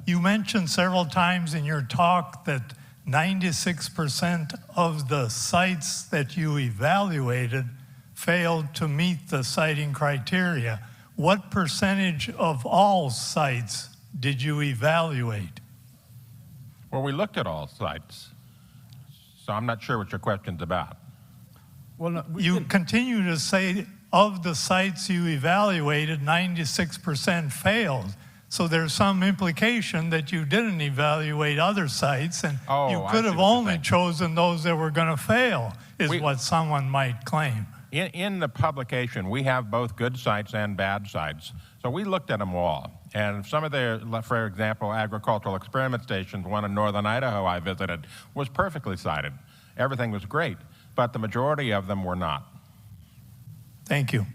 You mentioned several times in your talk that 96% of the sites that you evaluated failed to meet the siting criteria. What percentage of all sites did you evaluate? Well, we looked at all sites, so I'm not sure what your question's about. Well, no, you continue to say of the sites you evaluated, 96% failed. So there's some implication that you didn't evaluate other sites, and you could have only chosen those that were going to fail, is what someone might claim. In the publication, we have both good sites and bad sites. So we looked at them all. And some of the, for example, agricultural experiment stations, one in northern Idaho I visited, was perfectly sited. Everything was great, but the majority of them were not. Thank you.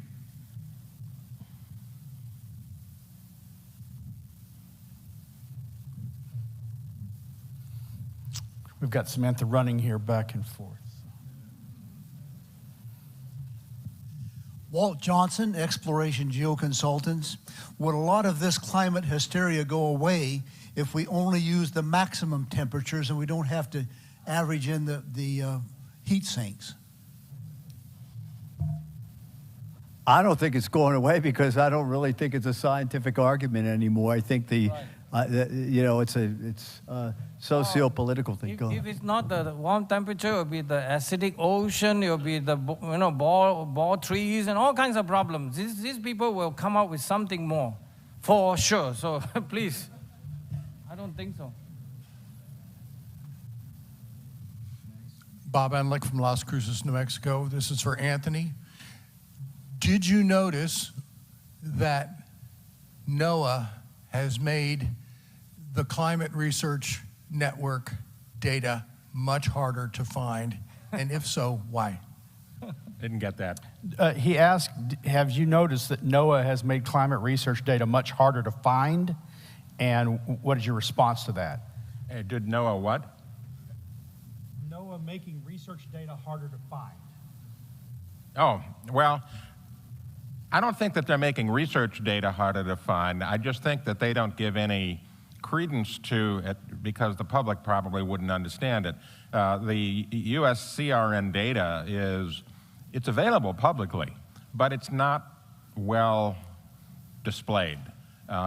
We've got Samantha running here back and forth. Walt Johnson, Exploration Geoconsultants. Would a lot of this climate hysteria go away if we only use the maximum temperatures and we don't have to average in the heat sinks? I don't think it's going away because I don't really think it's a scientific argument anymore. I think you know, it's a socio-political thing. If it's not the warm temperature, it'll be the acidic ocean, it'll be the ball trees and all kinds of problems. These people will come up with something more, for sure. So please, I don't think so. Bob Enlick from Las Cruces, New Mexico. This is for Anthony. Did you notice that NOAA has made the Climate Research Network data much harder to find? And if so, why? Didn't get that. He asked, have you noticed that NOAA has made climate research data much harder to find? And what is your response to that? Did NOAA what? NOAA making research data harder to find. Oh, well, I don't think that they're making research data harder to find. I just think that they don't give any credence to it because the public probably wouldn't understand it. The US CRN data it's available publicly, but it's not well displayed.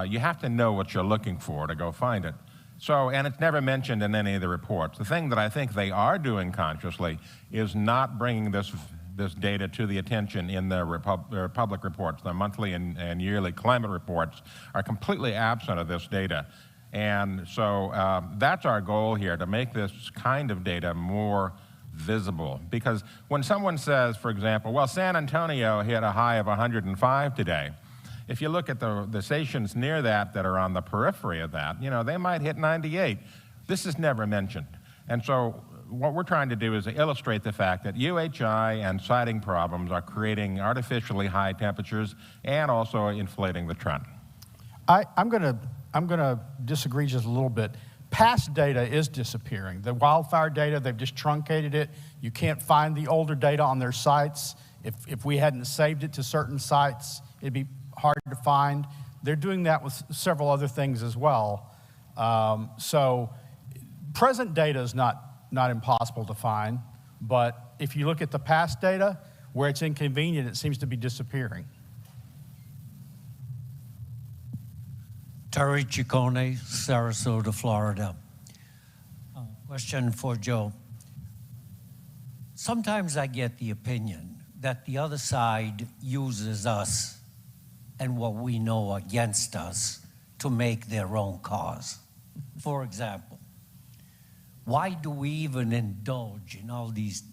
You have to know what you're looking for to go find it. So, and it's never mentioned in any of the reports. The thing that I think they are doing consciously is not bringing this data to the attention in their public reports. Their monthly and yearly climate reports are completely absent of this data. And so that's our goal here, to make this kind of data more visible. Because when someone says, for example, well, San Antonio hit a high of 105 today, if you look at the stations near that are on the periphery of that, they might hit 98. This is never mentioned. And so what we're trying to do is illustrate the fact that UHI and siting problems are creating artificially high temperatures and also inflating the trend. I'm gonna disagree just a little bit. Past data is disappearing. The wildfire data, they've just truncated it. You can't find the older data on their sites. If we hadn't saved it to certain sites, it'd be hard to find. They're doing that with several other things as well. So present data is not impossible to find, but if you look at the past data, where it's inconvenient, it seems to be disappearing. Terry Ciccone, Sarasota, Florida. Question for Joe. Sometimes I get the opinion that the other side uses us and what we know against us to make their own cause. For example, why do we even indulge in all these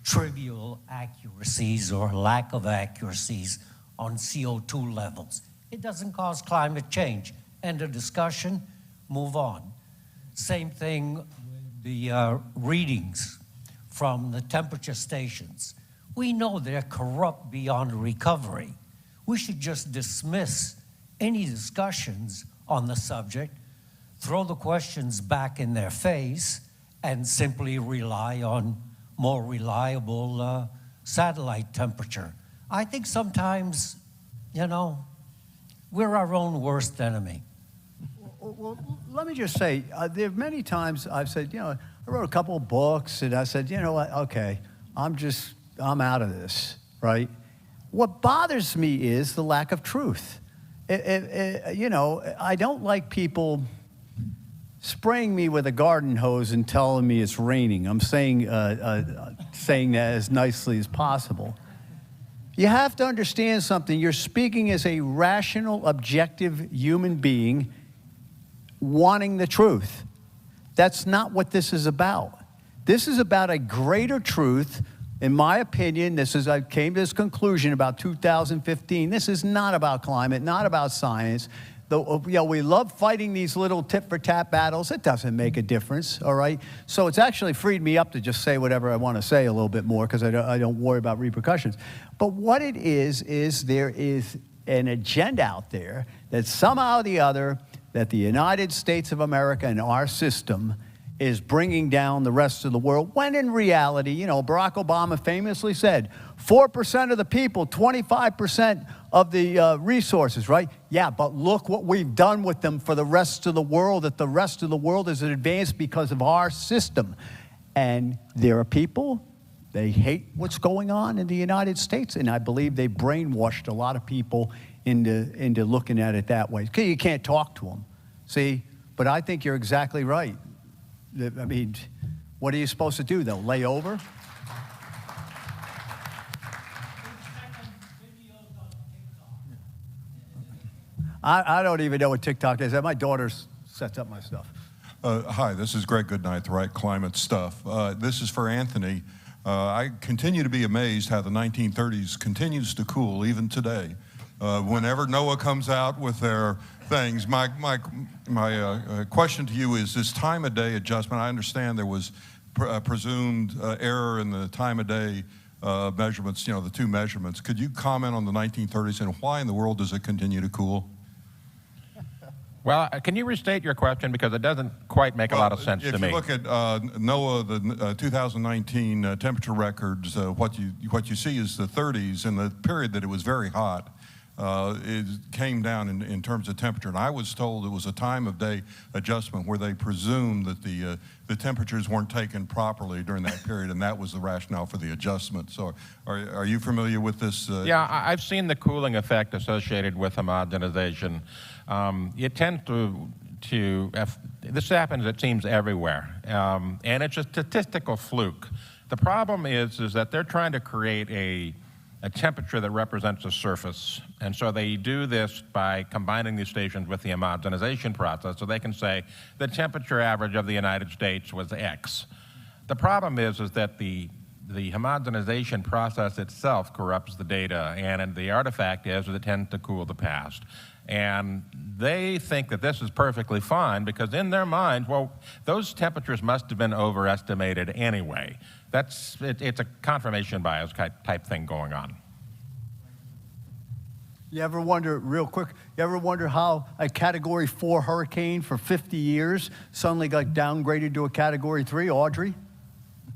trivial accuracies or lack of accuracies on CO2 levels? It doesn't cause climate change. End of discussion, move on. Same thing with the readings from the temperature stations. We know they're corrupt beyond recovery. We should just dismiss any discussions on the subject, throw the questions back in their face, and simply rely on more reliable satellite temperature. I think sometimes, we're our own worst enemy. Well, let me just say, there are many times I've said, I wrote a couple of books, and I said, you know what, okay, I'm out of this, right? What bothers me is the lack of truth. I don't like people spraying me with a garden hose and telling me it's raining. I'm saying that as nicely as possible. You have to understand something. You're speaking as a rational, objective human being wanting the truth. That's not what this is about. This is about a greater truth. In my opinion, I came to this conclusion about 2015. This is not about climate, not about science. We love fighting these little tit-for-tat battles. It doesn't make a difference, all right? So it's actually freed me up to just say whatever I want to say a little bit more because I don't worry about repercussions. But what it is there is an agenda out there that somehow or the other that the United States of America and our system is bringing down the rest of the world, when in reality, Barack Obama famously said, 4% of the people, 25% of the resources, right? Yeah, but look what we've done with them for the rest of the world, that the rest of the world is advanced because of our system. And there are people, they hate what's going on in the United States, and I believe they brainwashed a lot of people into looking at it that way. Okay, you can't talk to them, see? But I think you're exactly right. I mean, what are you supposed to do, though? Lay over? I don't even know what TikTok is. My daughter sets up my stuff. Hi, this is Greg Goodnight, the Right Climate Stuff. This is for Anthony. I continue to be amazed how the 1930s continues to cool even today. Whenever NOAA comes out with their things, my question to you is this time of day adjustment. I understand there was presumed error in the time of day measurements, the two measurements. Could you comment on the 1930s and why in the world does it continue to cool? Well, can you restate your question because it doesn't quite make a lot of sense to me. If you look at NOAA, the 2019 temperature records, what you see is the 30s and the period that it was very hot. It came down in terms of temperature, and I was told it was a time of day adjustment where they presumed that the temperatures weren't taken properly during that period, and that was the rationale for the adjustment. So are you familiar with this? Yeah, I've seen the cooling effect associated with homogenization. It tends this happens, it seems, everywhere, and it's a statistical fluke. The problem is that they're trying to create a temperature that represents a surface. And so they do this by combining these stations with the homogenization process. So they can say the temperature average of the United States was X. The problem is that the homogenization process itself corrupts the data, and the artifact is that it tends to cool the past. And they think that this is perfectly fine because in their minds, well, those temperatures must have been overestimated anyway. It's a confirmation bias type thing going on. You ever wonder, real quick, you ever wonder how a Category 4 hurricane for 50 years suddenly got downgraded to a Category 3, Audrey?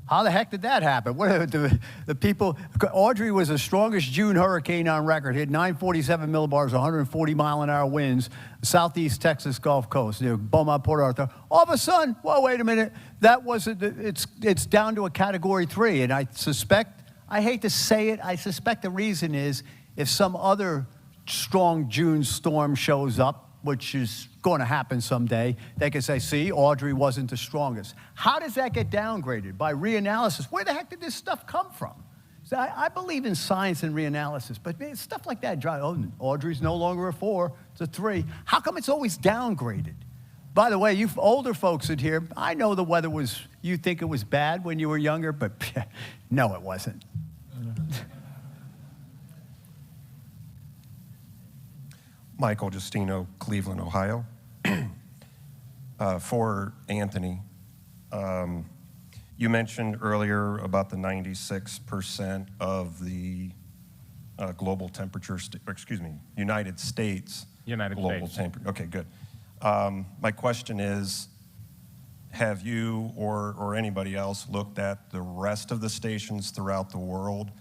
How the heck did that happen? What, the people, Audrey was the strongest June hurricane on record, hit 947 millibars, 140-mile-an-hour winds, southeast Texas Gulf Coast, Beaumont, Port Arthur. All of a sudden, well, wait a minute, that wasn't, it's down to a Category 3, and I suspect, I hate to say it, I suspect the reason is if some other strong June storm shows up, which is going to happen someday, they can say, see, Audrey wasn't the strongest. How does that get downgraded? By reanalysis. Where the heck did this stuff come from? So I believe in science and reanalysis, but man, stuff like that, oh, Audrey's no longer a 4, it's a 3. How come it's always downgraded? By the way, you older folks in here, I know the weather was, you think it was bad when you were younger, but no, it wasn't. Michael Justino, Cleveland, Ohio. For Anthony, you mentioned earlier about the 96% of the global temperature, United States global temperature. Okay, good. My question is, have you or anybody else looked at the rest of the stations throughout the world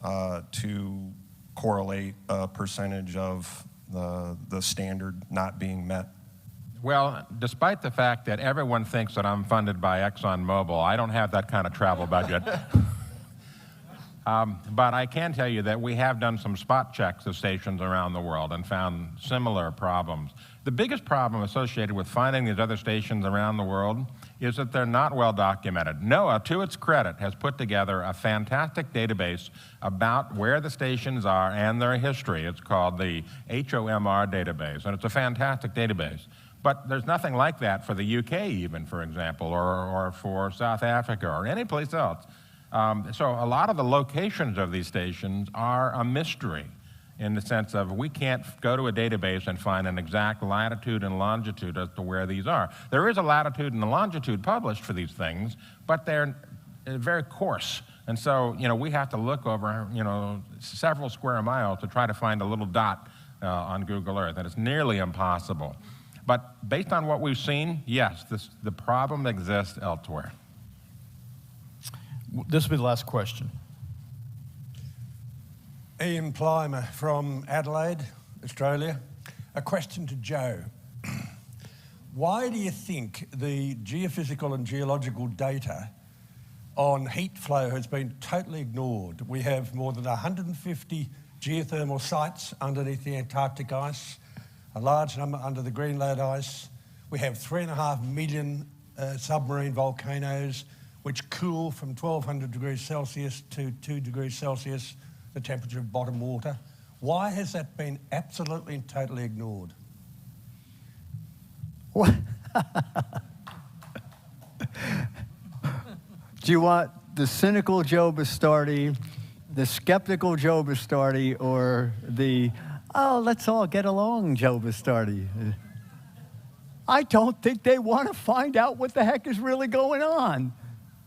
to correlate a percentage of the standard not being met? Well, despite the fact that everyone thinks that I'm funded by ExxonMobil, I don't have that kind of travel budget. But I can tell you that we have done some spot checks of stations around the world and found similar problems. The biggest problem associated with finding these other stations around the world is that they're not well documented. NOAA, to its credit, has put together a fantastic database about where the stations are and their history. It's called the HOMR database, and it's a fantastic database. But there's nothing like that for the UK even, for example, or for South Africa or any place else. So a lot of the locations of these stations are a mystery in the sense of we can't go to a database and find an exact latitude and longitude as to where these are. There is a latitude and a longitude published for these things, but they're very coarse. And so, we have to look over, several square miles to try to find a little dot on Google Earth, and it's nearly impossible. But based on what we've seen, yes, the problem exists elsewhere. This will be the last question. Ian Plimer from Adelaide, Australia. A question to Joe. Why do you think the geophysical and geological data on heat flow has been totally ignored? We have more than 150 geothermal sites underneath the Antarctic ice, a large number under the Greenland ice. We have 3.5 million submarine volcanoes which cool from 1200 degrees Celsius to 2 degrees Celsius, the temperature of bottom water. Why has that been absolutely and totally ignored? What? Do you want the cynical Joe Bastardi, the skeptical Joe Bastardi, or the, oh, let's all get along Joe Bastardi? I don't think they want to find out what the heck is really going on.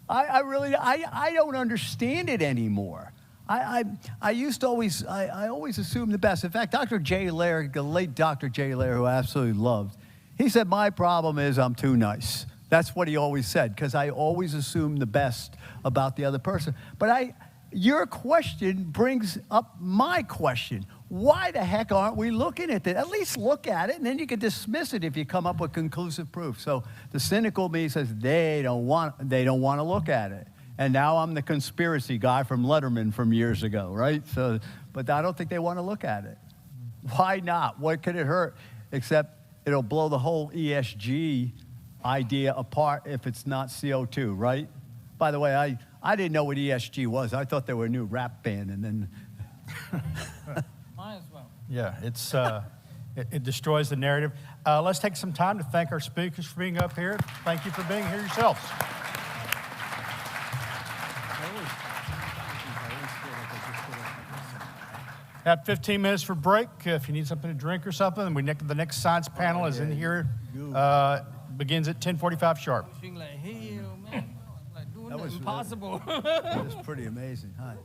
I don't understand it anymore. I used to always, I always assumed the best. In fact, Dr. Jay Lair, the late Dr. Jay Lair, who I absolutely loved, he said, my problem is I'm too nice. That's what he always said, because I always assume the best about the other person. But your question brings up my question. Why the heck aren't we looking at it? At least look at it, and then you can dismiss it if you come up with conclusive proof. So the cynical me says they don't want to look at it. And now I'm the conspiracy guy from Letterman from years ago, right? So, but I don't think they want to look at it. Why not? What could it hurt? Except it'll blow the whole ESG idea apart if it's not CO2, right? By the way, I didn't know what ESG was. I thought they were a new rap band, and then... Might as well. Yeah, it's, it destroys the narrative. Let's take some time to thank our speakers for being up here. Thank you for being here yourselves. have 15 minutes for break. If you need something to drink or something, the next science panel is in here. Begins at 10:45 sharp. That was impossible. That was pretty amazing. Hi.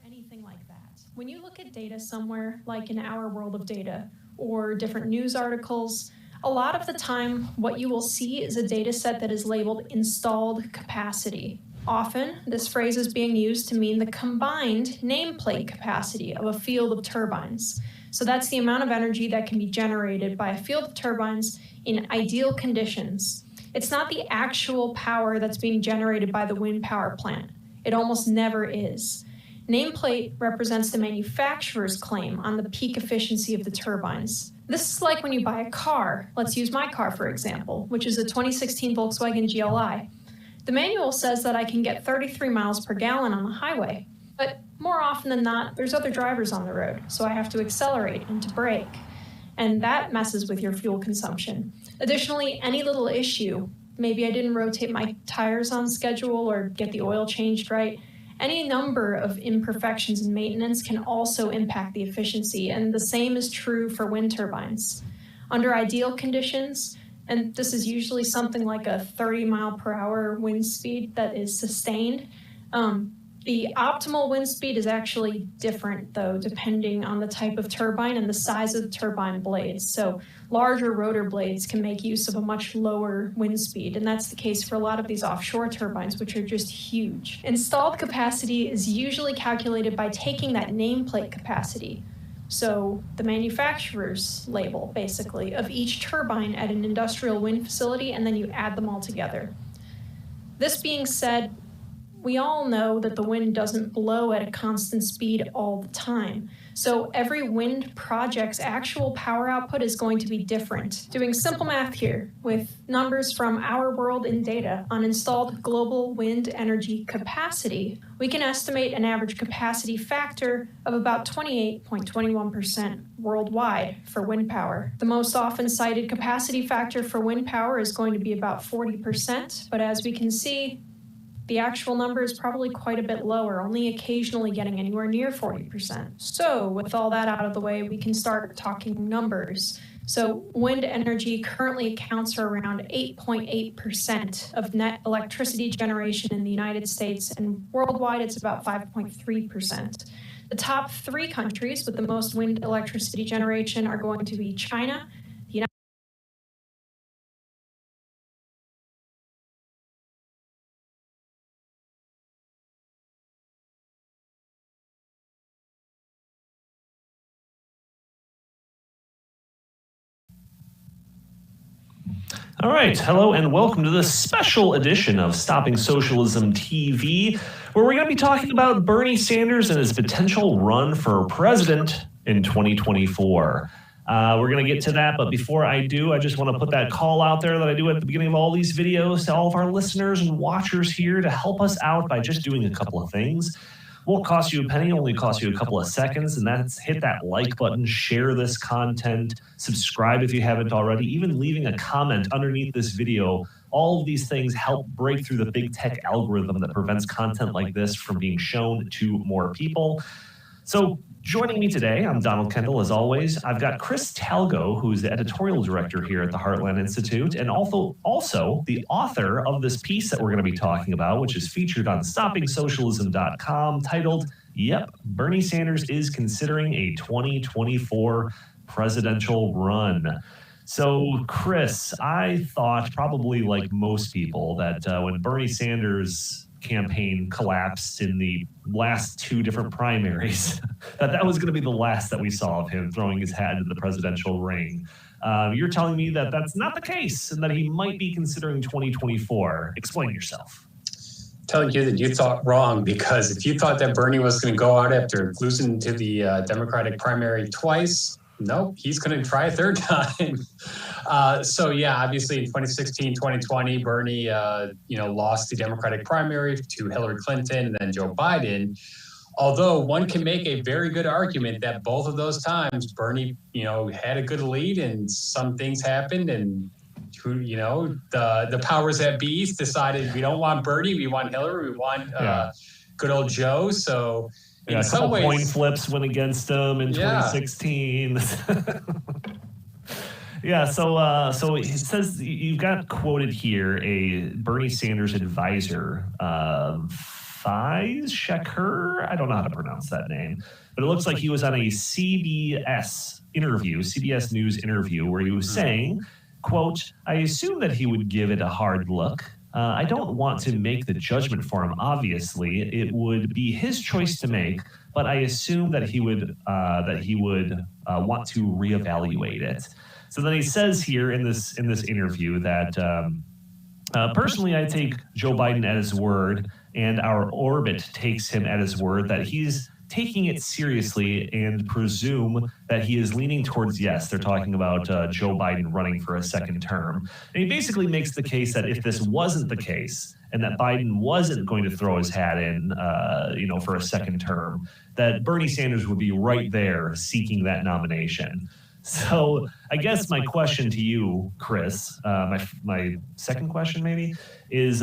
Anything like that. When you look at data somewhere, like in our world of data or different news articles, a lot of the time what you will see is a data set that is labeled installed capacity. Often, this phrase is being used to mean the combined nameplate capacity of a field of turbines. So that's the amount of energy that can be generated by a field of turbines in ideal conditions. It's not the actual power that's being generated by the wind power plant. It almost never is. Nameplate represents the manufacturer's claim on the peak efficiency of the turbines. This is like when you buy a car. Let's use my car, for example, which is a 2016 Volkswagen GLI. The manual says that I can get 33 miles per gallon on the highway, but more often than not, there's other drivers on the road, so I have to accelerate and to brake, and that messes with your fuel consumption. Additionally, any little issue, maybe I didn't rotate my tires on schedule or get the oil changed right, any number of imperfections in maintenance can also impact the efficiency, and the same is true for wind turbines. Under ideal conditions, and this is usually something like a 30 mile per hour wind speed that is sustained, the optimal wind speed is actually different, though, depending on the type of turbine and the size of the turbine blades. So larger rotor blades can make use of a much lower wind speed, and that's the case for a lot of these offshore turbines, which are just huge. Installed capacity is usually calculated by taking that nameplate capacity, so the manufacturer's label, basically, of each turbine at an industrial wind facility, and then you add them all together. This being said, we all know that the wind doesn't blow at a constant speed all the time. So every wind project's actual power output is going to be different. Doing simple math here with numbers from our world in data on installed global wind energy capacity, we can estimate an average capacity factor of about 28.21% worldwide for wind power. The most often cited capacity factor for wind power is going to be about 40%, but as we can see, the actual number is probably quite a bit lower, only occasionally getting anywhere near 40%. So with all that out of the way, we can start talking numbers. So wind energy currently accounts for around 8.8% of net electricity generation in the United States, and worldwide it's about 5.3%. The top 3 countries with the most wind electricity generation are going to be China, the United All right, hello and welcome to this special edition of Stopping Socialism TV, where we're going to be talking about Bernie Sanders and his potential run for president in 2024. We're going to get to that, but before I do, I just want to put that call out there that I do at the beginning of all these videos to all of our listeners and watchers here to help us out by just doing a couple of things. Won't cost you a penny, only cost you a couple of seconds, and that's hit that like button, share this content, subscribe if you haven't already, even leaving a comment underneath this video. All of these things help break through the big tech algorithm that prevents content like this from being shown to more people. So joining me today, I'm Donald Kendall, as always. I've got Chris Talgo, who's the editorial director here at the Heartland Institute, and also the author of this piece that we're going to be talking about, which is featured on stoppingsocialism.com, titled, Yep, Bernie Sanders is considering a 2024 presidential run. So, Chris, I thought probably like most people that when Bernie Sanders' campaign collapsed in the last two different primaries, that was going to be the last that we saw of him throwing his hat into the presidential ring. You're telling me that that's not the case and that he might be considering 2024. Explain yourself. Telling you that you thought wrong, because if you thought that Bernie was going to go out after losing to the Democratic primary twice, nope, he's going to try a third time. So yeah, obviously in 2016, 2020, Bernie, lost the Democratic primary to Hillary Clinton and then Joe Biden. Although one can make a very good argument that both of those times Bernie, had a good lead and some things happened, and the powers that be decided we don't want Bernie, we want Hillary, we want good old Joe. So in some ways, coin flips went against him in 2016. Yeah, so it says you've got quoted here a Bernie Sanders advisor, Faiz Shakur. I don't know how to pronounce that name, but it looks like he was on a CBS News interview where he was saying, quote, "I assume that he would give it a hard look. I don't want to make the judgment for him. Obviously, it would be his choice to make, but I assume that he would want to reevaluate it." So then he says here in this interview that personally, I take Joe Biden at his word, and our orbit takes him at his word that he's taking it seriously and presume that he is leaning towards yes. They're talking about Joe Biden running for a second term. And he basically makes the case that if this wasn't the case and that Biden wasn't going to throw his hat in, for a second term, that Bernie Sanders would be right there seeking that nomination. So I guess my question to you, Chris, my second question maybe, is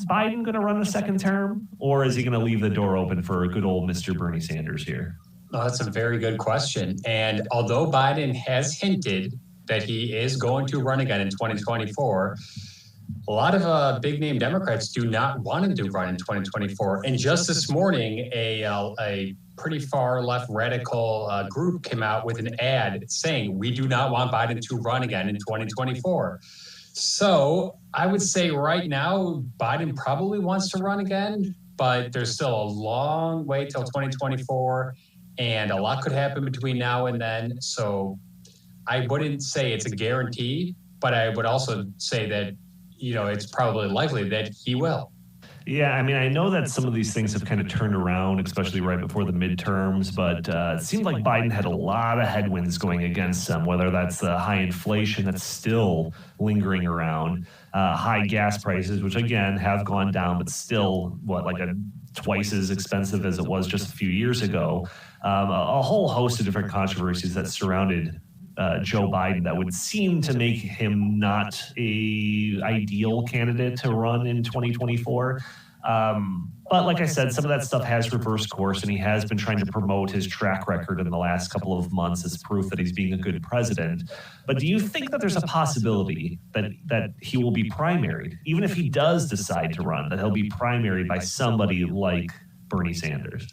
Biden going to run a second term, or is he going to leave the door open for good old Mr. Bernie Sanders here? Oh, that's a very good question. And although Biden has hinted that he is going to run again in 2024, a lot of big-name Democrats do not want him to run in 2024. And just this morning, a pretty far-left radical group came out with an ad saying, "We do not want Biden to run again in 2024." So I would say right now, Biden probably wants to run again, but there's still a long way till 2024, and a lot could happen between now and then. So I wouldn't say it's a guarantee, but I would also say that, it's probably likely that he will. Yeah, I mean, I know that some of these things have kind of turned around, especially right before the midterms, but it seemed like Biden had a lot of headwinds going against him, whether that's the high inflation that's still lingering around, high gas prices, which again have gone down, but still, twice as expensive as it was just a few years ago. A whole host of different controversies that surrounded Joe Biden that would seem to make him not a ideal candidate to run in 2024. But like I said, some of that stuff has reversed course, and he has been trying to promote his track record in the last couple of months as proof that he's being a good president. But do you think that there's a possibility that he will be primaried, even if he does decide to run, that he'll be primaried by somebody like Bernie Sanders?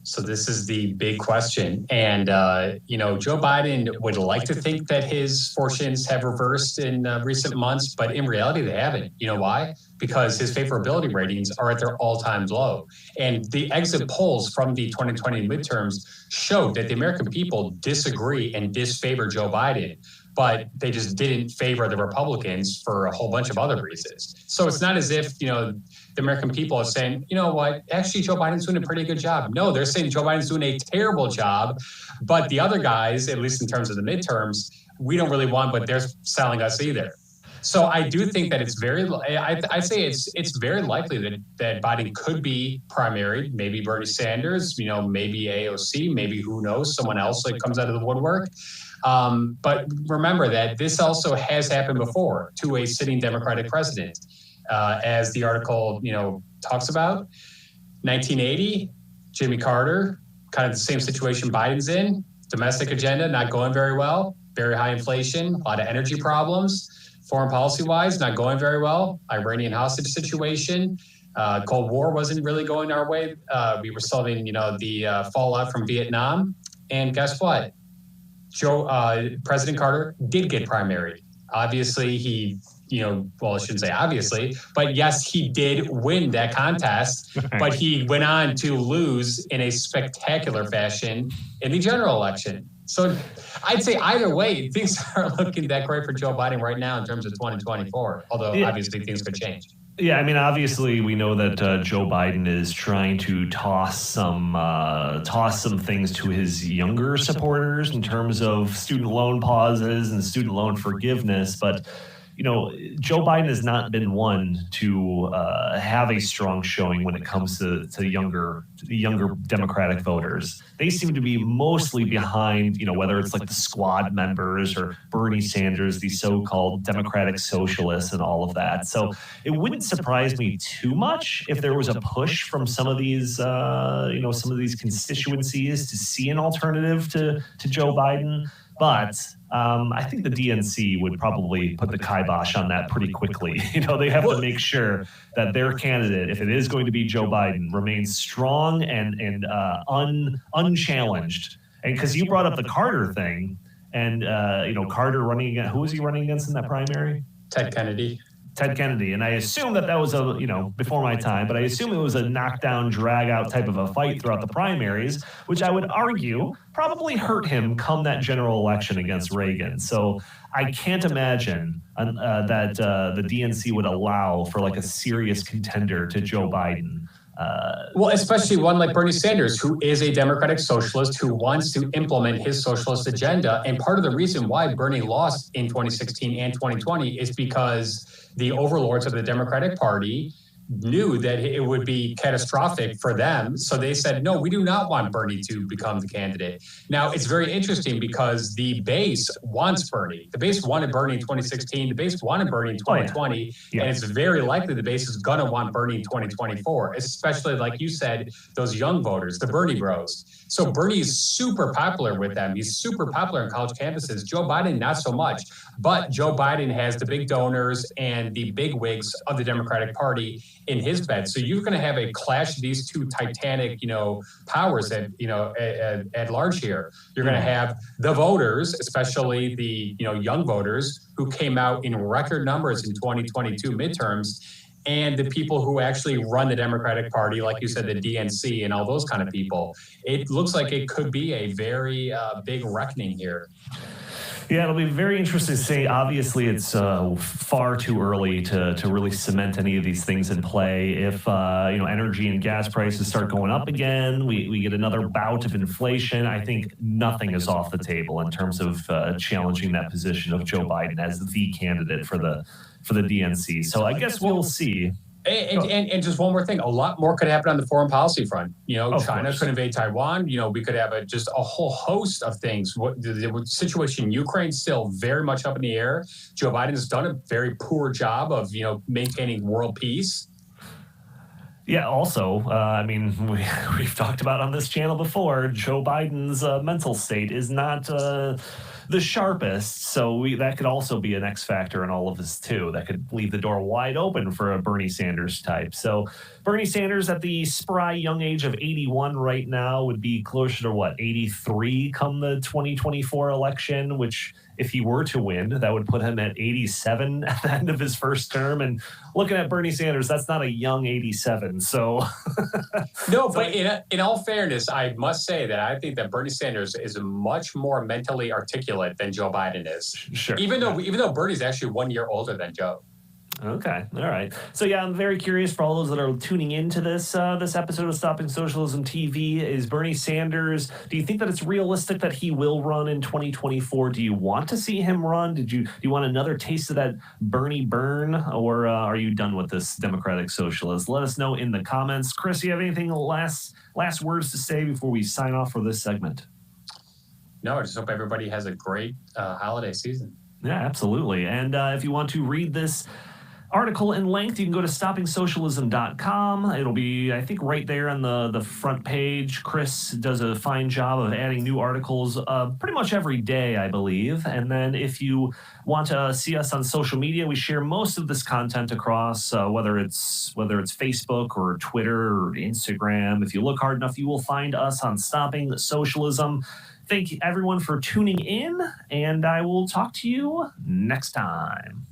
So this is the big question. And, Joe Biden would like to think that his fortunes have reversed in recent months, but in reality, they haven't. You know why? Because his favorability ratings are at their all-time low. And the exit polls from the 2020 midterms showed that the American people disagree and disfavor Joe Biden, but they just didn't favor the Republicans for a whole bunch of other reasons. So it's not as if, the American people are saying, you know what, actually Joe Biden's doing a pretty good job. No, they're saying Joe Biden's doing a terrible job, but the other guys, at least in terms of the midterms, we don't really want, but they're selling us either. So I do think that it's I say it's very likely that Biden could be primaried, maybe Bernie Sanders, maybe AOC, maybe who knows, someone else that comes out of the woodwork. But remember that this also has happened before to a sitting Democratic president. As the article, talks about, 1980, Jimmy Carter, kind of the same situation Biden's in, domestic agenda not going very well, very high inflation, a lot of energy problems, foreign policy-wise not going very well, Iranian hostage situation, Cold War wasn't really going our way. We were still having, the fallout from Vietnam, and guess what? President Carter did get primaried. Obviously, he, well, I shouldn't say obviously, but yes, he did win that contest, but he went on to lose in a spectacular fashion in the general election. So I'd say either way, things aren't looking that great for Joe Biden right now in terms of 2024, although obviously things could change. Yeah, I mean, obviously, we know that Joe Biden is trying to toss some things to his younger supporters in terms of student loan pauses and student loan forgiveness. But Joe Biden has not been one to have a strong showing when it comes to younger Democratic voters. They seem to be mostly behind, whether it's like the squad members or Bernie Sanders, the so-called Democratic socialists and all of that. So it wouldn't surprise me too much if there was a push from some of these, some of these constituencies to see an alternative to Joe Biden. But I think the DNC would probably put the kibosh on that pretty quickly. They have to make sure that their candidate, if it is going to be Joe Biden, remains strong and unchallenged. And because you brought up the Carter thing, and Carter running against, who was he running against in that primary? Ted Kennedy. And I assume that was before my time, but I assume it was a knockdown, drag out type of a fight throughout the primaries, which I would argue probably hurt him come that general election against Reagan. So I can't imagine that the DNC would allow for like a serious contender to Joe Biden. Well, especially one like Bernie Sanders, who is a Democratic socialist who wants to implement his socialist agenda. And part of the reason why Bernie lost in 2016 and 2020 is because the overlords of the Democratic Party knew that it would be catastrophic for them. So they said, no, we do not want Bernie to become the candidate. Now, it's very interesting because the base wants Bernie. The base wanted Bernie in 2016. The base wanted Bernie in 2020. And it's very likely the base is going to want Bernie in 2024, especially, like you said, those young voters, the Bernie bros. So Bernie is super popular with them. He's super popular on college campuses. Joe Biden, not so much. But Joe Biden has the big donors and the big wigs of the Democratic Party in his bed. So you're going to have a clash of these two titanic, powers at large here. You're going to have the voters, especially the, young voters who came out in record numbers in 2022 midterms, and the people who actually run the Democratic Party, like you said, the DNC and all those kind of people. It looks like it could be a very big reckoning here. Yeah, it'll be very interesting to see. Obviously, it's far too early to really cement any of these things in play. If energy and gas prices start going up again, we get another bout of inflation. I think nothing is off the table in terms of challenging that position of Joe Biden as the candidate for the DNC. So I guess we'll see. And just one more thing, a lot more could happen on the foreign policy front. China could invade Taiwan. We could have just a whole host of things. The situation in Ukraine is still very much up in the air. Joe Biden has done a very poor job of, maintaining world peace. Yeah, also, we've talked about on this channel before, Joe Biden's mental state is not the sharpest, so that could also be an X factor in all of this too. That could leave the door wide open for a Bernie Sanders type. So Bernie Sanders at the spry young age of 81 right now would be closer to 83 come the 2024 election, which if he were to win, that would put him at 87 at the end of his first term. And looking at Bernie Sanders, that's not a young 87. So no, but in all fairness, I must say that I think that Bernie Sanders is much more mentally articulate than Joe Biden is. Sure. Even though Bernie's actually 1 year older than Joe. Okay. All right. So yeah, I'm very curious for all those that are tuning into this episode of Stopping Socialism TV. Is Bernie Sanders, do you think that it's realistic that he will run in 2024? Do you want to see him run? Do you want another taste of that Bernie burn, or are you done with this Democratic Socialist? Let us know in the comments. Chris, you have anything last words to say before we sign off for this segment? No, I just hope everybody has a great holiday season. Yeah, absolutely. And if you want to read this article in length, you can go to stoppingsocialism.com. It'll be, I think, right there on the front page. Chris does a fine job of adding new articles pretty much every day, I believe. And then if you want to see us on social media, we share most of this content across whether it's Facebook or Twitter or Instagram. If you look hard enough, you will find us on Stopping Socialism. Thank you, everyone, for tuning in, and I will talk to you next time.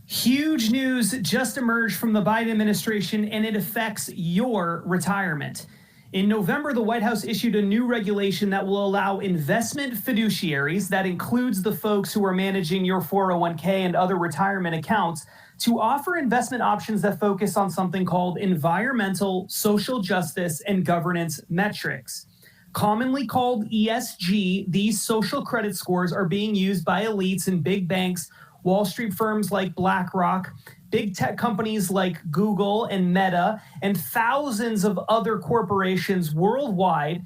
Huge news just emerged from the Biden administration, and it affects your retirement. In November, the White House issued a new regulation that will allow investment fiduciaries, that includes the folks who are managing your 401k and other retirement accounts, to offer investment options that focus on something called environmental, social justice, and governance metrics. Commonly called ESG, these social credit scores are being used by elites and big banks, Wall Street firms like BlackRock, big tech companies like Google and Meta, and thousands of other corporations worldwide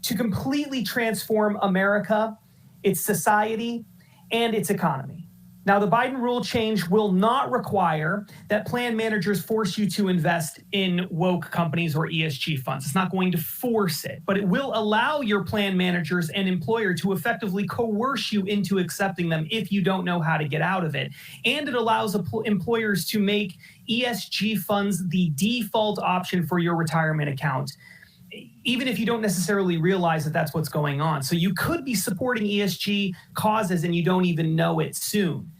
to completely transform America, its society, and its economy. Now, the Biden rule change will not require that plan managers force you to invest in woke companies or ESG funds. It's not going to force it, but it will allow your plan managers and employer to effectively coerce you into accepting them if you don't know how to get out of it. And it allows employers to make ESG funds the default option for your retirement account, even if you don't necessarily realize that that's what's going on. So you could be supporting ESG causes and you don't even know it soon.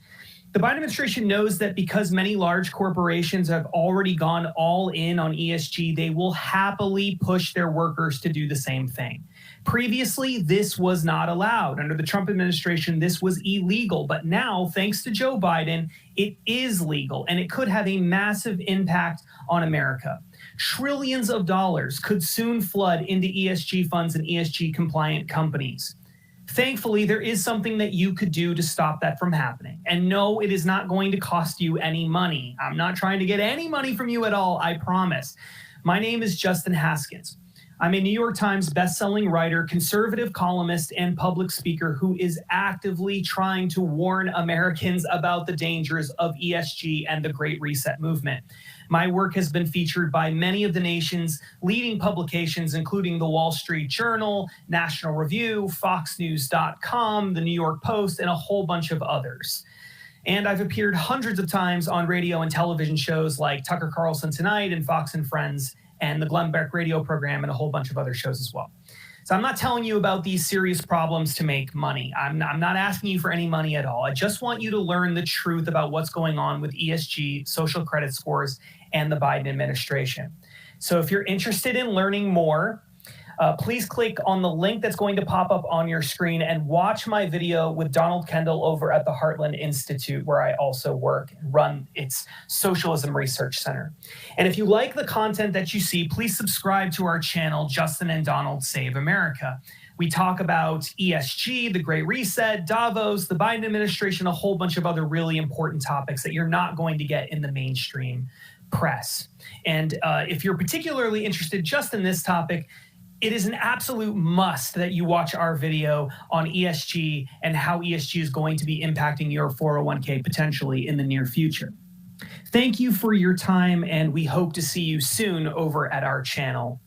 The Biden administration knows that because many large corporations have already gone all in on ESG, they will happily push their workers to do the same thing. Previously, this was not allowed. Under the Trump administration, this was illegal. But now, thanks to Joe Biden, it is legal, and it could have a massive impact on America. Trillions of dollars could soon flood into ESG funds and ESG compliant companies. Thankfully, there is something that you could do to stop that from happening. And no, it is not going to cost you any money. I'm not trying to get any money from you at all, I promise. My name is Justin Haskins. I'm a New York Times bestselling writer, conservative columnist, and public speaker who is actively trying to warn Americans about the dangers of ESG and the Great Reset movement. My work has been featured by many of the nation's leading publications, including the Wall Street Journal, National Review, FoxNews.com, the New York Post, and a whole bunch of others. And I've appeared hundreds of times on radio and television shows like Tucker Carlson Tonight and Fox and Friends, and the Glenn Beck radio program, and a whole bunch of other shows as well. So I'm not telling you about these serious problems to make money. I'm not asking you for any money at all. I just want you to learn the truth about what's going on with ESG, social credit scores, and the Biden administration. So if you're interested in learning more, please click on the link that's going to pop up on your screen and watch my video with Donald Kendall over at the Heartland Institute, where I also work and run its Socialism Research Center. And if you like the content that you see, please subscribe to our channel, Justin and Donald Save America. We talk about ESG, the Great Reset, Davos, the Biden administration, a whole bunch of other really important topics that you're not going to get in the mainstream press. And if you're particularly interested just in this topic, it is an absolute must that you watch our video on ESG and how ESG is going to be impacting your 401k potentially in the near future. Thank you for your time, and we hope to see you soon over at our channel.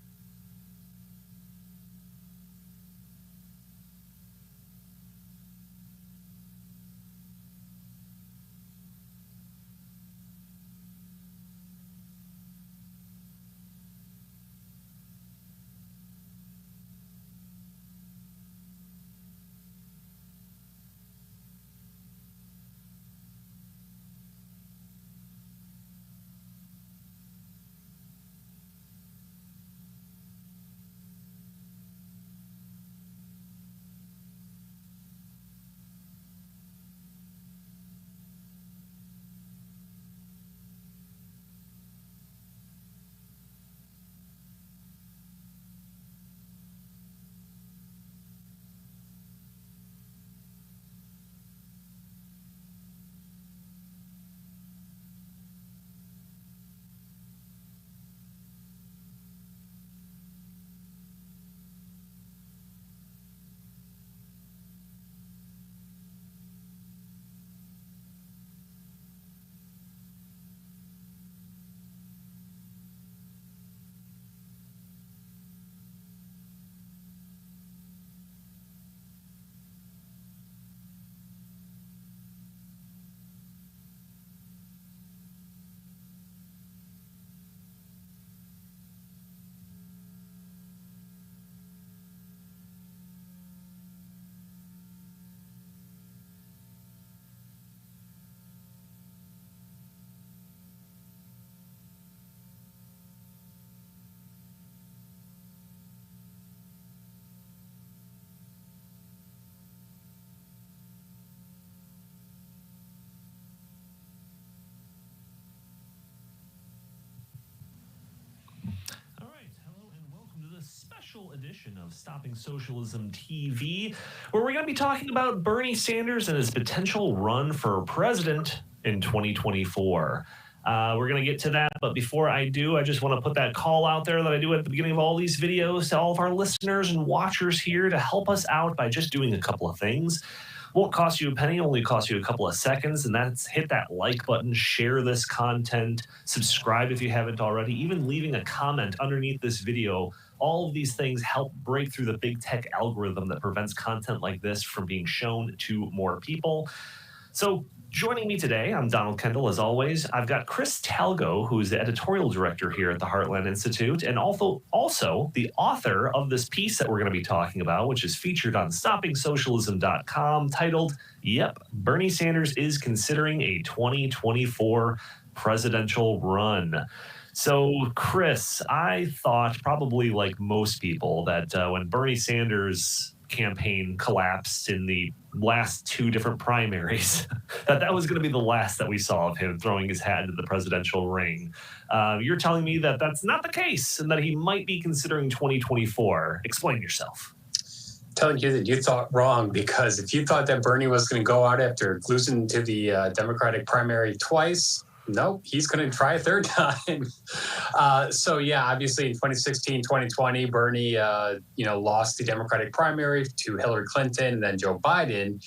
special edition of Stopping Socialism TV, where we're going to be talking about Bernie Sanders and his potential run for president in 2024. We're going to get to that, but before I do, I just want to put that call out there that I do at the beginning of all these videos to all of our listeners and watchers here to help us out by just doing a couple of things. Won't cost you a penny, only cost you a couple of seconds, and that's hit that like button, share this content, subscribe if you haven't already, even leaving a comment underneath this video. All of these things help break through the big tech algorithm that prevents content like this from being shown to more people. So joining me today, I'm Donald Kendall, as always. I've got Chris Talgo, who is the editorial director here at the Heartland Institute, and also the author of this piece that we're going to be talking about, which is featured on stoppingsocialism.com, titled, Yep, Bernie Sanders is considering a 2024 presidential run. So, Chris, I thought, probably like most people, that when Bernie Sanders' campaign collapsed in the last two different primaries, that was going to be the last that we saw of him throwing his hat into the presidential ring. You're telling me that that's not the case and that he might be considering 2024. Explain yourself. Telling you that you thought wrong, because if you thought that Bernie was going to go out after losing to the Democratic primary twice, nope, he's going to try a third time. So yeah, obviously in 2016, 2020, Bernie, lost the Democratic primary to Hillary Clinton and then Joe Biden.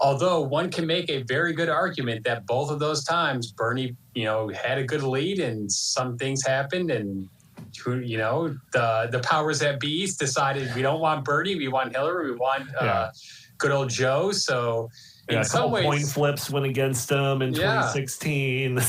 Although one can make a very good argument that both of those times Bernie, had a good lead and some things happened, and the powers that be decided we don't want Bernie, we want Hillary, we want good old Joe. So. Yeah, a couple coin flips went against him in 2016.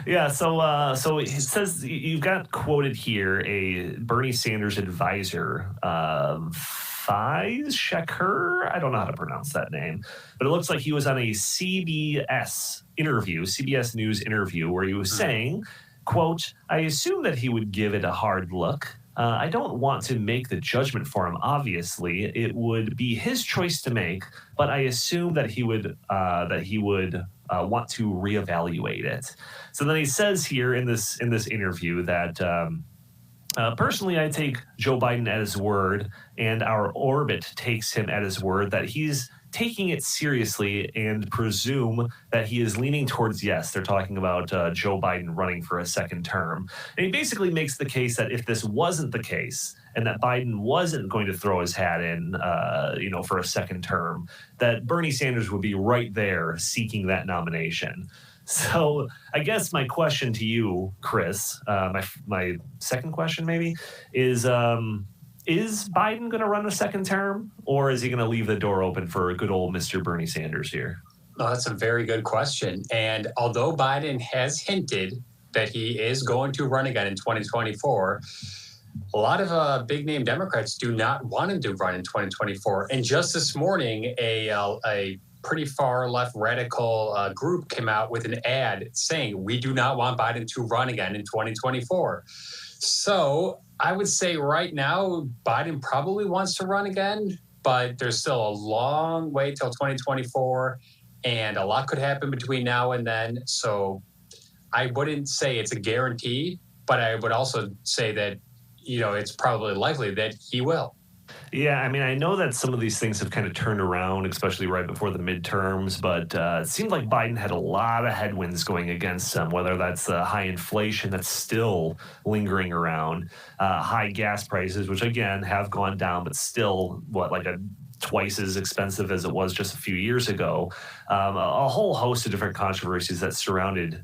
Yeah, so it says you've got quoted here a Bernie Sanders advisor, Faiz Shakur. I don't know how to pronounce that name, but it looks like he was on a CBS News interview, where he was saying, quote, I assume that he would give it a hard look. I don't want to make the judgment for him. Obviously, it would be his choice to make, but I assume that he would want to reevaluate it. So then he says here in this interview that personally, I take Joe Biden at his word, and our orbit takes him at his word that he's taking it seriously and presume that he is leaning towards yes. They're talking about Joe Biden running for a second term. And he basically makes the case that if this wasn't the case and that Biden wasn't going to throw his hat in, for a second term, that Bernie Sanders would be right there seeking that nomination. So I guess my question to you, Chris, my second question maybe is Biden going to run a second term, or is he going to leave the door open for a good old Mr. Bernie Sanders here? Oh, that's a very good question. And although Biden has hinted that he is going to run again in 2024, a lot of big name Democrats do not want him to run in 2024. And just this morning, a pretty far left radical group came out with an ad saying, we do not want Biden to run again in 2024. So I would say right now, Biden probably wants to run again, but there's still a long way till 2024, and a lot could happen between now and then. So I wouldn't say it's a guarantee, but I would also say that, it's probably likely that he will. Yeah, I mean, I know that some of these things have kind of turned around, especially right before the midterms, but it seemed like Biden had a lot of headwinds going against him, whether that's high inflation that's still lingering around, high gas prices, which again have gone down, but still, twice as expensive as it was just a few years ago. A whole host of different controversies that surrounded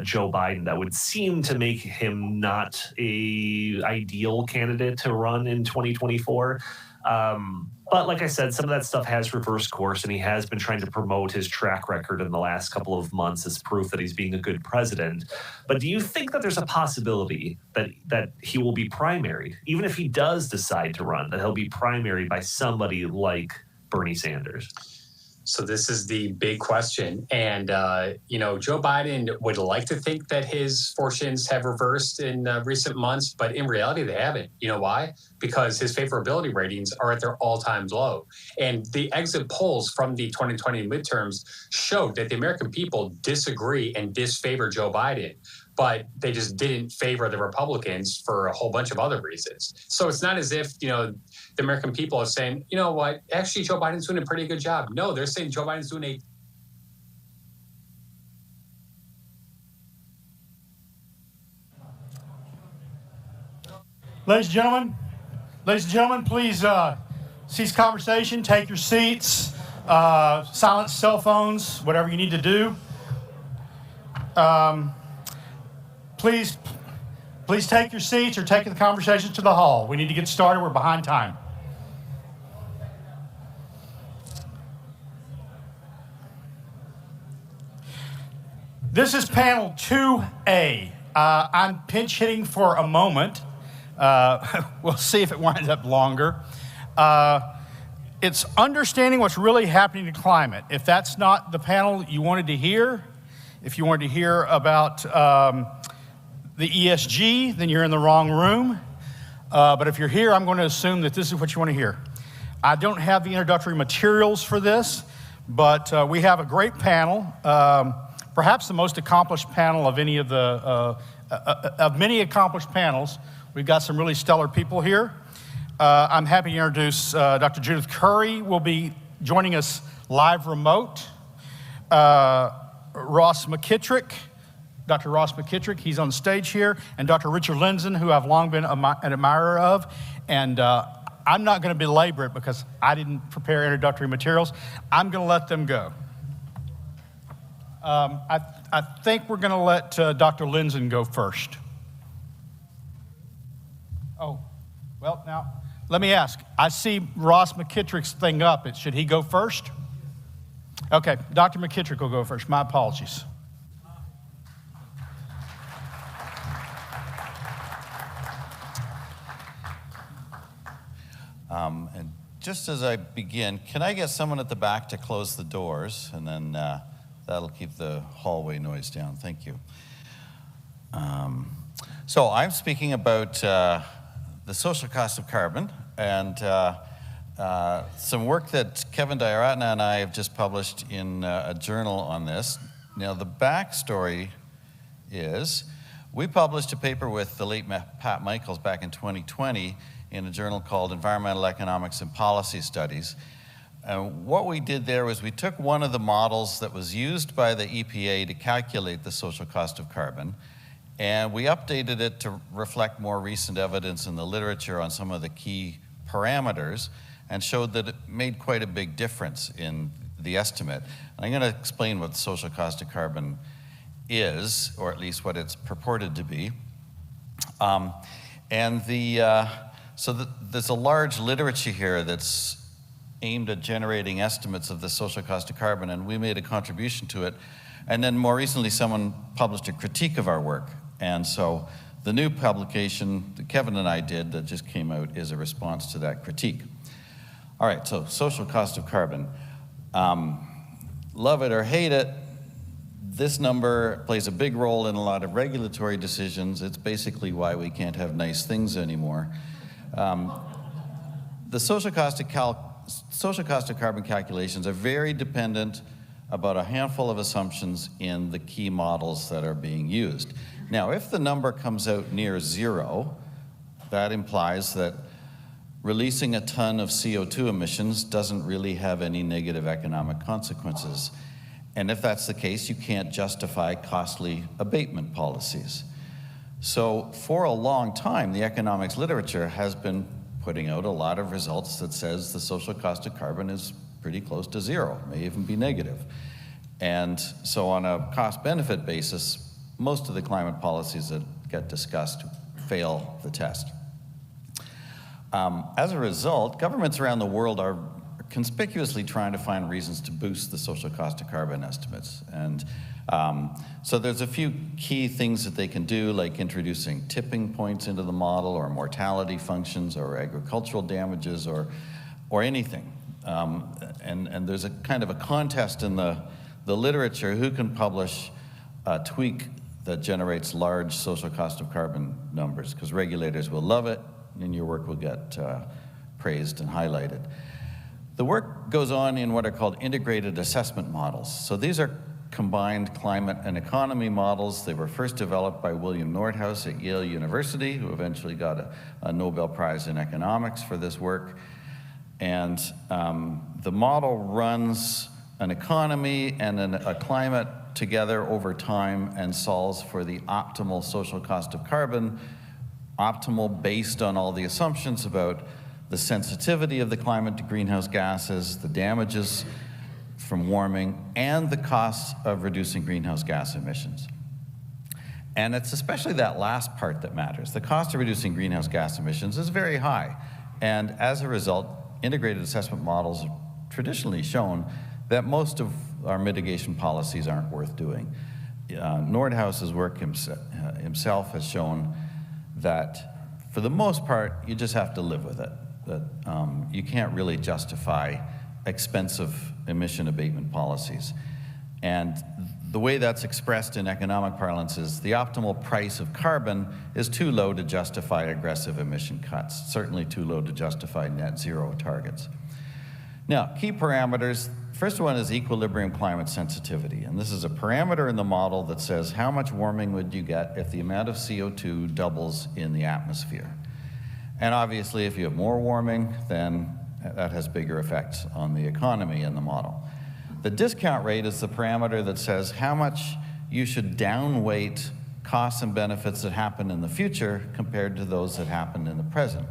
Joe Biden that would seem to make him not a ideal candidate to run in 2024. But like I said, some of that stuff has reversed course, and he has been trying to promote his track record in the last couple of months as proof that he's being a good president. But do you think that there's a possibility that he will be primaried, even if he does decide to run, that he'll be primaried by somebody like Bernie Sanders? So this is the big question. And, Joe Biden would like to think that his fortunes have reversed in recent months, but in reality, they haven't. You know why? Because his favorability ratings are at their all-time low. And the exit polls from the 2020 midterms showed that the American people disagree and disfavor Joe Biden. but they just didn't favor the Republicans for a whole bunch of other reasons. So it's not as if, you know, the American people are saying, you know what, actually Joe Biden's doing a pretty good job. No, they're saying Joe Biden's doing a Ladies and gentlemen, please cease conversation, take your seats, silence cell phones, whatever you need to do. Please take your seats or take the conversation to the hall. We need to get started. We're behind time. This is panel 2A. I'm pinch hitting for a moment. We'll see if it winds up longer. It's understanding what's really happening to climate. If that's not the panel you wanted to hear, if you wanted to hear about the ESG, then you're in the wrong room. But if you're here, I'm going to assume that this is what you want to hear. I don't have the introductory materials for this, but we have a great panel, perhaps the most accomplished panel of any of the, of many accomplished panels. We've got some really stellar people here. I'm happy to introduce Dr. Judith Curry will be joining us live remote. Ross McKittrick, Dr. Ross McKittrick, he's on stage here, and Dr. Richard Lindzen, who I've long been an admirer of. And I'm not going to belabor it because I didn't prepare introductory materials. I'm going to let them go. I think we're going to let Dr. Lindzen go first. Oh, well, now, let me ask. I see Ross McKittrick's thing up. Should he go first? Okay, Dr. McKittrick will go first. My apologies. And just as I begin, can I get someone at the back to close the doors? And then that'll keep the hallway noise down. Thank you. So I'm speaking about the social cost of carbon and some work that Kevin Diaratna and I have just published in a journal on this. Now, the backstory is we published a paper with the late Pat Michaels back in 2020 in a journal called Environmental Economics and Policy Studies. What we did there was we took one of the models that was used by the EPA to calculate the social cost of carbon, and we updated it to reflect more recent evidence in the literature on some of the key parameters, and showed that it made quite a big difference in the estimate. And I'm going to explain what the social cost of carbon is, or at least what it's purported to be. There's a large literature here that's aimed at generating estimates of the social cost of carbon, and we made a contribution to it. And then more recently, someone published a critique of our work. And so the new publication that Kevin and I did that just came out is a response to that critique. All right, so social cost of carbon. Love it or hate it, this number plays a big role in a lot of regulatory decisions. It's basically why we can't have nice things anymore. The social cost of carbon calculations are very dependent about a handful of assumptions in the key models that are being used. Now, if the number comes out near zero, that implies that releasing a ton of CO2 emissions doesn't really have any negative economic consequences. And if that's the case, you can't justify costly abatement policies. So for a long time, the economics literature has been putting out a lot of results that says the social cost of carbon is pretty close to zero, may even be negative. And so on a cost-benefit basis, most of the climate policies that get discussed fail the test. As a result, governments around the world are conspicuously trying to find reasons to boost the social cost of carbon estimates. And so there's a few key things that they can do, like introducing tipping points into the model, or mortality functions, or agricultural damages, or anything. And there's a kind of a contest in the literature who can publish a tweak that generates large social cost of carbon numbers, because regulators will love it, and your work will get praised and highlighted. The work goes on in what are called integrated assessment models. So these are combined climate and economy models. They were first developed by William Nordhaus at Yale University, who eventually got a Nobel Prize in economics for this work. And the model runs an economy and a climate together over time and solves for the optimal social cost of carbon, optimal based on all the assumptions about the sensitivity of the climate to greenhouse gases, the damages from warming, and the costs of reducing greenhouse gas emissions. And it's especially that last part that matters. The cost of reducing greenhouse gas emissions is very high. And as a result, integrated assessment models have traditionally shown that most of our mitigation policies aren't worth doing. Nordhaus's work himself has shown that for the most part, you just have to live with it. That you can't really justify expensive emission abatement policies. And the way that's expressed in economic parlance is the optimal price of carbon is too low to justify aggressive emission cuts, certainly too low to justify net zero targets. Now, key parameters. First one is equilibrium climate sensitivity. And this is a parameter in the model that says how much warming would you get if the amount of CO2 doubles in the atmosphere. And obviously, if you have more warming, then that has bigger effects on the economy in the model. The discount rate is the parameter that says how much you should downweight costs and benefits that happen in the future compared to those that happen in the present.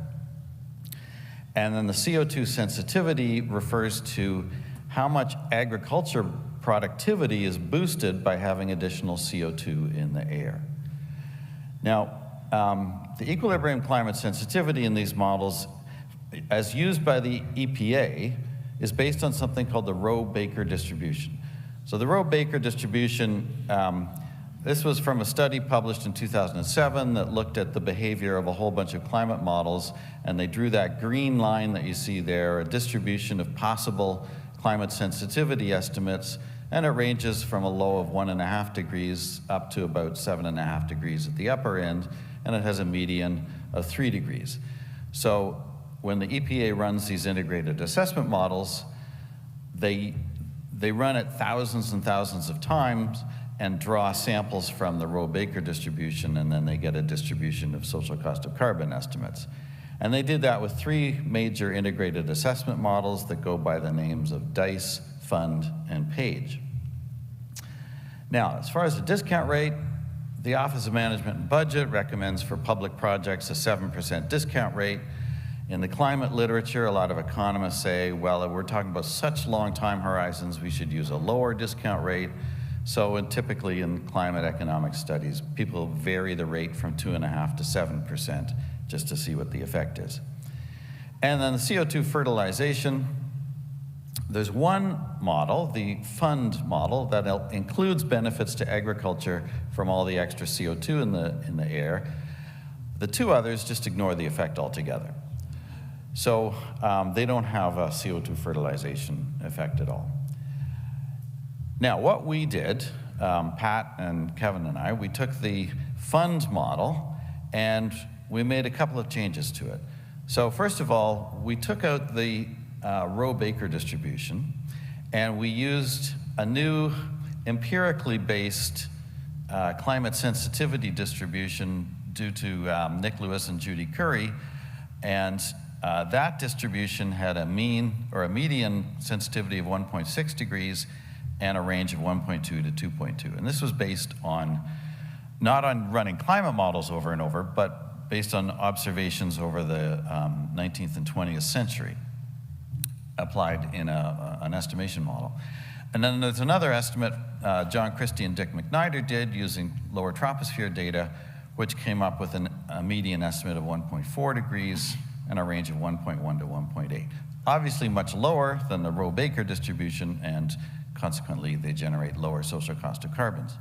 And then the CO2 sensitivity refers to how much agriculture productivity is boosted by having additional CO2 in the air. Now, the equilibrium climate sensitivity in these models, as used by the EPA, is based on something called the Rowe-Baker distribution. So the Rowe-Baker distribution, this was from a study published in 2007 that looked at the behavior of a whole bunch of climate models, and they drew that green line that you see there, a distribution of possible climate sensitivity estimates, and it ranges from a low of 1.5 degrees up to about 7.5 degrees at the upper end, and it has a median of 3 degrees. So when the EPA runs these integrated assessment models, they run it thousands and thousands of times and draw samples from the Rowe-Baker distribution, and then they get a distribution of social cost of carbon estimates. And they did that with 3 major integrated assessment models that go by the names of DICE, FUND, and PAGE. Now, as far as the discount rate, the Office of Management and Budget recommends for public projects a 7% discount rate. In the climate literature, a lot of economists say, well, we're talking about such long time horizons, we should use a lower discount rate. So typically in climate economic studies, people vary the rate from 2.5% to 7% just to see what the effect is. And then the CO2 fertilization, there's one model, the FUND model, that includes benefits to agriculture from all the extra CO2 in the air. The 2 others just ignore the effect altogether. So they don't have a CO2 fertilization effect at all. Now, what we did, Pat and Kevin and I, we took the FUND model and we made a couple of changes to it. So first of all, we took out the Rowe-Baker distribution and we used a new empirically based climate sensitivity distribution due to Nick Lewis and Judy Curry. And that distribution had a mean or a median sensitivity of 1.6 degrees and a range of 1.2 to 2.2. And this was based on, not on running climate models over and over, but based on observations over the 19th and 20th century, applied in an estimation model. And then there's another estimate John Christie and Dick McNider did using lower troposphere data, which came up with a median estimate of 1.4 degrees and a range of 1.1 to 1.8. Obviously much lower than the Rowe-Baker distribution, and consequently they generate lower social cost of carbons.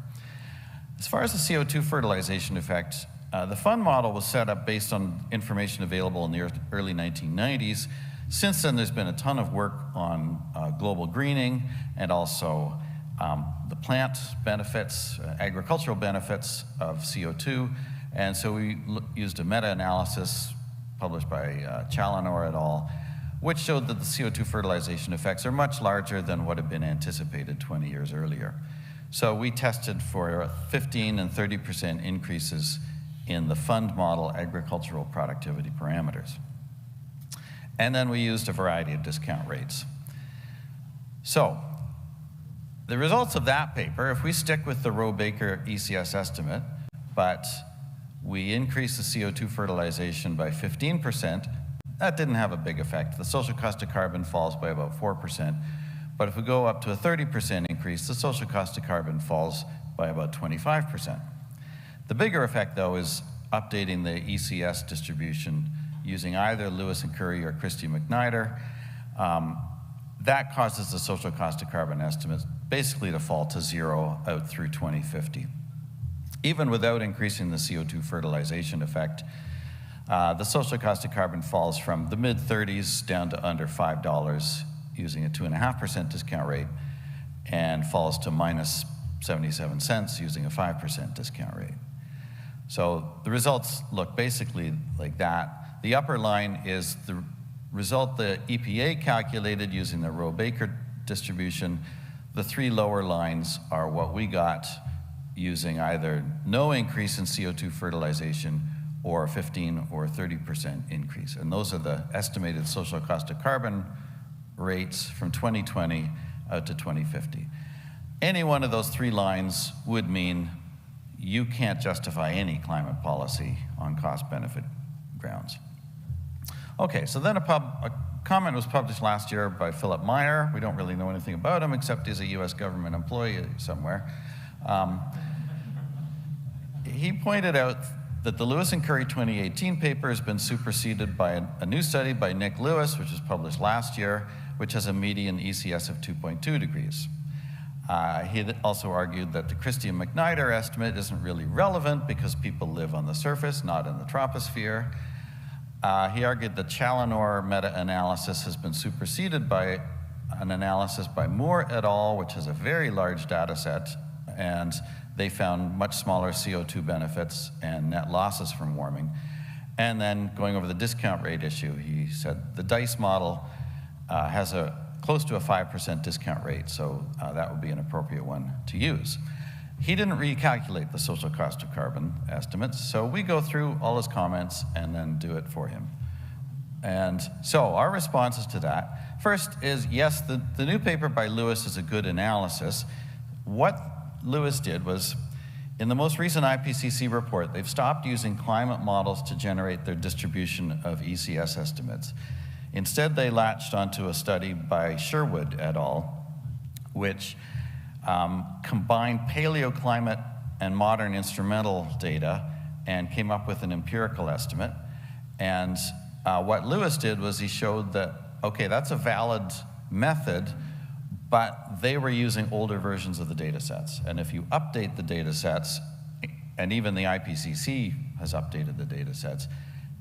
As far as the CO2 fertilization effect, the FUND model was set up based on information available in the early 1990s. Since then, there's been a ton of work on global greening and also the plant benefits, agricultural benefits of CO2. And so we used a meta-analysis published by Challenor et al., which showed that the CO2 fertilization effects are much larger than what had been anticipated 20 years earlier. So we tested for 15 and 30% increases in the fund model agricultural productivity parameters. And then we used a variety of discount rates. So the results of that paper, if we stick with the Rowe-Baker ECS estimate, but we increase the CO2 fertilization by 15%, that didn't have a big effect. The social cost of carbon falls by about 4%. But if we go up to a 30% increase, the social cost of carbon falls by about 25%. The bigger effect, though, is updating the ECS distribution using either Lewis and Curry or Christie-McNider. That causes the social cost of carbon estimates basically to fall to zero out through 2050. Even without increasing the CO2 fertilization effect, the social cost of carbon falls from the mid-30s down to under $5 using a 2.5% discount rate, and falls to minus 77 cents using a 5% discount rate. So the results look basically like that. The upper line is the result the EPA calculated using the Rowe-Baker distribution. The three lower lines are what we got using either no increase in CO2 fertilization or 15 or 30% increase. And those are the estimated social cost of carbon rates from 2020 out to 2050. Any one of those three lines would mean you can't justify any climate policy on cost-benefit grounds. Okay, so then a comment was published last year by Philip Meyer. We don't really know anything about him except he's a US government employee somewhere. He pointed out that the Lewis and Curry 2018 paper has been superseded by a new study by Nick Lewis, which was published last year, which has a median ECS of 2.2 degrees. He also argued that the Christie and McNider estimate isn't really relevant because people live on the surface, not in the troposphere. He argued that Challenor meta-analysis has been superseded by an analysis by Moore et al., which has a very large data set, and they found much smaller CO2 benefits and net losses from warming. And then going over the discount rate issue, he said the DICE model has close to a 5% discount rate, so that would be an appropriate one to use. He didn't recalculate the social cost of carbon estimates, so we go through all his comments and then do it for him. And so our responses to that, first is, yes, the new paper by Lewis is a good analysis. What Lewis did was, in the most recent IPCC report, they've stopped using climate models to generate their distribution of ECS estimates. Instead, they latched onto a study by Sherwood et al., which combined paleoclimate and modern instrumental data and came up with an empirical estimate. And what Lewis did was he showed that, okay, that's a valid method, but they were using older versions of the data sets. And if you update the data sets, and even the IPCC has updated the data sets,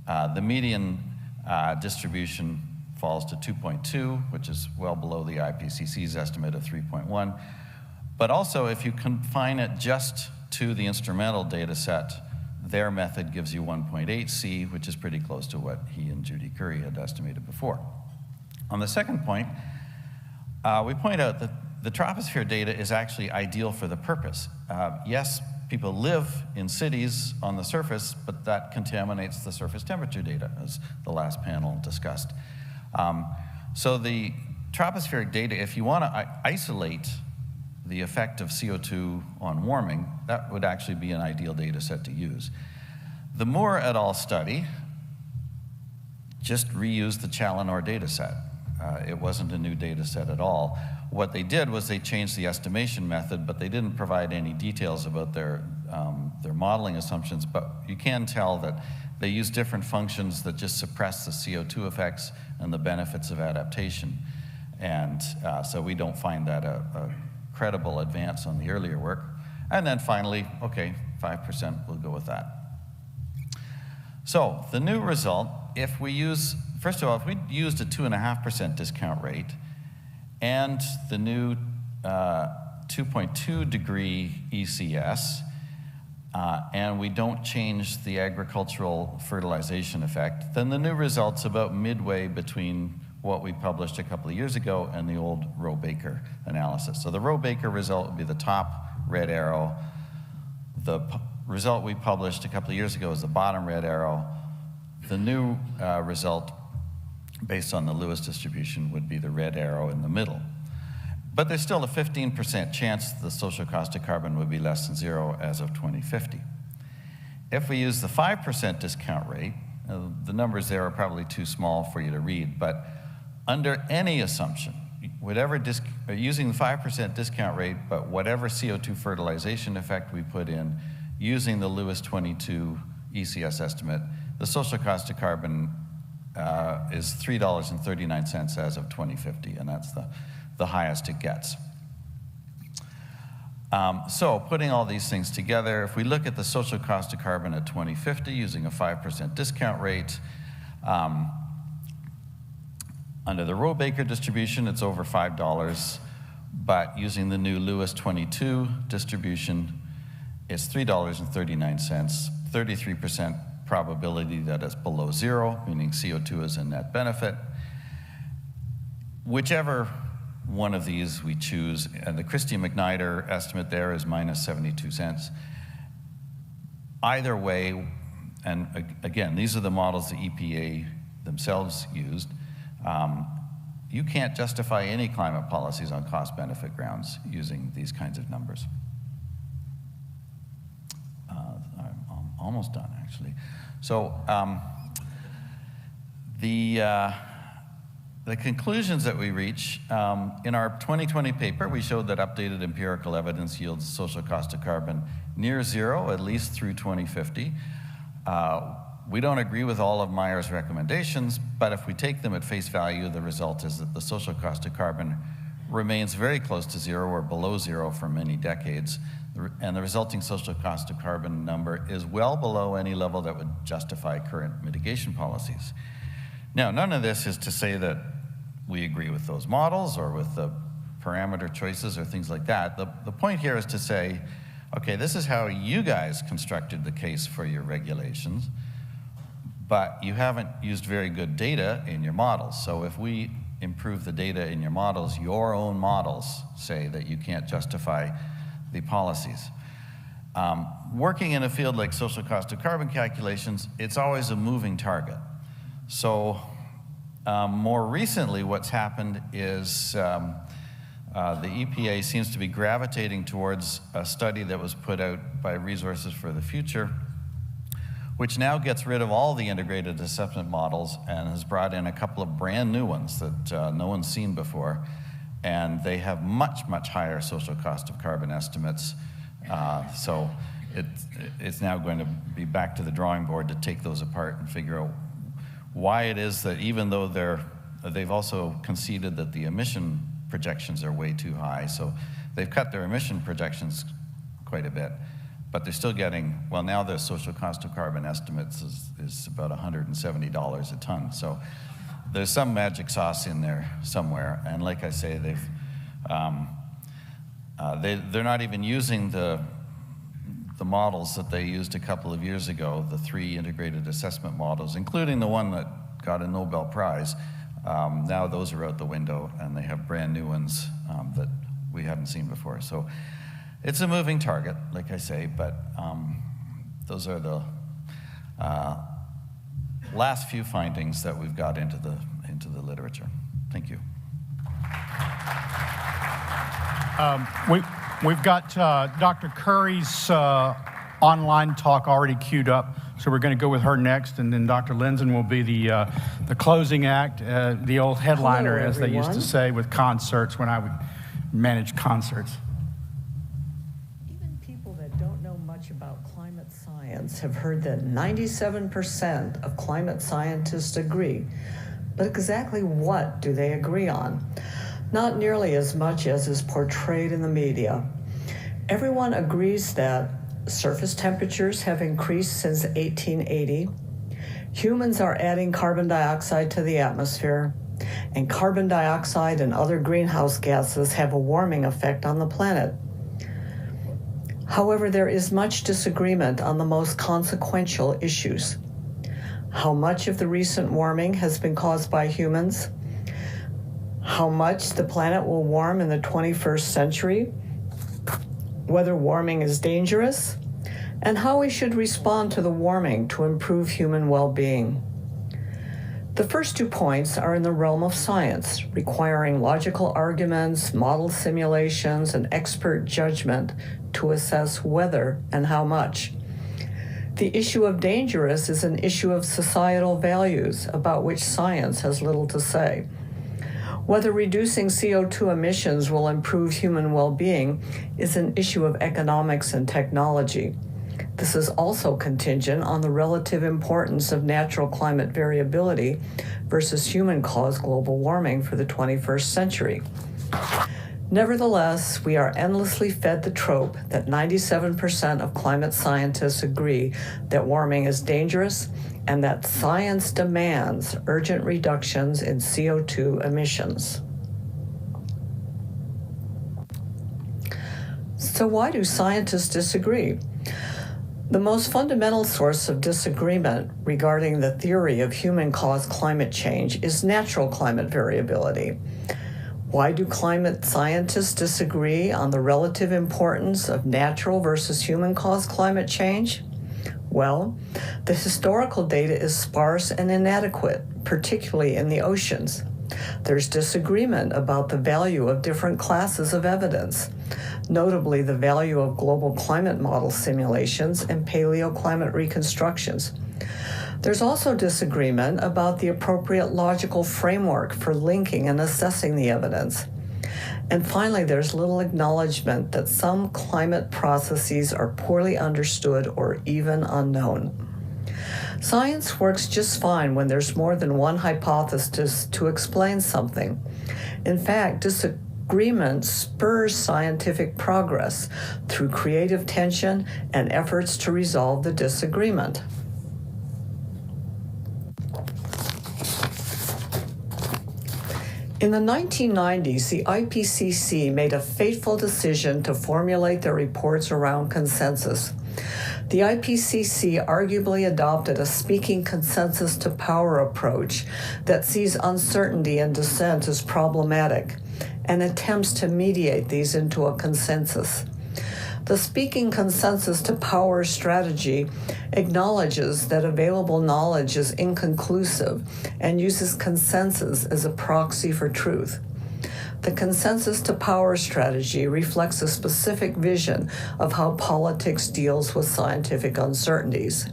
the median distribution falls to 2.2, which is well below the IPCC's estimate of 3.1. But also, if you confine it just to the instrumental data set, their method gives you 1.8C, which is pretty close to what he and Judy Curry had estimated before. On the second point, we point out that the troposphere data is actually ideal for the purpose. Yes, people live in cities on the surface, but that contaminates the surface temperature data, as the last panel discussed. So the tropospheric data, if you want to isolate the effect of CO2 on warming, that would actually be an ideal data set to use. The Moore et al. Study just reused the Challenor data set. It wasn't a new data set at all. What they did was they changed the estimation method, but they didn't provide any details about their modeling assumptions, but you can tell that they use different functions that just suppress the CO2 effects and the benefits of adaptation. And so we don't find that a credible advance on the earlier work. And then finally, okay, 5%, we'll go with that. So the new result, if we use, first of all, if we used a 2.5% discount rate and the new 2.2 degree ECS, and we don't change the agricultural fertilization effect, then the new result's about midway between what we published a couple of years ago and the old Rowe-Baker analysis. So the Rowe-Baker result would be the top red arrow. The result we published a couple of years ago is the bottom red arrow. The new result, based on the Lewis distribution, would be the red arrow in the middle. But there's still a 15% chance the social cost of carbon would be less than zero as of 2050. If we use the 5% discount rate, the numbers there are probably too small for you to read, but under any assumption, using the 5% discount rate, but whatever CO2 fertilization effect we put in, using the Lewis 22 ECS estimate, the social cost of carbon is $3.39 as of 2050, and that's the highest it gets. So putting all these things together, if we look at the social cost of carbon at 2050 using a 5% discount rate, under the Rowe-Baker distribution, it's over $5, but using the new Lewis 22 distribution, it's $3.39, 33% probability that it's below zero, meaning CO2 is a net benefit. Whichever one of these we choose, and the Christie-McNider estimate there is minus 72 cents. Either way, and again, these are the models the EPA themselves used, you can't justify any climate policies on cost-benefit grounds using these kinds of numbers. I'm almost done, actually. So the conclusions that we reach, in our 2020 paper, we showed that updated empirical evidence yields social cost of carbon near zero, at least through 2050. We don't agree with all of Meyer's recommendations, but if we take them at face value, the result is that the social cost of carbon remains very close to zero or below zero for many decades, and the resulting social cost of carbon number is well below any level that would justify current mitigation policies. Now, none of this is to say that we agree with those models or with the parameter choices or things like that. The point here is to say, okay, this is how you guys constructed the case for your regulations, but you haven't used very good data in your models. So if we improve the data in your models, your own models say that you can't justify the policies. Working in a field like social cost of carbon calculations, it's always a moving target. So more recently, what's happened is the EPA seems to be gravitating towards a study that was put out by Resources for the Future, which now gets rid of all the integrated assessment models and has brought in a couple of brand new ones that no one's seen before. And they have much, much higher social cost of carbon estimates. So it's now going to be back to the drawing board to take those apart and figure out why it is that even though they've also conceded that the emission projections are way too high. So they've cut their emission projections quite a bit. But they're still getting, well, now the social cost of carbon estimates is about $170 a ton. So there's some magic sauce in there somewhere. And like I say, they're not even using the models that they used a couple of years ago, the 3 integrated assessment models, including the one that got a Nobel Prize. Now those are out the window, and they have brand new ones that we haven't seen before. So it's a moving target, like I say, but those are the last few findings that we've got into the literature. Thank you. We've got Dr. Curry's online talk already queued up, so we're going to go with her next, and then Dr. Lindzen will be the closing act, the old headliner, as they used to say with concerts when I would manage concerts. About climate science have heard that 97% of climate scientists agree. But exactly what do they agree on? Not nearly as much as is portrayed in the media. Everyone agrees that surface temperatures have increased since 1880. Humans are adding carbon dioxide to the atmosphere, and carbon dioxide and other greenhouse gases have a warming effect on the planet. However, there is much disagreement on the most consequential issues. How much of the recent warming has been caused by humans? How much the planet will warm in the 21st century? whether warming is dangerous, and how we should respond to the warming to improve human well-being. The first 2 points are in the realm of science, requiring logical arguments, model simulations, and expert judgment to assess whether and how much. The issue of dangerous is an issue of societal values about which science has little to say. Whether reducing CO2 emissions will improve human well-being is an issue of economics and technology. This is also contingent on the relative importance of natural climate variability versus human-caused global warming for the 21st century. Nevertheless, we are endlessly fed the trope that 97% of climate scientists agree that warming is dangerous and that science demands urgent reductions in CO2 emissions. So why do scientists disagree? The most fundamental source of disagreement regarding the theory of human-caused climate change is natural climate variability. Why do climate scientists disagree on the relative importance of natural versus human-caused climate change? Well, the historical data is sparse and inadequate, particularly in the oceans. There's disagreement about the value of different classes of evidence, notably the value of global climate model simulations and paleoclimate reconstructions. There's also disagreement about the appropriate logical framework for linking and assessing the evidence. And finally, there's little acknowledgement that some climate processes are poorly understood or even unknown. Science works just fine when there's more than one hypothesis to explain something. In fact, disagreement spurs scientific progress through creative tension and efforts to resolve the disagreement. In the 1990s, the IPCC made a fateful decision to formulate their reports around consensus. The IPCC arguably adopted a speaking consensus to power approach that sees uncertainty and dissent as problematic and attempts to mediate these into a consensus. The speaking consensus to power strategy acknowledges that available knowledge is inconclusive and uses consensus as a proxy for truth. The consensus to power strategy reflects a specific vision of how politics deals with scientific uncertainties.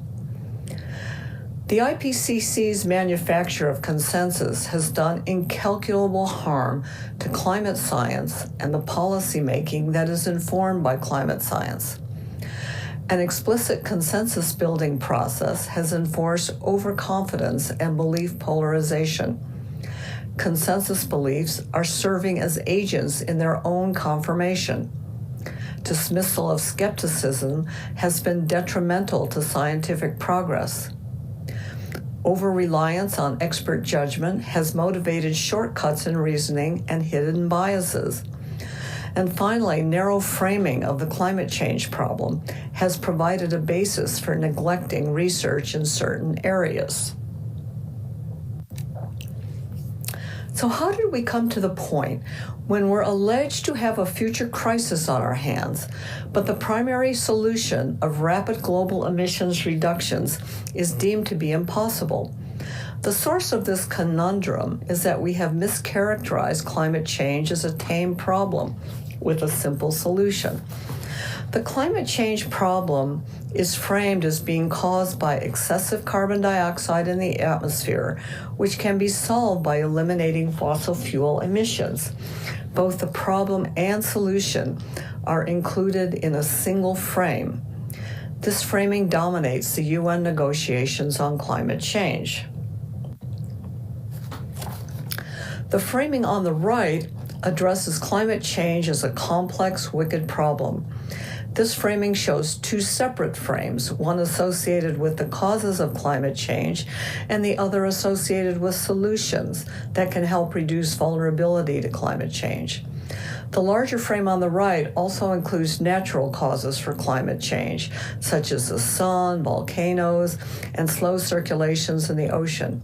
The IPCC's manufacture of consensus has done incalculable harm to climate science and the policymaking that is informed by climate science. An explicit consensus-building process has enforced overconfidence and belief polarization. Consensus beliefs are serving as agents in their own confirmation. Dismissal of skepticism has been detrimental to scientific progress. Over-reliance on expert judgment has motivated shortcuts in reasoning and hidden biases. And finally, narrow framing of the climate change problem has provided a basis for neglecting research in certain areas. So how did we come to the point when we're alleged to have a future crisis on our hands, but the primary solution of rapid global emissions reductions is deemed to be impossible? The source of this conundrum is that we have mischaracterized climate change as a tame problem with a simple solution. The climate change problem is framed as being caused by excessive carbon dioxide in the atmosphere, which can be solved by eliminating fossil fuel emissions. Both the problem and solution are included in a single frame. This framing dominates the UN negotiations on climate change. The framing on the right addresses climate change as a complex, wicked problem. This framing shows two separate frames, one associated with the causes of climate change and the other associated with solutions that can help reduce vulnerability to climate change. The larger frame on the right also includes natural causes for climate change, such as the sun, volcanoes, and slow circulations in the ocean.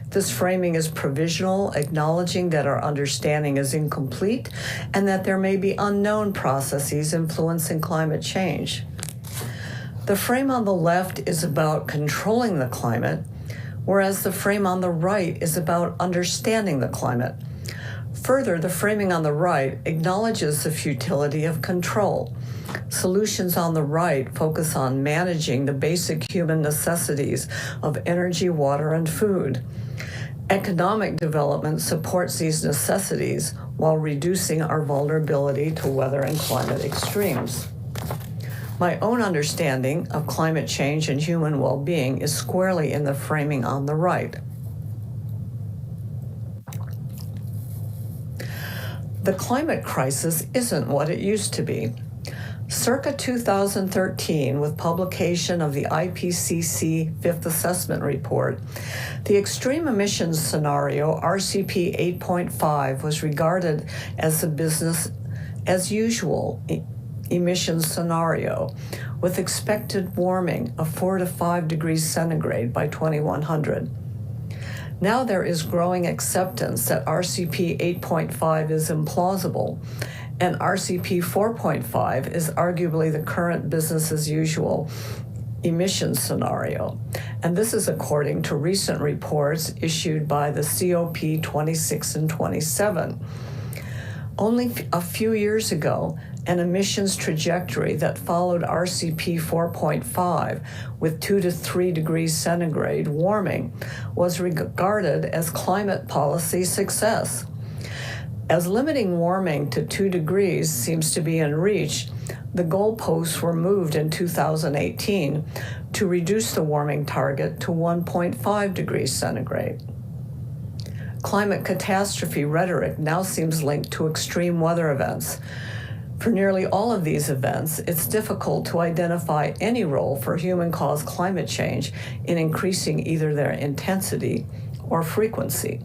This framing is provisional, acknowledging that our understanding is incomplete and that there may be unknown processes influencing climate change. The frame on the left is about controlling the climate, whereas the frame on the right is about understanding the climate. Further, the framing on the right acknowledges the futility of control. Solutions on the right focus on managing the basic human necessities of energy, water, and food. Economic development supports these necessities while reducing our vulnerability to weather and climate extremes. My own understanding of climate change and human well-being is squarely in the framing on the right. The climate crisis isn't what it used to be. Circa 2013, with publication of the IPCC Fifth Assessment Report, the extreme emissions scenario, RCP 8.5, was regarded as the business as usual emissions scenario, with expected warming of 4 to 5 degrees centigrade by 2100. Now there is growing acceptance that RCP 8.5 is implausible, and RCP 4.5 is arguably the current business as usual emissions scenario. And this is according to recent reports issued by the COP 26 and 27. Only a few years ago, an emissions trajectory that followed RCP 4.5 with 2 to 3 degrees centigrade warming was regarded as climate policy success. As limiting warming to 2 degrees seems to be in reach, the goalposts were moved in 2018 to reduce the warming target to 1.5 degrees centigrade. Climate catastrophe rhetoric now seems linked to extreme weather events. For nearly all of these events, it's difficult to identify any role for human-caused climate change in increasing either their intensity or frequency.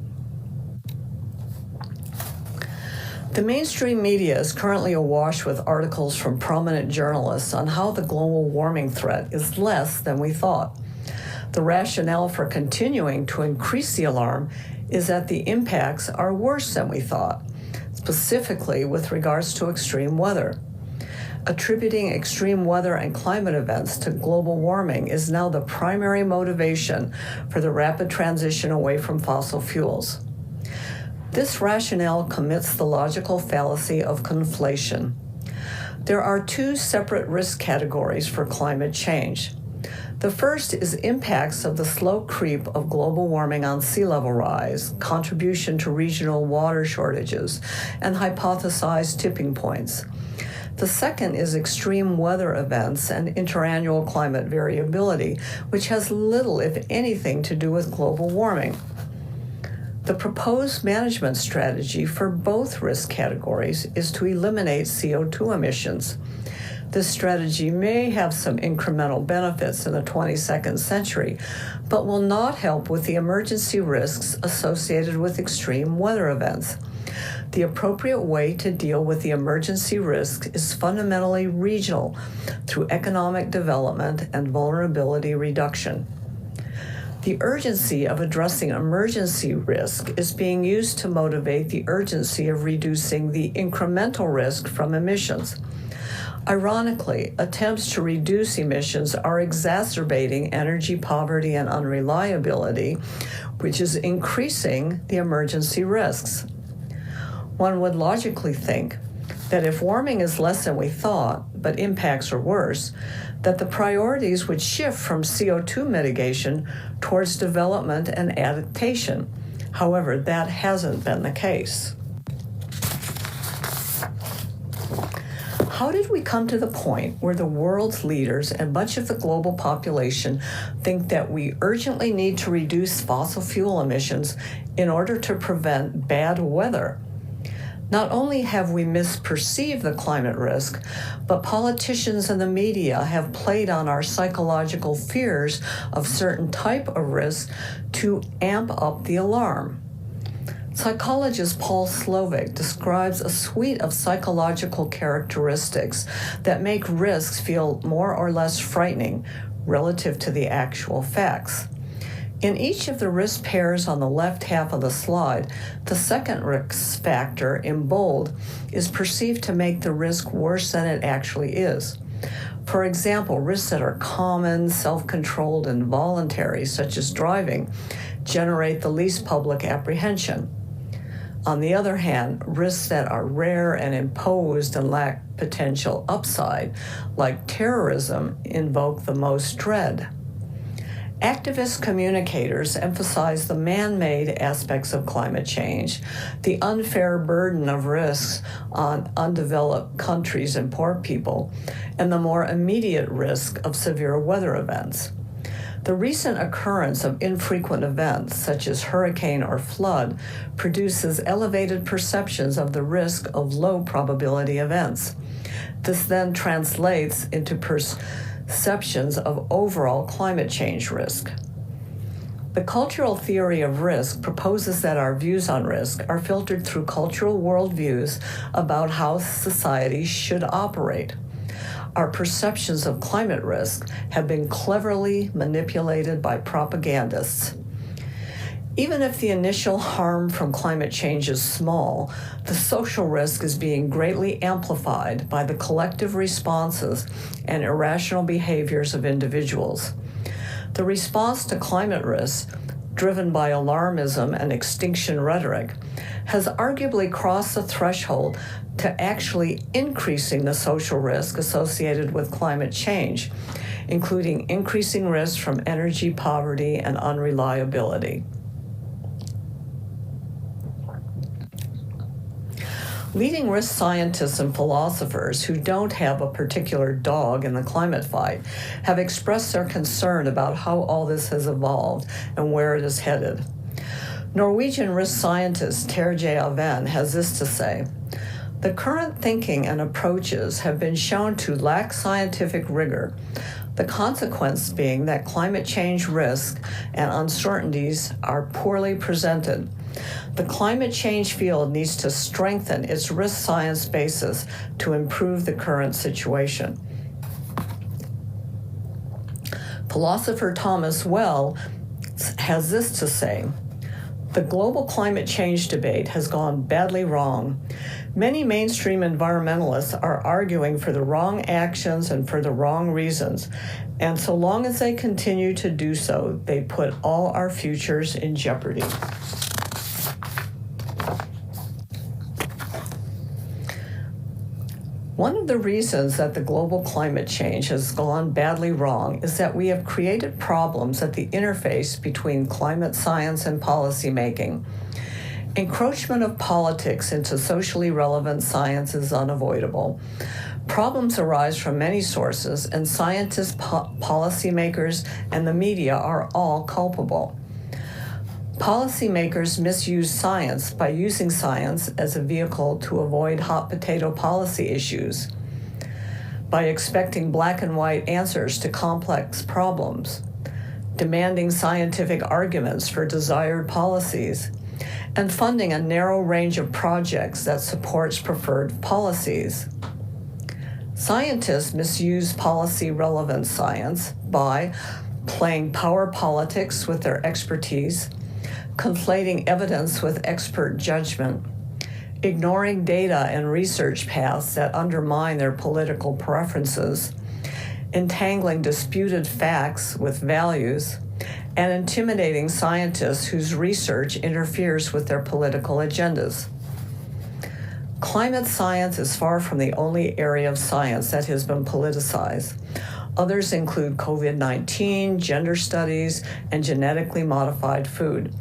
The mainstream media is currently awash with articles from prominent journalists on how the global warming threat is less than we thought. The rationale for continuing to increase the alarm is that the impacts are worse than we thought, specifically with regards to extreme weather. Attributing extreme weather and climate events to global warming is now the primary motivation for the rapid transition away from fossil fuels. This rationale commits the logical fallacy of conflation. There are two separate risk categories for climate change. The first is impacts of the slow creep of global warming on sea level rise, contribution to regional water shortages, and hypothesized tipping points. The second is extreme weather events and interannual climate variability, which has little, if anything, to do with global warming. The proposed management strategy for both risk categories is to eliminate CO2 emissions. This strategy may have some incremental benefits in the 22nd century, but will not help with the emergency risks associated with extreme weather events. The appropriate way to deal with the emergency risk is fundamentally regional through economic development and vulnerability reduction. The urgency of addressing emergency risk is being used to motivate the urgency of reducing the incremental risk from emissions. Ironically, attempts to reduce emissions are exacerbating energy poverty and unreliability, which is increasing the emergency risks. One would logically think that if warming is less than we thought, but impacts are worse, that the priorities would shift from CO2 mitigation towards development and adaptation. However, that hasn't been the case. How did we come to the point where the world's leaders and much of the global population think that we urgently need to reduce fossil fuel emissions in order to prevent bad weather? Not only have we misperceived the climate risk, but politicians and the media have played on our psychological fears of certain type of risks to amp up the alarm. Psychologist Paul Slovic describes a suite of psychological characteristics that make risks feel more or less frightening relative to the actual facts. In each of the risk pairs on the left half of the slide, the second risk factor in bold is perceived to make the risk worse than it actually is. For example, risks that are common, self-controlled, and voluntary, such as driving, generate the least public apprehension. On the other hand, risks that are rare and imposed and lack potential upside, like terrorism, invoke the most dread. Activist communicators emphasize the man-made aspects of climate change, the unfair burden of risks on undeveloped countries and poor people, and the more immediate risk of severe weather events. The recent occurrence of infrequent events, such as hurricane or flood, produces elevated perceptions of the risk of low probability events. This then translates into perceptions of overall climate change risk. The cultural theory of risk proposes that our views on risk are filtered through cultural worldviews about how society should operate. Our perceptions of climate risk have been cleverly manipulated by propagandists. Even if the initial harm from climate change is small, the social risk is being greatly amplified by the collective responses and irrational behaviors of individuals. The response to climate risk, driven by alarmism and extinction rhetoric, has arguably crossed the threshold to actually increasing the social risk associated with climate change, including increasing risks from energy poverty and unreliability. Leading risk scientists and philosophers who don't have a particular dog in the climate fight have expressed their concern about how all this has evolved and where it is headed. Norwegian risk scientist Terje Aven has this to say: "The current thinking and approaches have been shown to lack scientific rigor, the consequence being that climate change risk and uncertainties are poorly presented. The climate change field needs to strengthen its risk science basis to improve the current situation." Philosopher Thomas Well has this to say: "The global climate change debate has gone badly wrong. Many mainstream environmentalists are arguing for the wrong actions and for the wrong reasons, and so long as they continue to do so, they put all our futures in jeopardy." One of the reasons that the global climate change has gone badly wrong is that we have created problems at the interface between climate science and policymaking. Encroachment of politics into socially relevant science is unavoidable. Problems arise from many sources, and scientists, policymakers, and the media are all culpable. Policymakers misuse science by using science as a vehicle to avoid hot potato policy issues, by expecting black and white answers to complex problems, demanding scientific arguments for desired policies, and funding a narrow range of projects that supports preferred policies. Scientists misuse policy-relevant science by playing power politics with their expertise, conflating evidence with expert judgment, ignoring data and research paths that undermine their political preferences, entangling disputed facts with values, and intimidating scientists whose research interferes with their political agendas. Climate science is far from the only area of science that has been politicized. Others include COVID-19, gender studies, and genetically modified food.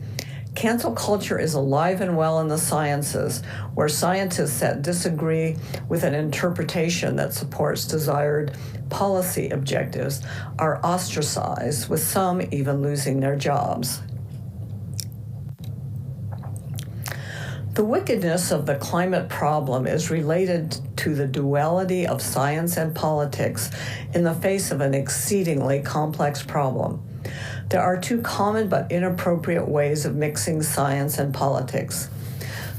Cancel culture is alive and well in the sciences, where scientists that disagree with an interpretation that supports desired policy objectives are ostracized, with some even losing their jobs. The wickedness of the climate problem is related to the duality of science and politics in the face of an exceedingly complex problem. There are two common but inappropriate ways of mixing science and politics.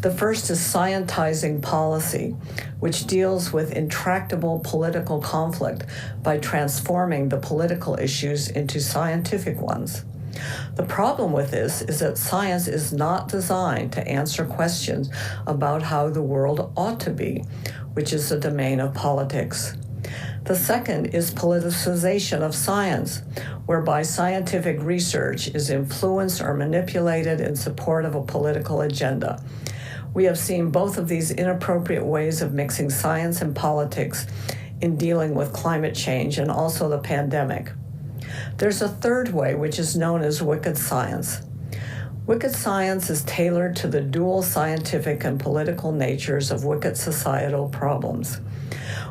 The first is scientizing policy, which deals with intractable political conflict by transforming the political issues into scientific ones. The problem with this is that science is not designed to answer questions about how the world ought to be, which is the domain of politics. The second is politicization of science, whereby scientific research is influenced or manipulated in support of a political agenda. We have seen both of these inappropriate ways of mixing science and politics in dealing with climate change and also the pandemic. There's a third way, which is known as wicked science. Wicked science is tailored to the dual scientific and political natures of wicked societal problems.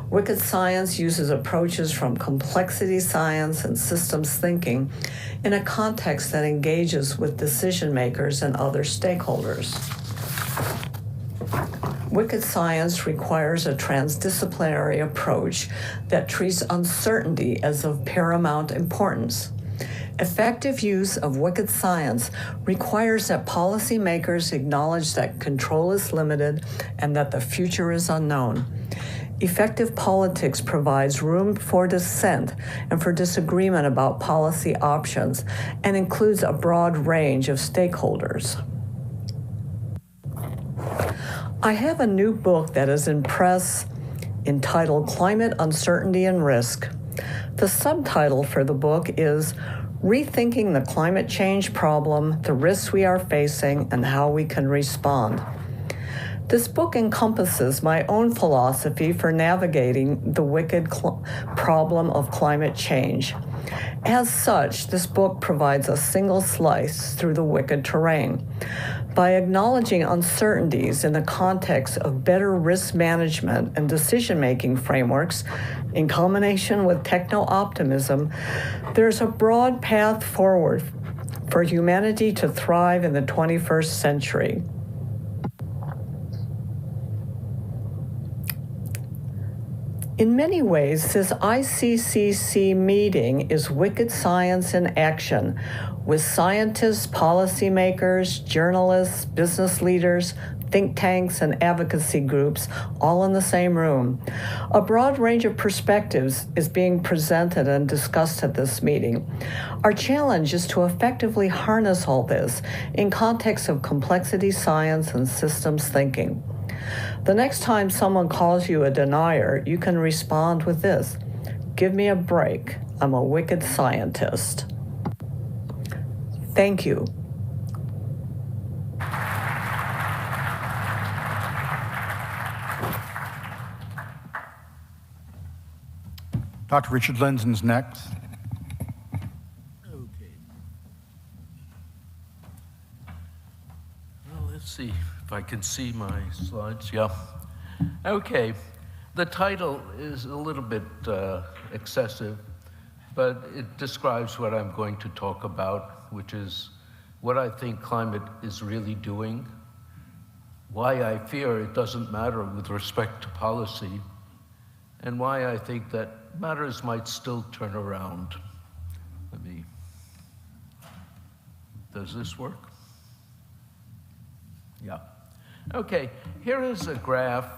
Wicked science uses approaches from complexity science and systems thinking in a context that engages with decision makers and other stakeholders. Wicked science requires a transdisciplinary approach that treats uncertainty as of paramount importance. Effective use of wicked science requires that policymakers acknowledge that control is limited and that the future is unknown. Effective politics provides room for dissent and for disagreement about policy options and includes a broad range of stakeholders. I have a new book that is in press entitled Climate Uncertainty and Risk. The subtitle for the book is Rethinking the Climate Change Problem, the Risks We Are Facing, and How We Can Respond. This book encompasses my own philosophy for navigating the wicked problem of climate change. As such, this book provides a single slice through the wicked terrain. By acknowledging uncertainties in the context of better risk management and decision-making frameworks, in combination with techno-optimism, there's a broad path forward for humanity to thrive in the 21st century. In many ways, this ICCC meeting is wicked science in action, with scientists, policymakers, journalists, business leaders, think tanks, and advocacy groups all in the same room. A broad range of perspectives is being presented and discussed at this meeting. Our challenge is to effectively harness all this in context of complexity science and systems thinking. The next time someone calls you a denier, you can respond with this: give me a break, I'm a wicked scientist. Thank you. Dr. Richard Lindson's next. Okay. Well, let's see if I can see my slides. Yeah. Okay. The title is a little bit excessive, but it describes what I'm going to talk about, which is what I think climate is really doing, why I fear it doesn't matter with respect to policy, and why I think that matters might still turn around. Does this work? Yeah. Okay, here is a graph.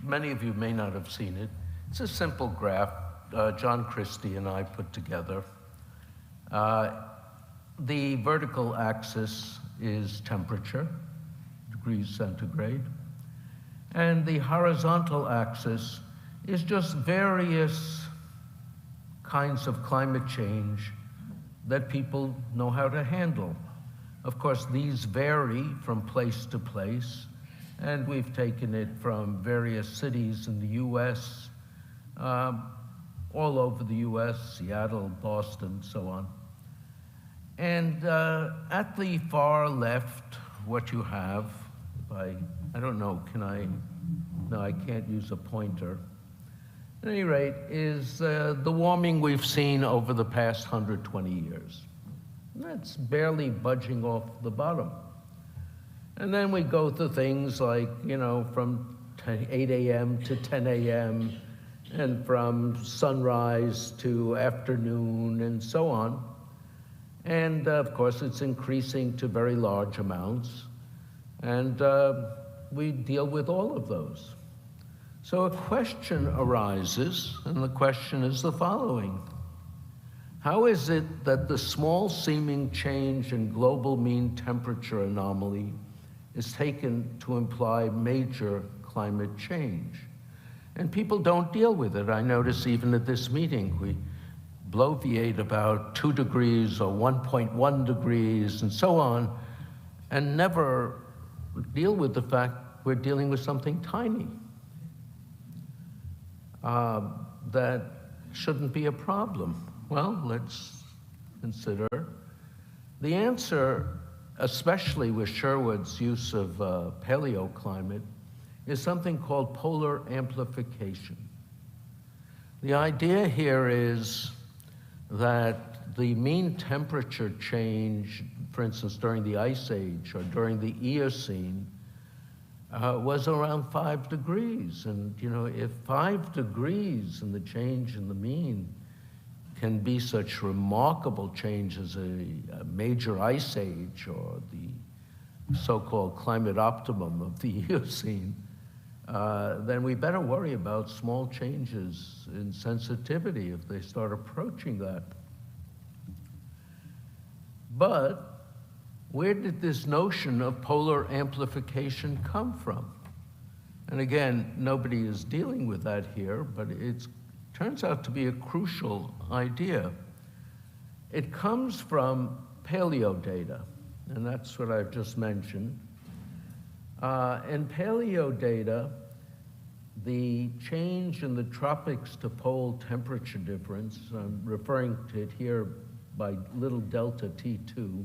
Many of you may not have seen it. It's a simple graph John Christie and I put together. The vertical axis is temperature, degrees centigrade, and the horizontal axis is just various kinds of climate change that people know how to handle. Of course, these vary from place to place, and we've taken it from various cities in the US, all over the US, Seattle, Boston, so on. And at the far left, what you have, I don't know, no, I can't use a pointer. At any rate, is the warming we've seen over the past 120 years. That's barely budging off the bottom. And then we go to things like, from 8 a.m. to 10 a.m., and from sunrise to afternoon, and so on. And of course, it's increasing to very large amounts. And we deal with all of those. So a question arises, and the question is the following: How is it that the small seeming change in global mean temperature anomaly is taken to imply major climate change? And people don't deal with it. I notice even at this meeting, we bloviate about 2 degrees or 1.1 degrees and so on, and never deal with the fact we're dealing with something tiny that shouldn't be a problem. Well, let's consider. The answer, especially with Sherwood's use of paleoclimate, is something called polar amplification. The idea here is that the mean temperature change, for instance, during the Ice Age or during the Eocene, was around 5 degrees. And if 5 degrees in the change in the mean can be such remarkable change as a major ice age or the so-called climate optimum of the Eocene, then we better worry about small changes in sensitivity if they start approaching that. But where did this notion of polar amplification come from? And again, nobody is dealing with that here, but it turns out to be a crucial idea. It comes from paleo data, and that's what I've just mentioned. In paleo data, the change in the tropics to pole temperature difference, I'm referring to it here by little delta T2,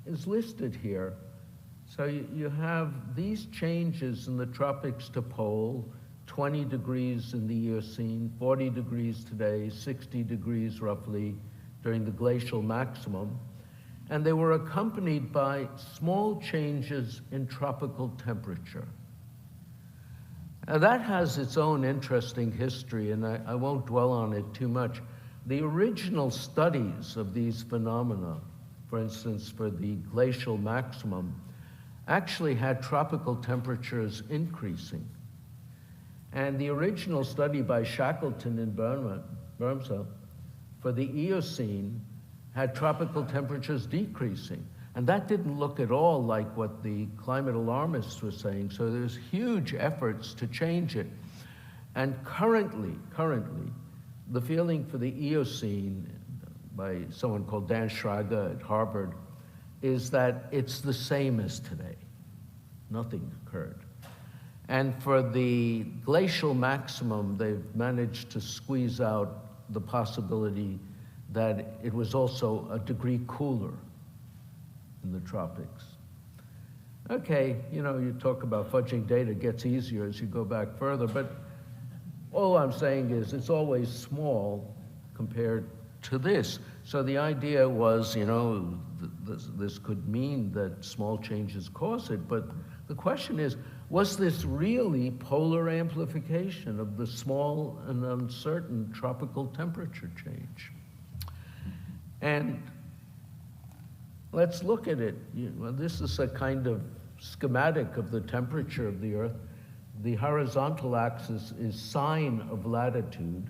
is listed here. So you have these changes in the tropics to pole, 20 degrees in the Eocene, 40 degrees today, 60 degrees roughly during the glacial maximum. And they were accompanied by small changes in tropical temperature. Now that has its own interesting history, and I won't dwell on it too much. The original studies of these phenomena, for instance, for the glacial maximum, actually had tropical temperatures increasing. And the original study by Shackleton in Burmsa for the Eocene had tropical temperatures decreasing. And that didn't look at all like what the climate alarmists were saying. So there's huge efforts to change it. And currently, the feeling for the Eocene by someone called Dan Schrager at Harvard is that it's the same as today. Nothing occurred. And for the glacial maximum, they've managed to squeeze out the possibility that it was also a degree cooler in the tropics. Okay, you talk about fudging data, gets easier as you go back further, but all I'm saying is it's always small compared to this. So the idea was, this could mean that small changes cause it, but the question is, was this really polar amplification of the small and uncertain tropical temperature change? And let's look at it. This is a kind of schematic of the temperature of the Earth. The horizontal axis is sine of latitude,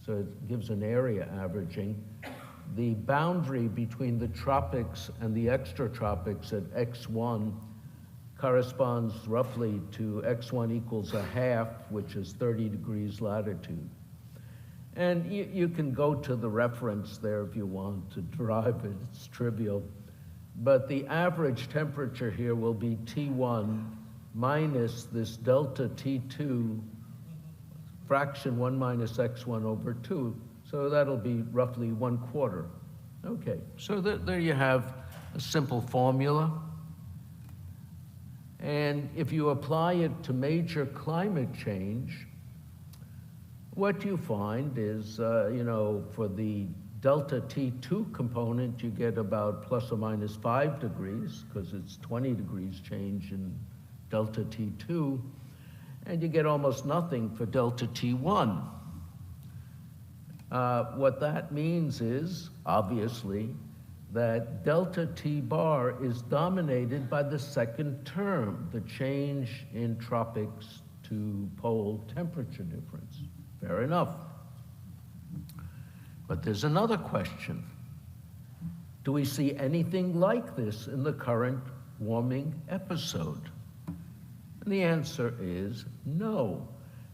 so it gives an area averaging. The boundary between the tropics and the extratropics at x1 corresponds roughly to x1 equals a half, which is 30 degrees latitude. And you can go to the reference there if you want to derive it, it's trivial. But the average temperature here will be T1 minus this delta T2 fraction 1 minus x1 over 2. So that'll be roughly 1/4. Okay, so there you have a simple formula. And if you apply it to major climate change, what you find is, for the delta T2 component, you get about plus or minus 5 degrees, because it's 20 degrees change in delta T2, and you get almost nothing for delta T1. What that means is, obviously, that delta T bar is dominated by the second term, the change in tropics to pole temperature difference. Fair enough. But there's another question. Do we see anything like this in the current warming episode? And the answer is no.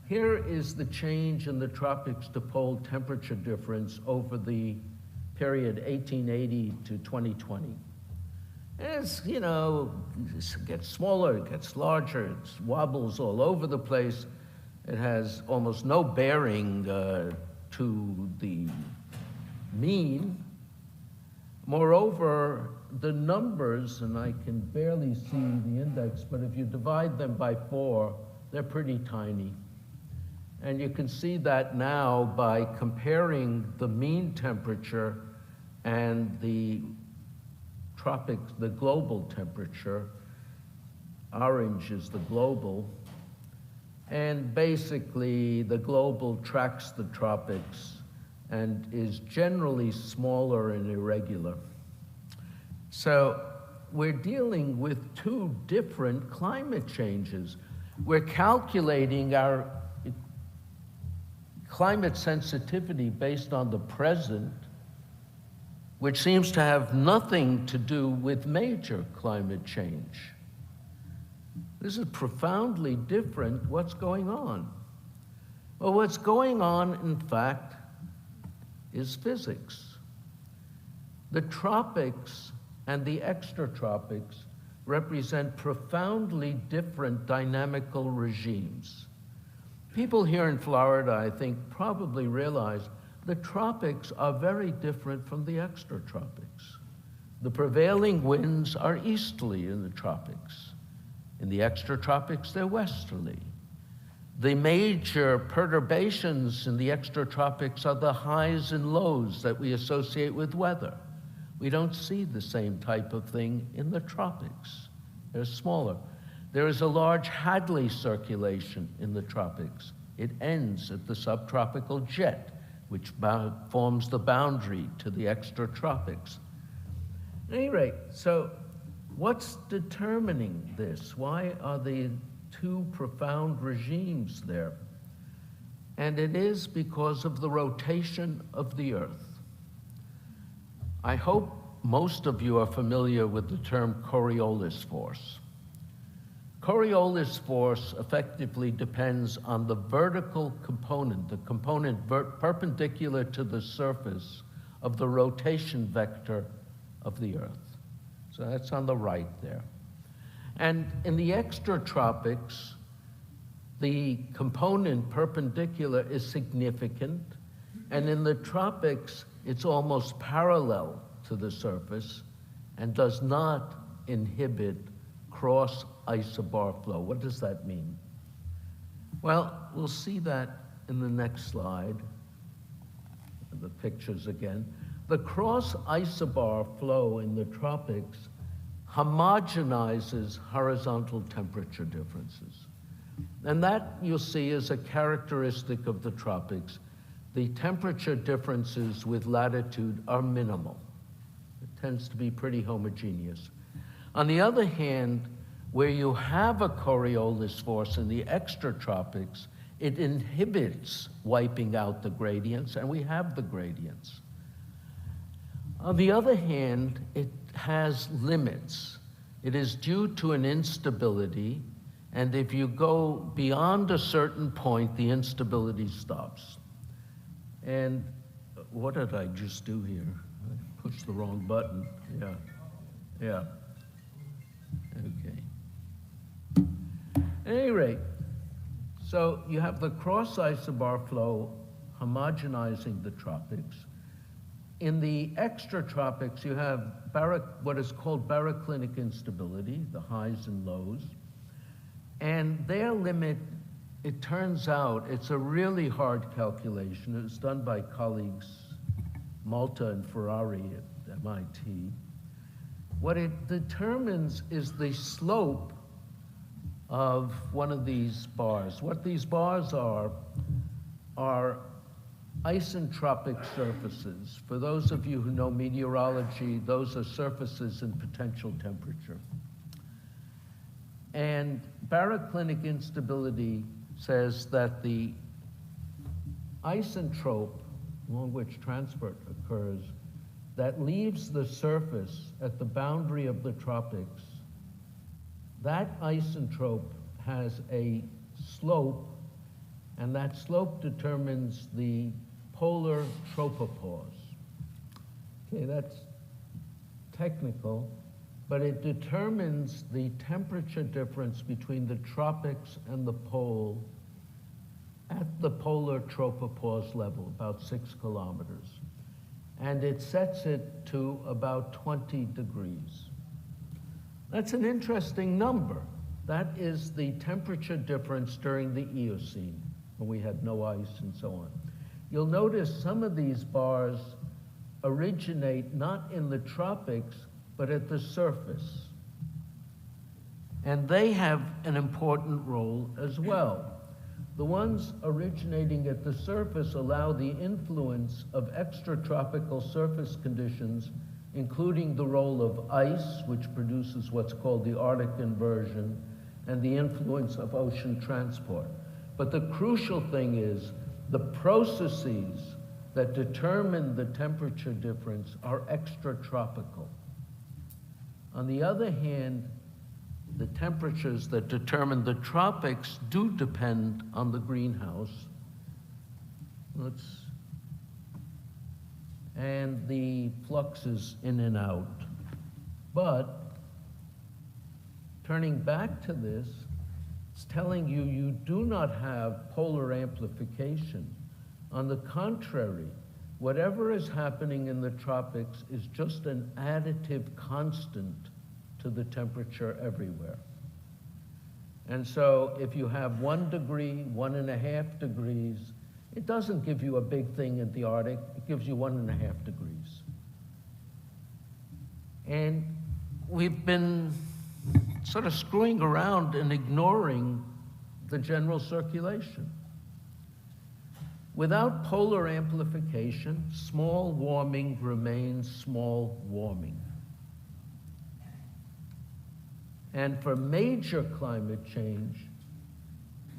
Here is the change in the tropics to pole temperature difference over the period 1880 to 2020. As you know, it gets smaller, it gets larger, it wobbles all over the place. It has almost no bearing to the mean. Moreover, the numbers, and I can barely see the index, but if you divide them by 4, they're pretty tiny. And you can see that now by comparing the mean temperature and the tropics, the global temperature. Orange is the global. And basically, the global tracks the tropics and is generally smaller and irregular. So we're dealing with 2 different climate changes. We're calculating our climate sensitivity based on the present, which seems to have nothing to do with major climate change. This is profoundly different. What's going on? Well, what's going on, in fact, is physics. The tropics and the extratropics represent profoundly different dynamical regimes. People here in Florida, I think, probably realize the tropics are very different from the extratropics. The prevailing winds are easterly in the tropics. In the extratropics, they're westerly. The major perturbations in the extratropics are the highs and lows that we associate with weather. We don't see the same type of thing in the tropics. They're smaller. There is a large Hadley circulation in the tropics. It ends at the subtropical jet, which forms the boundary to the extratropics. At any rate, so what's determining this? Why are the 2 profound regimes there? And it is because of the rotation of the Earth. I hope most of you are familiar with the term Coriolis force. Coriolis force effectively depends on the vertical component, the component perpendicular to the surface of the rotation vector of the Earth. So that's on the right there. And in the extratropics, the component perpendicular is significant, and in the tropics, it's almost parallel to the surface and does not inhibit cross isobar flow. What does that mean? Well, we'll see that in the next slide. The pictures again. The cross isobar flow in the tropics homogenizes horizontal temperature differences. And that, you'll see, is a characteristic of the tropics. The temperature differences with latitude are minimal. It tends to be pretty homogeneous. On the other hand, where you have a Coriolis force in the extratropics, it inhibits wiping out the gradients, and we have the gradients. On the other hand, it has limits. It is due to an instability, and if you go beyond a certain point, the instability stops. And what did I just do here? I pushed the wrong button. Yeah. Okay. At any rate, so you have the cross isobar flow homogenizing the tropics. In the extratropics, you have what is called baroclinic instability, the highs and lows. And their limit, it turns out, it's a really hard calculation. It was done by colleagues Malta and Ferrari at MIT. What it determines is the slope of one of these bars. What these bars are isentropic surfaces. For those of you who know meteorology, those are surfaces in potential temperature. And baroclinic instability says that the isentrope along which transport occurs, that leaves the surface at the boundary of the tropics, that isentrope has a slope, and that slope determines the polar tropopause. Okay, that's technical, but it determines the temperature difference between the tropics and the pole at the polar tropopause level, about 6 kilometers. And it sets it to about 20 degrees. That's an interesting number. That is the temperature difference during the Eocene, when we had no ice and so on. You'll notice some of these bars originate not in the tropics, but at the surface. And they have an important role as well. The ones originating at the surface allow the influence of extratropical surface conditions, including the role of ice, which produces what's called the Arctic inversion, and the influence of ocean transport. But the crucial thing is the processes that determine the temperature difference are extratropical. On the other hand, the temperatures that determine the tropics do depend on the greenhouse. And the fluxes in and out. But turning back to this, it's telling you you do not have polar amplification. On the contrary, whatever is happening in the tropics is just an additive constant to the temperature everywhere. And so if you have 1 degree, 1.5 degrees, it doesn't give you a big thing in the Arctic, it gives you 1.5 degrees. And we've been sort of screwing around and ignoring the general circulation. Without polar amplification, small warming remains small warming. And for major climate change,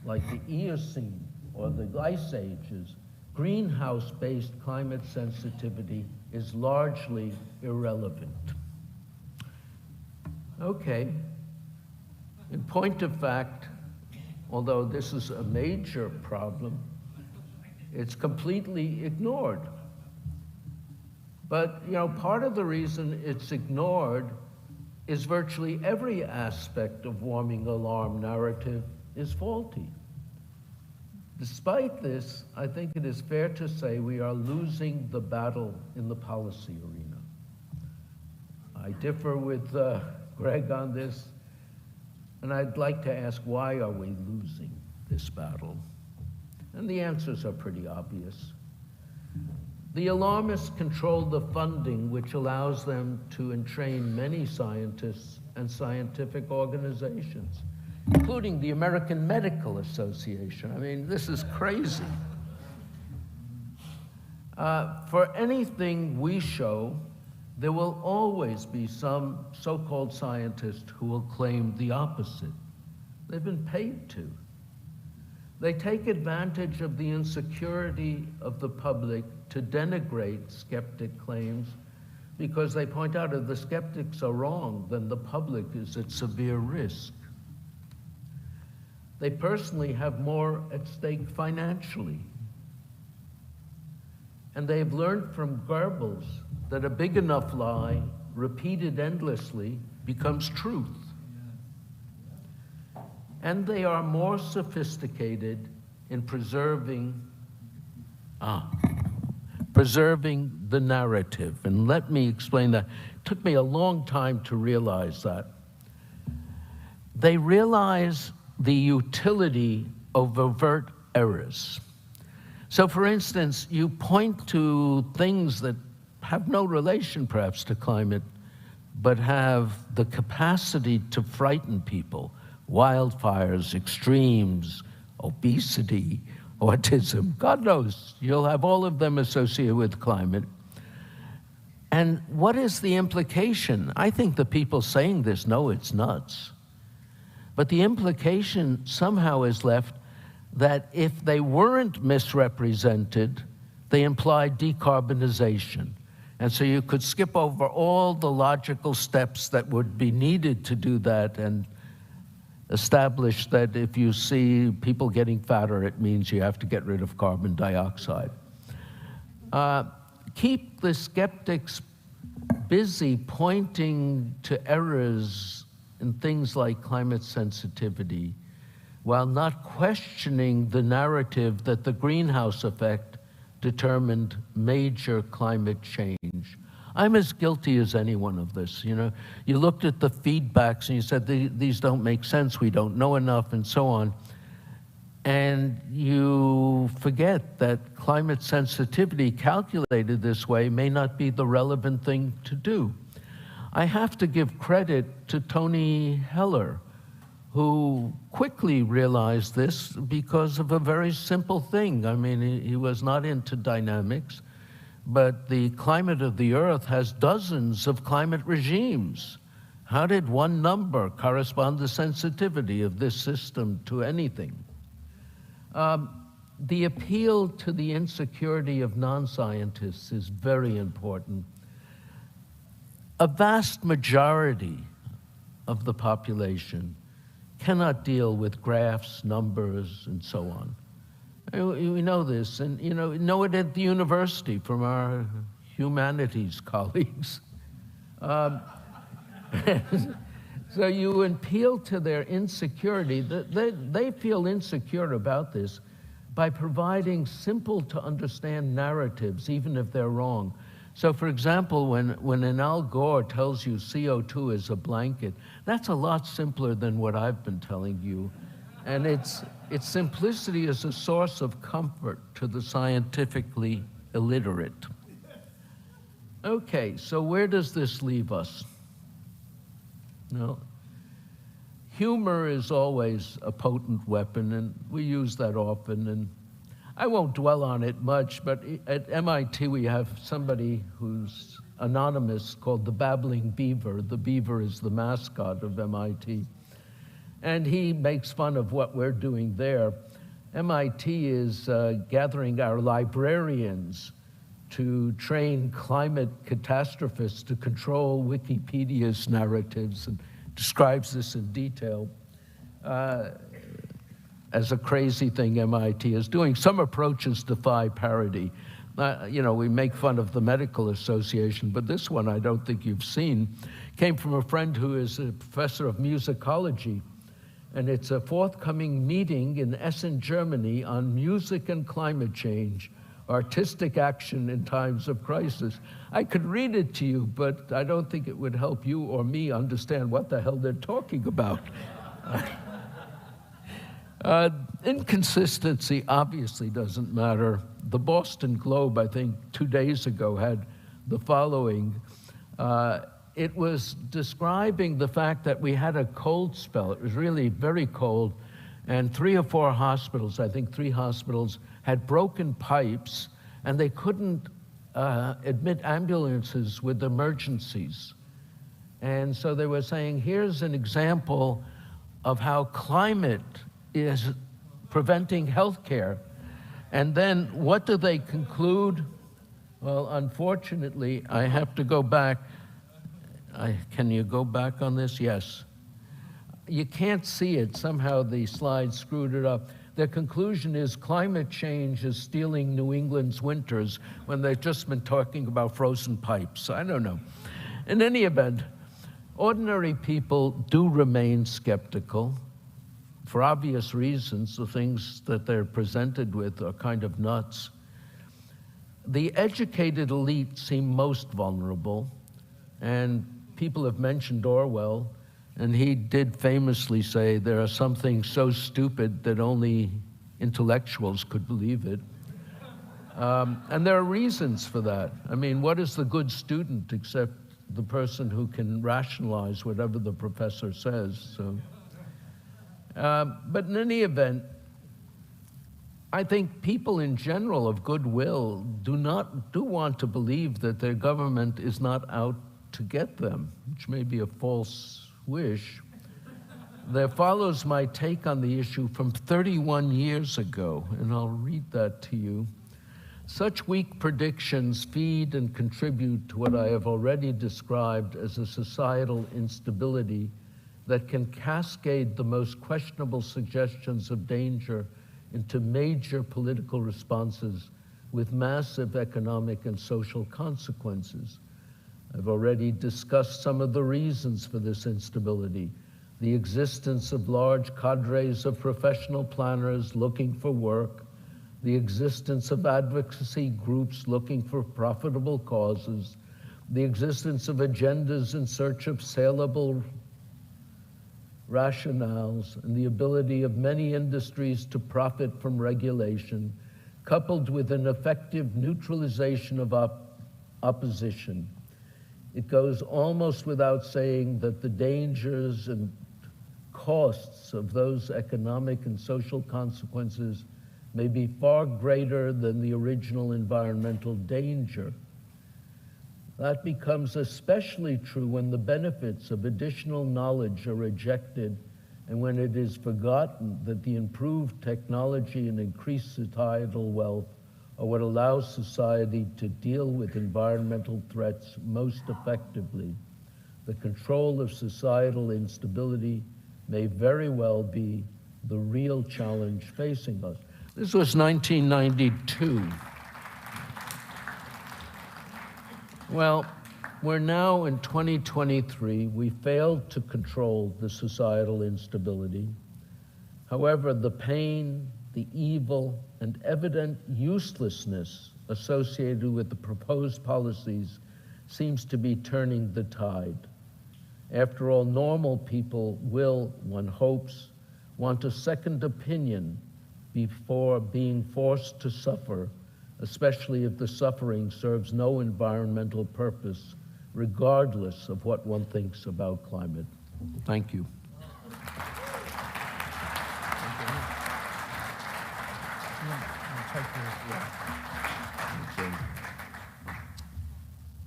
like the Eocene or the Ice Ages, greenhouse-based climate sensitivity is largely irrelevant. Okay, in point of fact, although this is a major problem, it's completely ignored. But, you know, part of the reason it's ignored is virtually every aspect of warming alarm narrative is faulty. Despite this, I think it is fair to say we are losing the battle in the policy arena. I differ with Greg on this, and I'd like to ask, why are we losing this battle? And the answers are pretty obvious. The alarmists control the funding, which allows them to entrain many scientists and scientific organizations, including the American Medical Association. I mean, this is crazy. For anything we show, there will always be some so-called scientist who will claim the opposite. They've been paid to. They take advantage of the insecurity of the public to denigrate skeptic claims, because they point out if the skeptics are wrong, then the public is at severe risk. They personally have more at stake financially. And they've learned from Goebbels that a big enough lie, repeated endlessly, becomes truth. And they are more sophisticated in preserving the narrative. And let me explain that. It took me a long time to realize that. They realize the utility of overt errors. So for instance, you point to things that have no relation perhaps to climate, but have the capacity to frighten people. Wildfires, extremes, obesity, autism, God knows, you'll have all of them associated with climate. And what is the implication? I think the people saying this know it's nuts. But the implication somehow is left that if they weren't misrepresented, they imply decarbonization. And so you could skip over all the logical steps that would be needed to do that and establish that if you see people getting fatter, it means you have to get rid of carbon dioxide. Keep the skeptics busy pointing to errors in things like climate sensitivity, while not questioning the narrative that the greenhouse effect determined major climate change. I'm as guilty as anyone of this. You know, you looked at the feedbacks and you said, these don't make sense, we don't know enough, and so on. And you forget that climate sensitivity calculated this way may not be the relevant thing to do. I have to give credit to Tony Heller, who quickly realized this because of a very simple thing. I mean, he was not into dynamics, but the climate of the Earth has dozens of climate regimes. How did one number correspond to sensitivity of this system to anything? The appeal to the insecurity of non-scientists is very important. A vast majority of the population cannot deal with graphs, numbers, and so on. We know this, and know it at the university from our humanities colleagues. So you appeal to their insecurity. They feel insecure about this by providing simple to understand narratives, even if they're wrong. So for example, when an Al Gore tells you CO2 is a blanket, that's a lot simpler than what I've been telling you. And its simplicity is a source of comfort to the scientifically illiterate. Okay, so where does this leave us? No. Humor is always a potent weapon, and we use that often, and I won't dwell on it much, but at MIT we have somebody who's anonymous called the Babbling Beaver. The beaver is the mascot of MIT. And he makes fun of what we're doing there. MIT is gathering our librarians to train climate catastrophists to control Wikipedia's narratives, and describes this in detail as a crazy thing MIT is doing. Some approaches defy parody. We make fun of the Medical Association, but this one I don't think you've seen. Came from a friend who is a professor of musicology, and it's a forthcoming meeting in Essen, Germany on music and climate change, artistic action in times of crisis. I could read it to you, but I don't think it would help you or me understand what the hell they're talking about. Inconsistency obviously doesn't matter. The Boston Globe, I think 2 days ago, had the following. It was describing the fact that we had a cold spell. It was really very cold, and 3 or 4 hospitals, I think 3 hospitals, had broken pipes, and they couldn't admit ambulances with emergencies. And so they were saying, here's an example of how climate is preventing healthcare. And then what do they conclude? Well, unfortunately, I have to go back. Can you go back on this? Yes. You can't see it. Somehow the slides screwed it up. Their conclusion is climate change is stealing New England's winters when they've just been talking about frozen pipes. I don't know. In any event, ordinary people do remain skeptical. For obvious reasons, the things that they're presented with are kind of nuts. The educated elite seem most vulnerable, and people have mentioned Orwell, and he did famously say, there are some things so stupid that only intellectuals could believe it. And there are reasons for that. I mean, what is the good student except the person who can rationalize whatever the professor says? So, but in any event, I think people in general of goodwill do want to believe that their government is not out to get them, which may be a false wish. There follows my take on the issue from 31 years ago, and I'll read that to you. Such weak predictions feed and contribute to what I have already described as a societal instability that can cascade the most questionable suggestions of danger into major political responses with massive economic and social consequences. I've already discussed some of the reasons for this instability: the existence of large cadres of professional planners looking for work, the existence of advocacy groups looking for profitable causes, the existence of agendas in search of saleable rationales, and the ability of many industries to profit from regulation, coupled with an effective neutralization of opposition. It goes almost without saying that the dangers and costs of those economic and social consequences may be far greater than the original environmental danger. That becomes especially true when the benefits of additional knowledge are rejected and when it is forgotten that the improved technology and increased societal wealth are what allows society to deal with environmental threats most effectively. The control of societal instability may very well be the real challenge facing us. This was 1992. Well, we're now in 2023. We failed to control the societal instability. However, the pain, the evil, and evident uselessness associated with the proposed policies seems to be turning the tide. After all, normal people will, one hopes, want a second opinion before being forced to suffer, especially if the suffering serves no environmental purpose, regardless of what one thinks about climate. Thank you.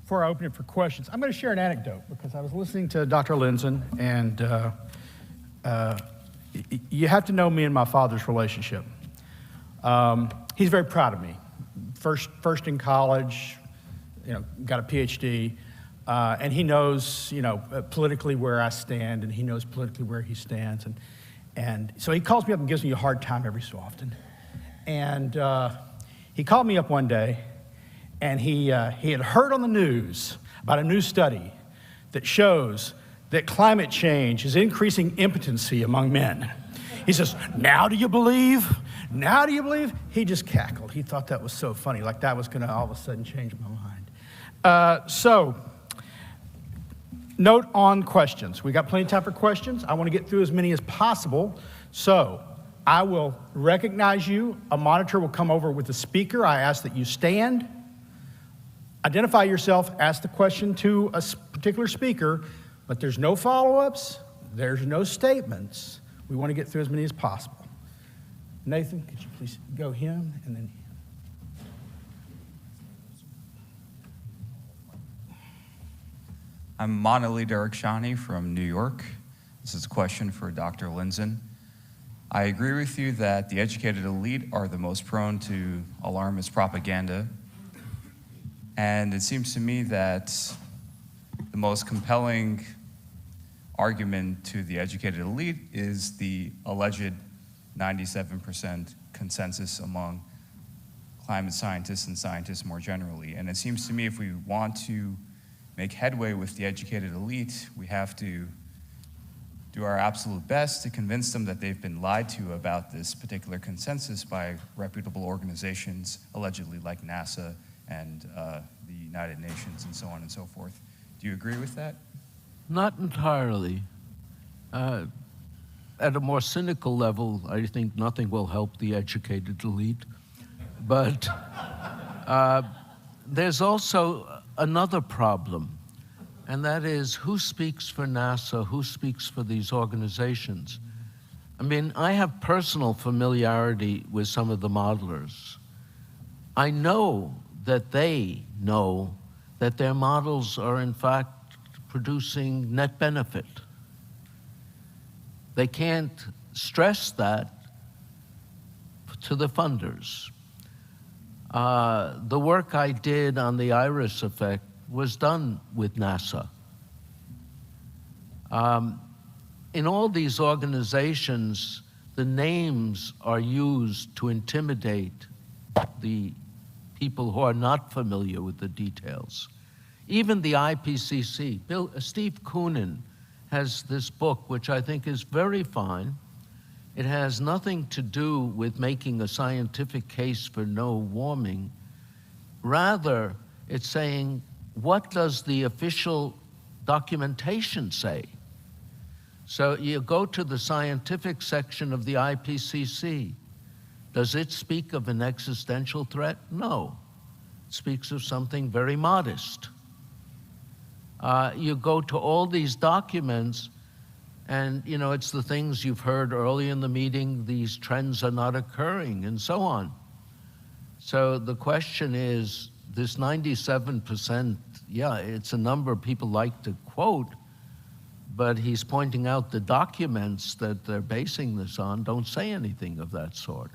Before I open it for questions, I'm going to share an anecdote because I was listening to Dr. Lindzen, and you have to know me and my father's relationship. He's very proud of me. First in college, got a PhD, and he knows, politically where I stand, and he knows politically where he stands, and so he calls me up and gives me a hard time every so often. And he called me up one day, and he had heard on the news about a new study that shows that climate change is increasing impotency among men. He says, "Now do you believe? Now do you believe?" He just cackled. He thought that was so funny, like that was going to all of a sudden change my mind. So, note on questions. We got plenty of time for questions. I want to get through as many as possible. So, I will recognize you. A monitor will come over with the speaker. I ask that you stand, identify yourself, ask the question to a particular speaker, but there's no follow-ups, there's no statements. We want to get through as many as possible. Nathan, could you please go him and then him? I'm Manali Darakshani from New York. This is a question for Dr. Lindzen. I agree with you that the educated elite are the most prone to alarmist propaganda. And it seems to me that the most compelling argument to the educated elite is the alleged 97% consensus among climate scientists and scientists more generally. And it seems to me if we want to make headway with the educated elite, we have to do our absolute best to convince them that they've been lied to about this particular consensus by reputable organizations, allegedly like NASA and the United Nations and so on and so forth. Do you agree with that? Not entirely. At a more cynical level, I think nothing will help the educated elite. But there's also another problem, and that is who speaks for NASA, who speaks for these organizations. I mean, I have personal familiarity with some of the modelers. I know that they know that their models are in fact producing net benefit. They can't stress that to the funders. The work I did on the iris effect was done with NASA. In all these organizations, the names are used to intimidate the people who are not familiar with the details. Even the IPCC, Steve Koonin has this book, which I think is very fine. It has nothing to do with making a scientific case for no warming. Rather, it's saying, what does the official documentation say? So you go to the scientific section of the IPCC. Does it speak of an existential threat? No. It speaks of something very modest. You go to all these documents, and it's the things you've heard early in the meeting, these trends are not occurring, and so on. So the question is, this 97%, yeah, it's a number people like to quote, but he's pointing out the documents that they're basing this on don't say anything of that sort.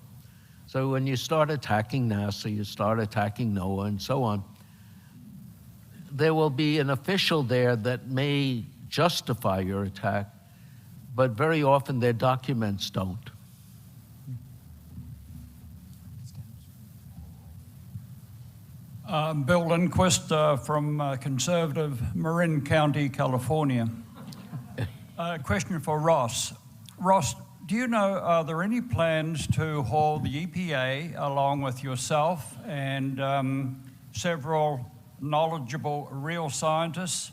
So when you start attacking NASA, you start attacking NOAA, and so on, there will be an official there that may justify your attack, but very often their documents don't. Bill Lindquist from conservative Marin County, California. Question for Ross. Ross, do you know, are there any plans to hold the EPA, along with yourself and several knowledgeable real scientists,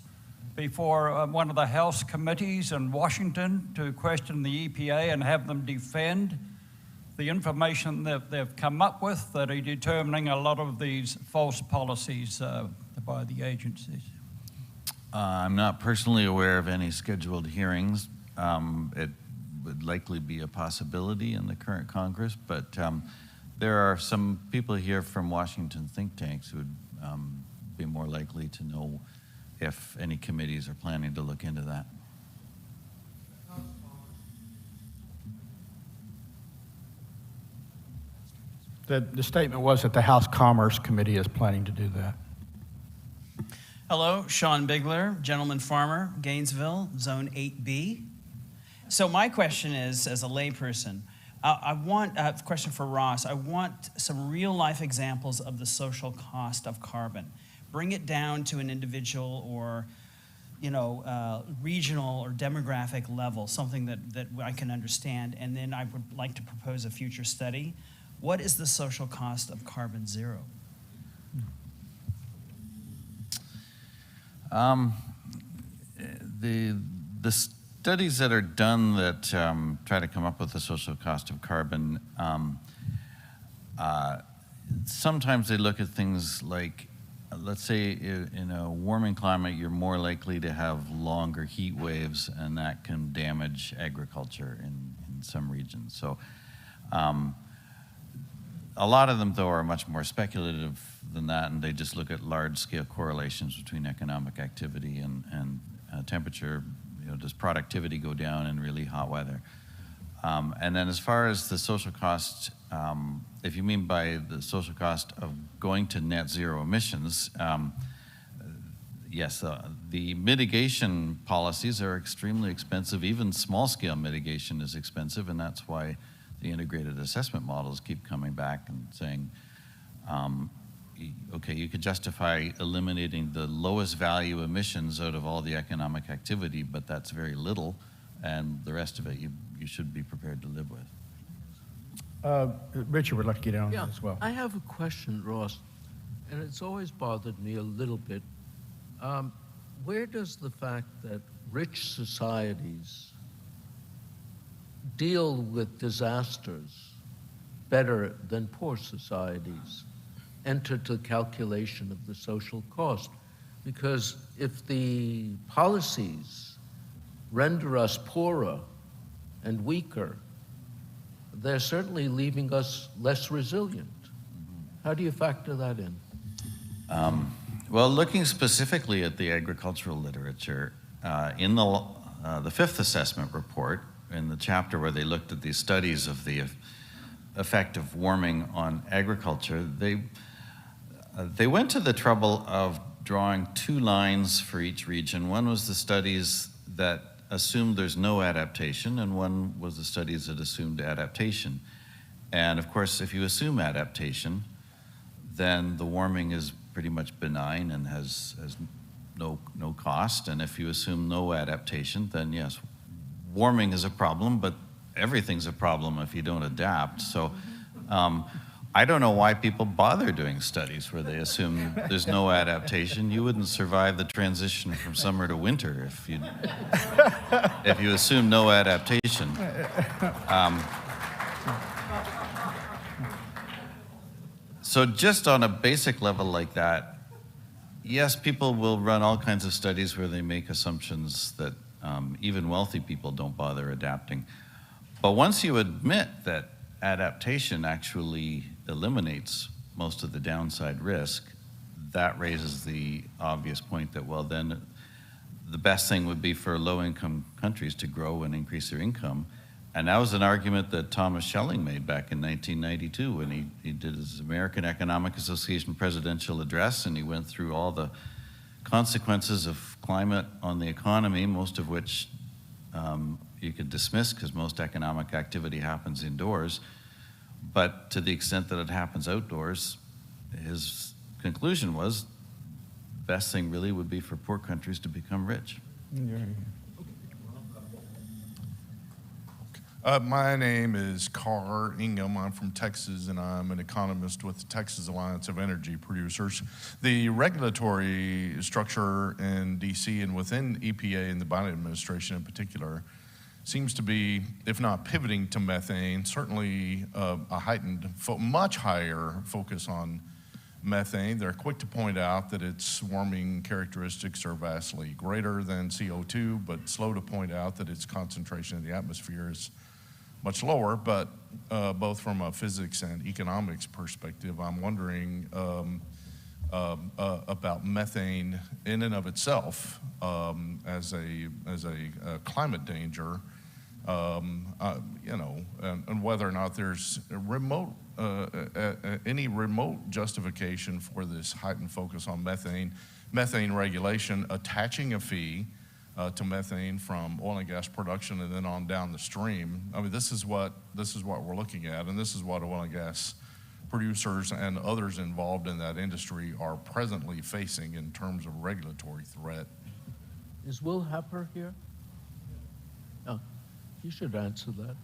before one of the House committees in Washington to question the EPA and have them defend the information that they've come up with that are determining a lot of these false policies by the agencies? I'm not personally aware of any scheduled hearings. It would likely be a possibility in the current Congress, but there are some people here from Washington think tanks who would be more likely to know if any committees are planning to look into that. The statement was that the House Commerce Committee is planning to do that. Hello, Sean Bigler, gentleman farmer, Gainesville, Zone 8B. So my question is, as a layperson, I want a question for Ross. I want some real life examples of the social cost of carbon. Bring it down to an individual or regional or demographic level, something that I can understand. And then I would like to propose a future study. What is the social cost of carbon zero? The studies that are done that try to come up with the social cost of carbon, sometimes they look at things like, let's say in a warming climate, you're more likely to have longer heat waves, and that can damage agriculture in some regions. So a lot of them, though, are much more speculative than that, and they just look at large-scale correlations between economic activity and temperature. Does productivity go down in really hot weather? And then as far as the social cost, if you mean by the social cost of going to net zero emissions, yes, the mitigation policies are extremely expensive. Even small-scale mitigation is expensive, and that's why the integrated assessment models keep coming back and saying, okay, you could justify eliminating the lowest value emissions out of all the economic activity, but that's very little, and the rest of it you should be prepared to live with. Richard would like to get in on Yeah, that as well. I have a question, Ross, and it's always bothered me a little bit. Where does the fact that rich societies deal with disasters better than poor societies enter to calculation of the social cost? Because if the policies render us poorer and weaker, they're certainly leaving us less resilient. How do you factor that in? Well, looking specifically at the agricultural literature, in the fifth assessment report, in the chapter where they looked at these studies of the effect of warming on agriculture, They went to the trouble of drawing 2 lines for each region. One was the studies that assumed there's no adaptation, and one was the studies that assumed adaptation. And of course, if you assume adaptation, then the warming is pretty much benign and has no cost. And if you assume no adaptation, then yes, warming is a problem, but everything's a problem if you don't adapt. So I don't know why people bother doing studies where they assume there's no adaptation. You wouldn't survive the transition from summer to winter if you assume no adaptation. So just on a basic level like that, yes, people will run all kinds of studies where they make assumptions that even wealthy people don't bother adapting. But once you admit that adaptation actually eliminates most of the downside risk, that raises the obvious point that, well, then the best thing would be for low-income countries to grow and increase their income. And that was an argument that Thomas Schelling made back in 1992 when he did his American Economic Association presidential address, and he went through all the consequences of climate on the economy, most of which you could dismiss because most economic activity happens indoors. But to the extent that it happens outdoors, his conclusion was the best thing really would be for poor countries to become rich. My name is Carr Ingham. I'm from Texas, and I'm an economist with the Texas Alliance of Energy Producers. The regulatory structure in D.C. and within EPA and the Biden administration in particular seems to be, if not pivoting to methane, certainly a heightened, much higher focus on methane. They're quick to point out that its warming characteristics are vastly greater than CO2, but slow to point out that its concentration in the atmosphere is much lower. But both from a physics and economics perspective, I'm wondering about methane in and of itself as a climate danger, and whether or not there's any remote justification for this heightened focus on methane regulation, attaching a fee to methane from oil and gas production and then on down the stream. I mean, this is what we're looking at, and this is what oil and gas producers and others involved in that industry are presently facing in terms of regulatory threat. Is Will Happer here? Oh, you should answer that.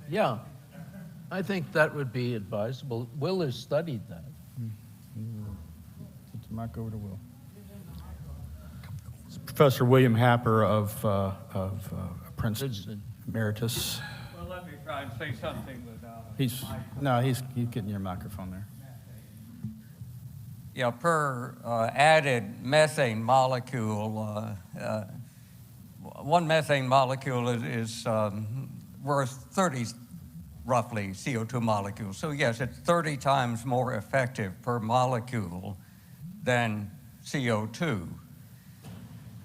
Yeah, I think that would be advisable. Will has studied that. Put the mic over to Will. It's Professor William Happer of Princeton, Emeritus. Well, let me try and say something without. He's getting your microphone there. Yeah, per added methane molecule, one methane molecule is worth 30 roughly CO2 molecules. So yes, it's 30 times more effective per molecule than CO2.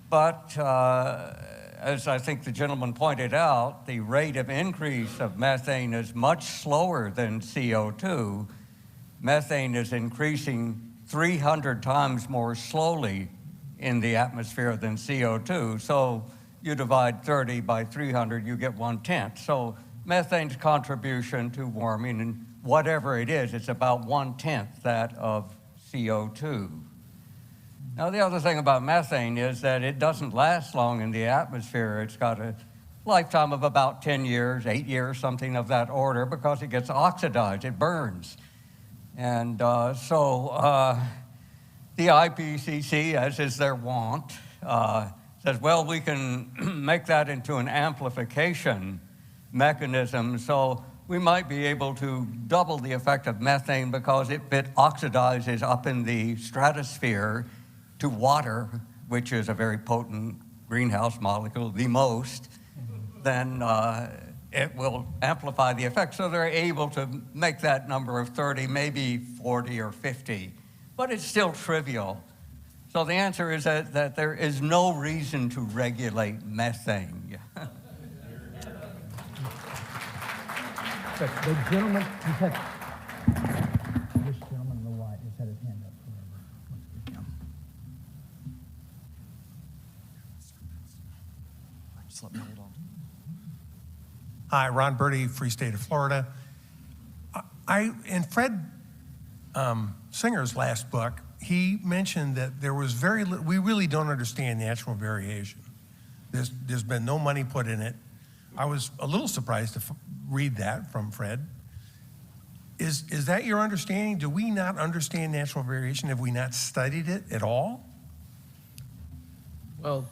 But as I think the gentleman pointed out, the rate of increase of methane is much slower than CO2. Methane is increasing 300 times more slowly in the atmosphere than CO2. So you divide 30 by 300, you get 1/10. So methane's contribution to warming, and whatever it is, it's about 1/10 that of CO2. Now, the other thing about methane is that it doesn't last long in the atmosphere. It's got a lifetime of about 10 years, 8 years, something of that order, because it gets oxidized, it burns. And so the IPCC, as is their wont, says, well, we can make that into an amplification mechanism, so we might be able to double the effect of methane because if it oxidizes up in the stratosphere to water, which is a very potent greenhouse molecule, the most, then it will amplify the effect. So they're able to make that number of 30, maybe 40 or 50, but it's still trivial. So the answer is that there is no reason to regulate methane. But the gentleman, he's had, this gentleman in the white has had his hand up forever. Just let me hold on. Hi, Ron Birdie, Free State of Florida. In Fred Singer's last book, he mentioned that there was very little, we really don't understand natural variation. There's been no money put in it. I was a little surprised to read that from Fred. Is that your understanding? Do we not understand natural variation? Have we not studied it at all? Well,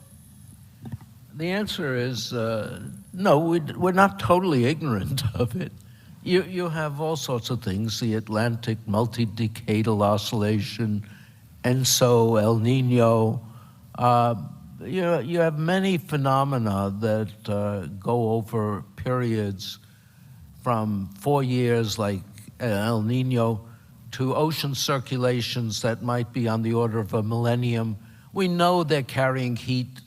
the answer is no, we're not totally ignorant of it. You have all sorts of things, the Atlantic multi-decadal oscillation, ENSO, El Nino. You have many phenomena that go over periods from 4 years, like El Nino, to ocean circulations that might be on the order of a millennium. We know they're carrying heat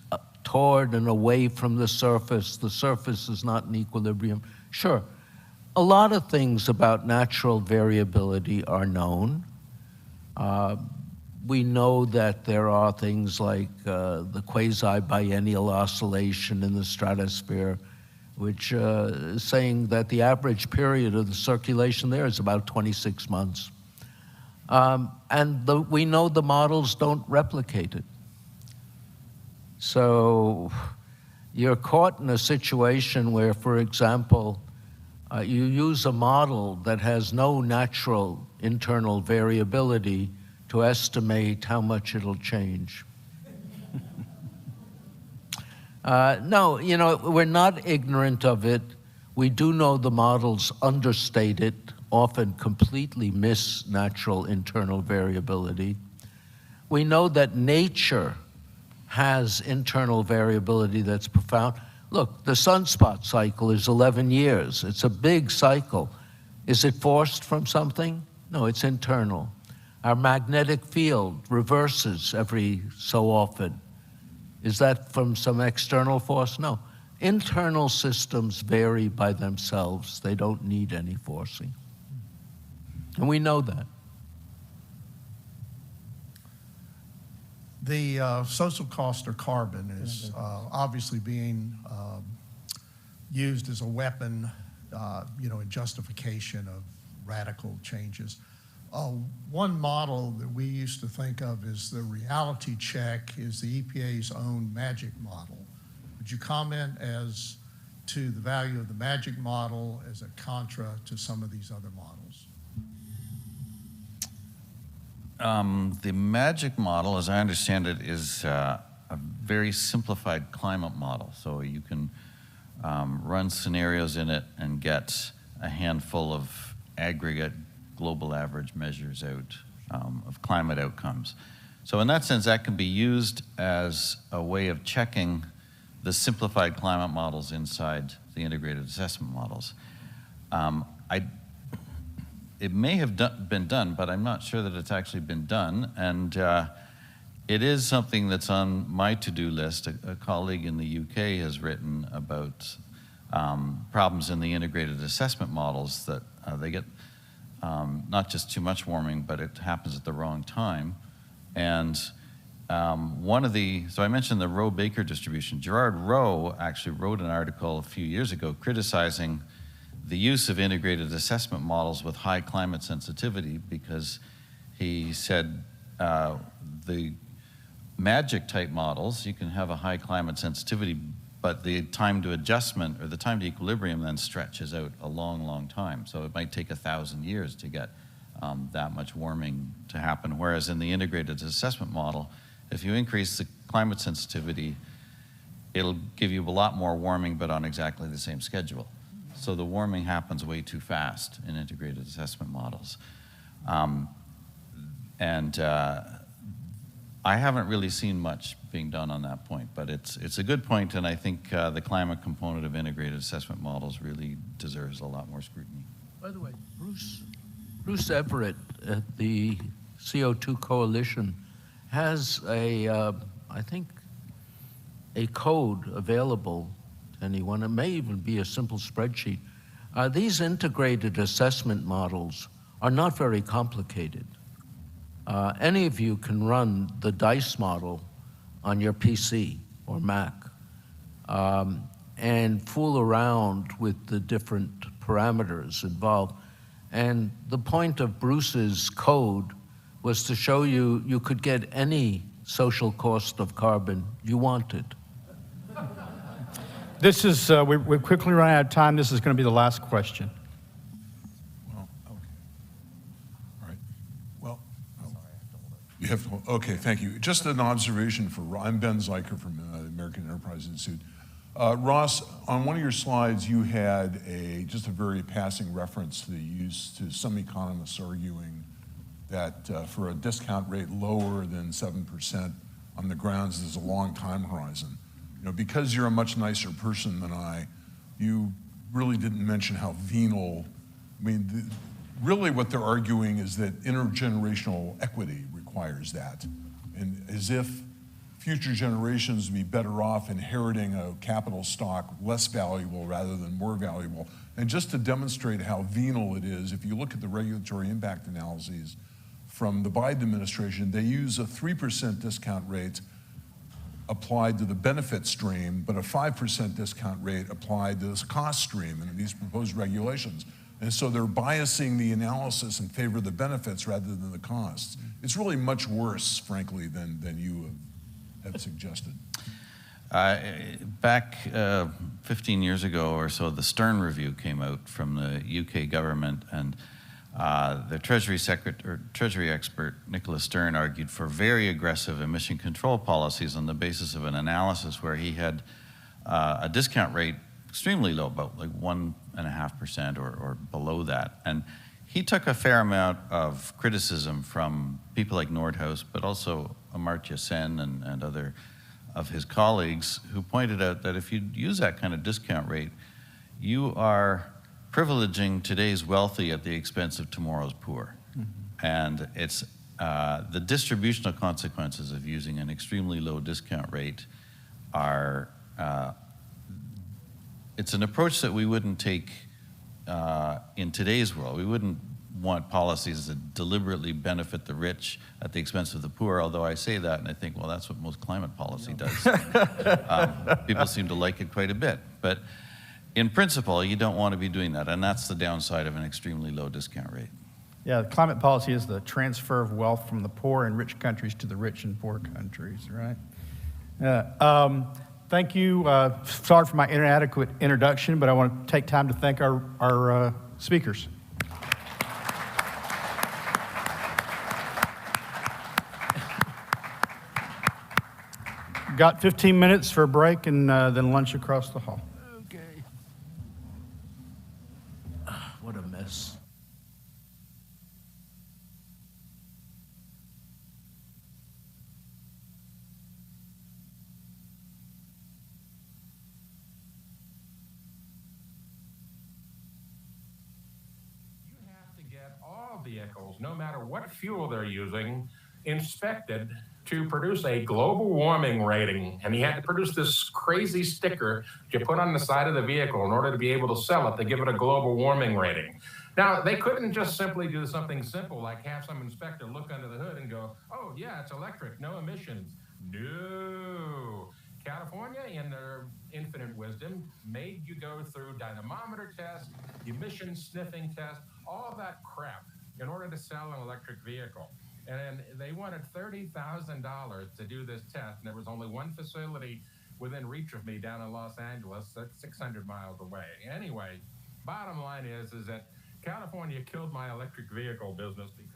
toward and away from the surface. The surface is not in equilibrium. Sure, a lot of things about natural variability are known. We know that there are things like the quasi-biennial oscillation in the stratosphere, which is saying that the average period of the circulation there is about 26 months. We know the models don't replicate it. So you're caught in a situation where, for example, you use a model that has no natural internal variability to estimate how much it'll change. No, we're not ignorant of it. We do know the models understate it, often completely miss natural internal variability. We know that nature has internal variability that's profound. Look, the sunspot cycle is 11 years. It's a big cycle. Is it forced from something? No, it's internal. Our magnetic field reverses every so often. Is that from some external force? No. Internal systems vary by themselves. They don't need any forcing. And we know that. The social cost of carbon is obviously being used as a weapon, in justification of radical changes. One model that we used to think of as the reality check is the EPA's own MAGIC model. Would you comment as to the value of the MAGIC model as a contra to some of these other models? The MAGIC model, as I understand it, is a very simplified climate model. So you can run scenarios in it and get a handful of aggregate global average measures out of climate outcomes. So in that sense, that can be used as a way of checking the simplified climate models inside the integrated assessment models. It may have been done, but I'm not sure that it's actually been done. And it is something that's on my to-do list. A colleague in the UK has written about problems in the integrated assessment models that they get not just too much warming, but it happens at the wrong time. And so I mentioned the Rowe-Baker distribution. Gerard Rowe actually wrote an article a few years ago criticizing the use of integrated assessment models with high climate sensitivity, because he said the MAGIC type models, you can have a high climate sensitivity, but the time to adjustment or the time to equilibrium then stretches out a long, long time. So it might take 1,000 years to get that much warming to happen. Whereas in the integrated assessment model, if you increase the climate sensitivity, it'll give you a lot more warming, but on exactly the same schedule. So the warming happens way too fast in integrated assessment models. I haven't really seen much being done on that point, but it's a good point, and I think the climate component of integrated assessment models really deserves a lot more scrutiny. By the way, Bruce Everett at the CO2 Coalition has I think, a code available to anyone. It may even be a simple spreadsheet These integrated assessment models are not very complicated. Any of you can run the DICE model on your PC or Mac and fool around with the different parameters involved. And the point of Bruce's code was to show you you could get any social cost of carbon you wanted. This is, we're quickly running out of time. This is going to be the last question. Well, okay. All right. Well, you have to, okay, thank you. Just an observation I'm Ben Zeiker from the American Enterprise Institute. Ross, on one of your slides, you had just a very passing reference to some economists arguing that for a discount rate lower than 7% on the grounds there's a long time horizon. You know, because you're a much nicer person than I, you really didn't mention how venal, really what they're arguing is that intergenerational equity requires that. And as if future generations would be better off inheriting a capital stock less valuable rather than more valuable. And just to demonstrate how venal it is, if you look at the regulatory impact analyses from the Biden administration, they use a 3% discount rate applied to the benefit stream, but a 5% discount rate applied to this cost stream in these proposed regulations. And so they're biasing the analysis in favor of the benefits rather than the costs. It's really much worse, frankly, than you have suggested. Back 15 years ago or so, the Stern Review came out from the UK government, and the Treasury expert, Nicholas Stern, argued for very aggressive emission control policies on the basis of an analysis where he had a discount rate extremely low, about like 1.5% or below that. And he took a fair amount of criticism from people like Nordhaus, but also Amartya Sen and other of his colleagues, who pointed out that if you use that kind of discount rate, you are privileging today's wealthy at the expense of tomorrow's poor. Mm-hmm. And it's the distributional consequences of using an extremely low discount rate are, it's an approach that we wouldn't take in today's world. We wouldn't want policies that deliberately benefit the rich at the expense of the poor, although I say that and I think, well, that's what most climate policy does. People seem to like it quite a bit. But in principle, you don't want to be doing that, and that's the downside of an extremely low discount rate. Yeah, climate policy is the transfer of wealth from the poor and rich countries to the rich and poor countries, right? Thank you. Sorry for my inadequate introduction, but I want to take time to thank our speakers. Got 15 minutes for a break and then lunch across the hall. Okay. What a mess. Vehicles, no matter what fuel they're using, inspected to produce a global warming rating. And he had to produce this crazy sticker to put on the side of the vehicle in order to be able to sell it, to give it a global warming rating. Now, they couldn't just simply do something simple like have some inspector look under the hood and go, oh, yeah, it's electric, no emissions. No. California, in their infinite wisdom, made you go through dynamometer tests, emission sniffing tests, all that crap in order to sell an electric vehicle. And they wanted $30,000 to do this test, and there was only one facility within reach of me down in Los Angeles, that's 600 miles away. Anyway, bottom line is that California killed my electric vehicle business because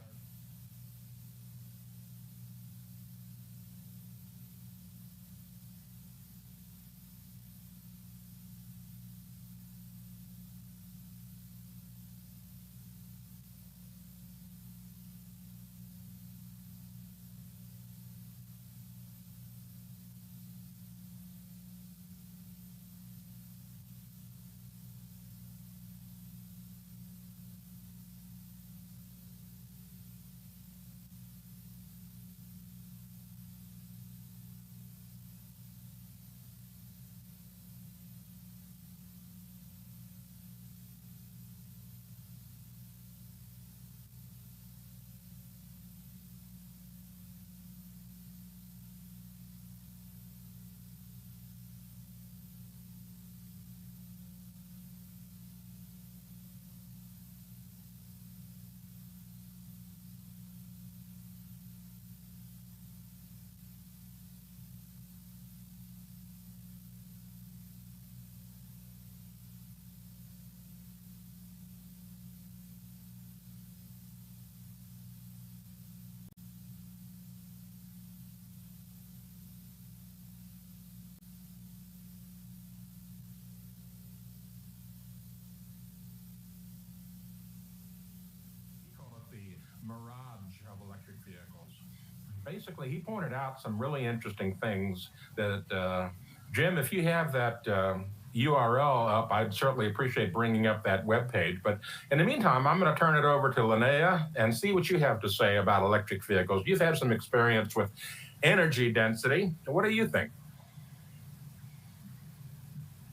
mirage of electric vehicles. Basically, he pointed out some really interesting things that, Jim, if you have that URL up, I'd certainly appreciate bringing up that webpage. But in the meantime, I'm going to turn it over to Linnea and see what you have to say about electric vehicles. You've had some experience with energy density. What do you think?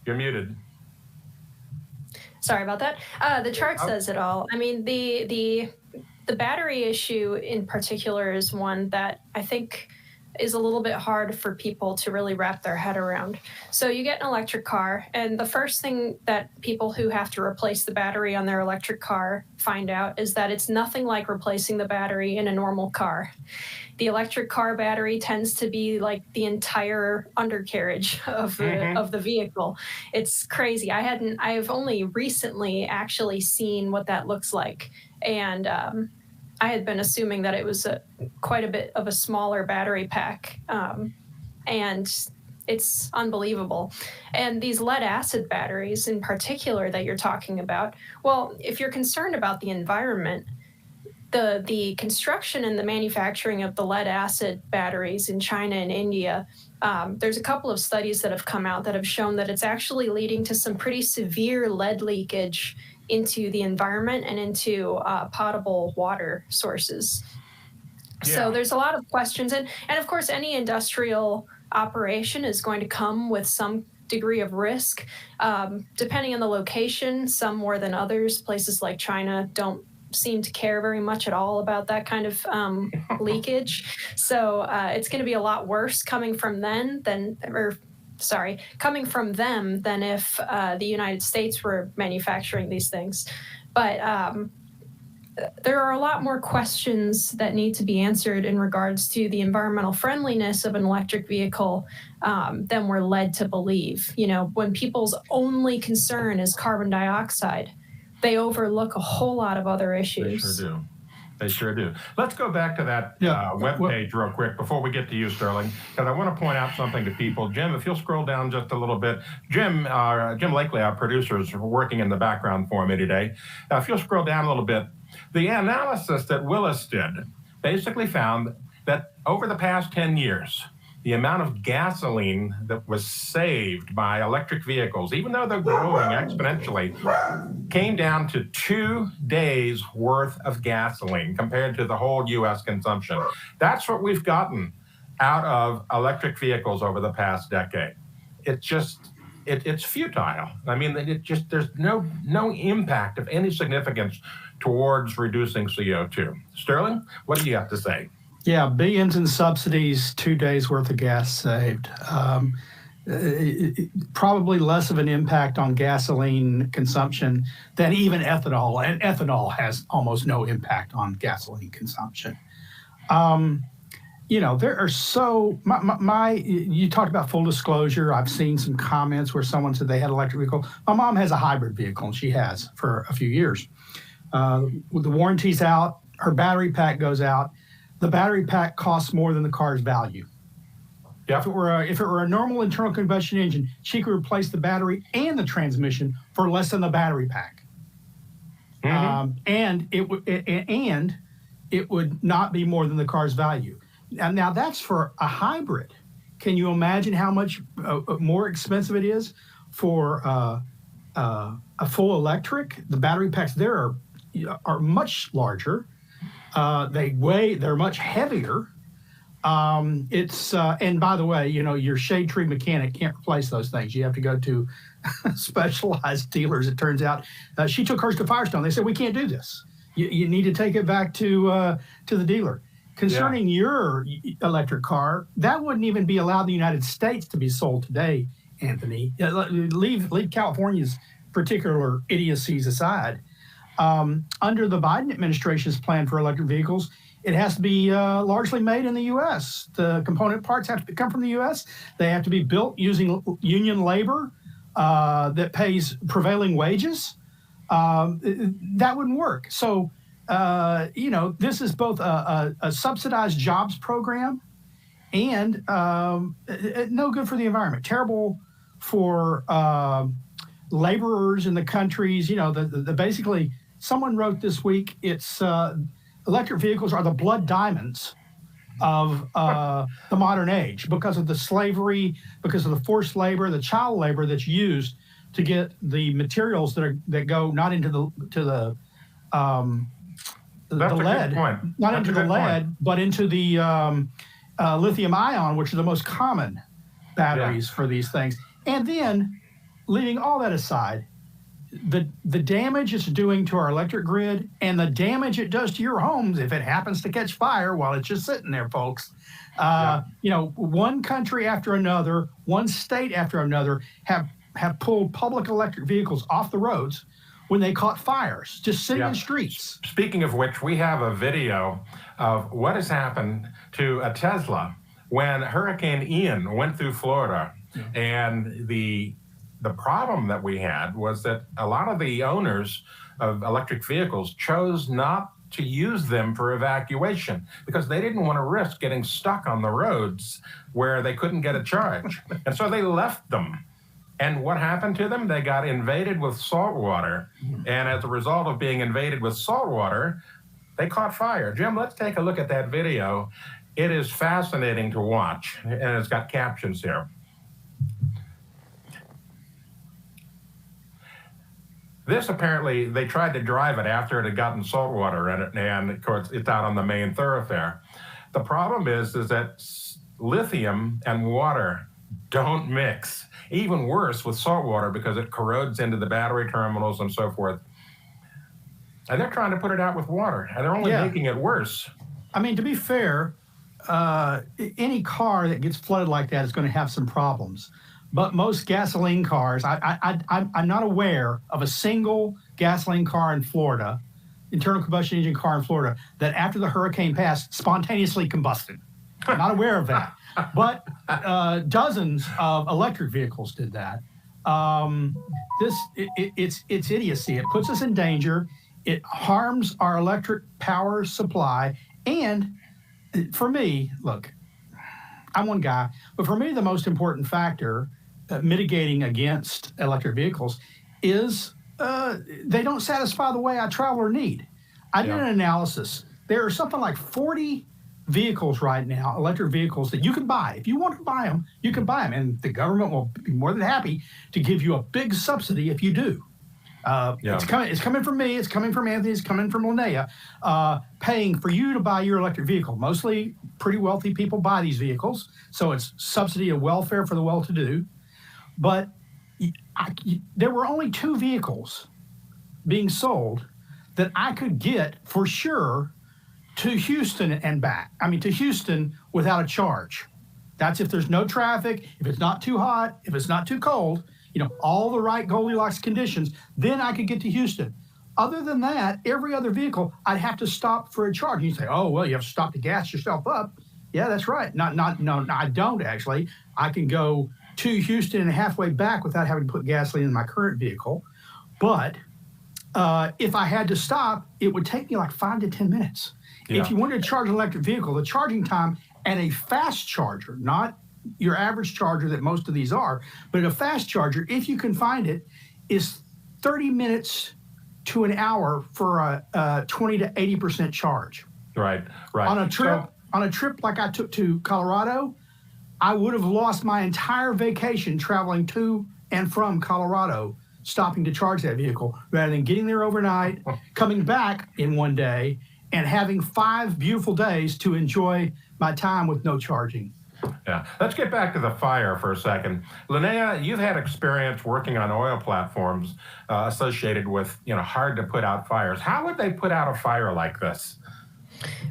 You're muted. Sorry about that. The chart says it all. I mean, the battery issue in particular is one that I think is a little bit hard for people to really wrap their head around. So you get an electric car, and the first thing that people who have to replace the battery on their electric car find out is that it's nothing like replacing the battery in a normal car. The electric car battery tends to be like the entire undercarriage of the vehicle. It's crazy. I've only recently actually seen what that looks like. And I had been assuming that it was quite a bit of a smaller battery pack. And it's unbelievable. And these lead acid batteries in particular that you're talking about, well, if you're concerned about the environment, the construction and the manufacturing of the lead acid batteries in China and India, there's a couple of studies that have come out that have shown that it's actually leading to some pretty severe lead leakage into the environment and into potable water sources. Yeah. So there's a lot of questions. And of course, any industrial operation is going to come with some degree of risk, depending on the location, some more than others. Places like China don't seem to care very much at all about that kind of leakage. So it's going to be a lot worse coming from them than if the United States were manufacturing these things. But there are a lot more questions that need to be answered in regards to the environmental friendliness of an electric vehicle than we're led to believe. You know, when people's only concern is carbon dioxide, they overlook a whole lot of other issues. They sure do. They sure do. Let's go back to that webpage real quick before we get to you, Sterling, because I want to point out something to people. Jim, if you'll scroll down just a little bit. Jim Lakely, our producer, is working in the background for me today. If you'll scroll down a little bit, the analysis that Willis did basically found that over the past 10 years, the amount of gasoline that was saved by electric vehicles, even though they're growing exponentially, came down to 2 days worth of gasoline compared to the whole U.S. consumption. That's what we've gotten out of electric vehicles over the past decade. It's futile. I mean, there's no impact of any significance towards reducing CO2. Sterling, what do you have to say? Yeah, billions in subsidies, 2 days worth of gas saved. Probably less of an impact on gasoline consumption than even ethanol. And ethanol has almost no impact on gasoline consumption. You know, there are you talked about full disclosure. I've seen some comments where someone said they had an electric vehicle. My mom has a hybrid vehicle, and she has for a few years. With the warranty's out, her battery pack goes out. The battery pack costs more than the car's value. Yeah. If it were a normal internal combustion engine, she could replace the battery and the transmission for less than the battery pack. Mm-hmm. And it would not be more than the car's value. Now that's for a hybrid. Can you imagine how much more expensive it is for a full electric? The battery packs there are much larger. They're much heavier. And by the way, you know, your shade tree mechanic can't replace those things. You have to go to specialized dealers. It turns out she took hers to Firestone. They said, we can't do this. You need to take it back to the dealer. Concerning your electric car, that wouldn't even be allowed in the United States to be sold today, Anthony. Leave California's particular idiocies aside. Under the Biden administration's plan for electric vehicles, it has to be largely made in the U.S. The component parts have to come from the U.S. They have to be built using union labor that pays prevailing wages. That wouldn't work. So, you know, this is both a subsidized jobs program and no good for the environment. Terrible for laborers in the countries. You know, basically, someone wrote this week, it's electric vehicles are the blood diamonds of the modern age because of the slavery, because of the forced labor, the child labor that's used to get the materials that go not into the lead, not into the lead, but into the lithium ion, which are the most common batteries for these things. And then, leaving all that aside, the damage it's doing to our electric grid and the damage it does to your homes if it happens to catch fire while it's just sitting there, folks. You know, one country after another, one state after another have pulled public electric vehicles off the roads when they caught fires, just sitting in streets. Speaking of which, we have a video of what has happened to a Tesla when Hurricane Ian went through Florida. And the problem that we had was that a lot of the owners of electric vehicles chose not to use them for evacuation because they didn't want to risk getting stuck on the roads where they couldn't get a charge. And so they left them. And what happened to them? They got invaded with salt water. And as a result of being invaded with salt water, they caught fire. Jim, let's take a look at that video. It is fascinating to watch, and it's got captions here. This apparently, they tried to drive it after it had gotten salt water in it, and of course, it's out on the main thoroughfare. The problem is that lithium and water don't mix. Even worse with salt water because it corrodes into the battery terminals and so forth. And they're trying to put it out with water, and they're only making it worse. I mean, to be fair, any car that gets flooded like that is going to have some problems. But most gasoline cars, I'm not aware of a single gasoline car in Florida, internal combustion engine car in Florida, that after the hurricane passed, spontaneously combusted. I'm not aware of that. But dozens of electric vehicles did that. It's idiocy. It puts us in danger. It harms our electric power supply. And for me, look, I'm one guy, but for me, the most important factor mitigating against electric vehicles is they don't satisfy the way I travel or need. I did an analysis. There are something like 40 vehicles right now, electric vehicles that you can buy. If you want to buy them, you can buy them, and the government will be more than happy to give you a big subsidy if you do. It's coming from me, it's coming from Anthony, it's coming from Linnea, paying for you to buy your electric vehicle. Mostly pretty wealthy people buy these vehicles, so it's subsidy of welfare for the well-to-do. But there were only 2 vehicles being sold that I could get for sure to Houston and back. I mean, to Houston without a charge. That's if there's no traffic, if it's not too hot, if it's not too cold, you know, all the right Goldilocks conditions, then I could get to Houston. Other than that, every other vehicle, I'd have to stop for a charge. You say, oh, well, you have to stop to gas yourself up. Yeah, that's right. No, I don't actually. I can go to Houston and halfway back without having to put gasoline in my current vehicle. But if I had to stop, it would take me like 5 to 10 minutes. Yeah. If you wanted to charge an electric vehicle, the charging time at a fast charger, not your average charger that most of these are, but a fast charger, if you can find it, is 30 minutes to an hour for a 20 to 80% charge. Right. On a trip like I took to Colorado, I would have lost my entire vacation traveling to and from Colorado, stopping to charge that vehicle, rather than getting there overnight, coming back in one day, and having 5 beautiful days to enjoy my time with no charging. Yeah. Let's get back to the fire for a second. Linnea, you've had experience working on oil platforms associated with, hard to put out fires. How would they put out a fire like this?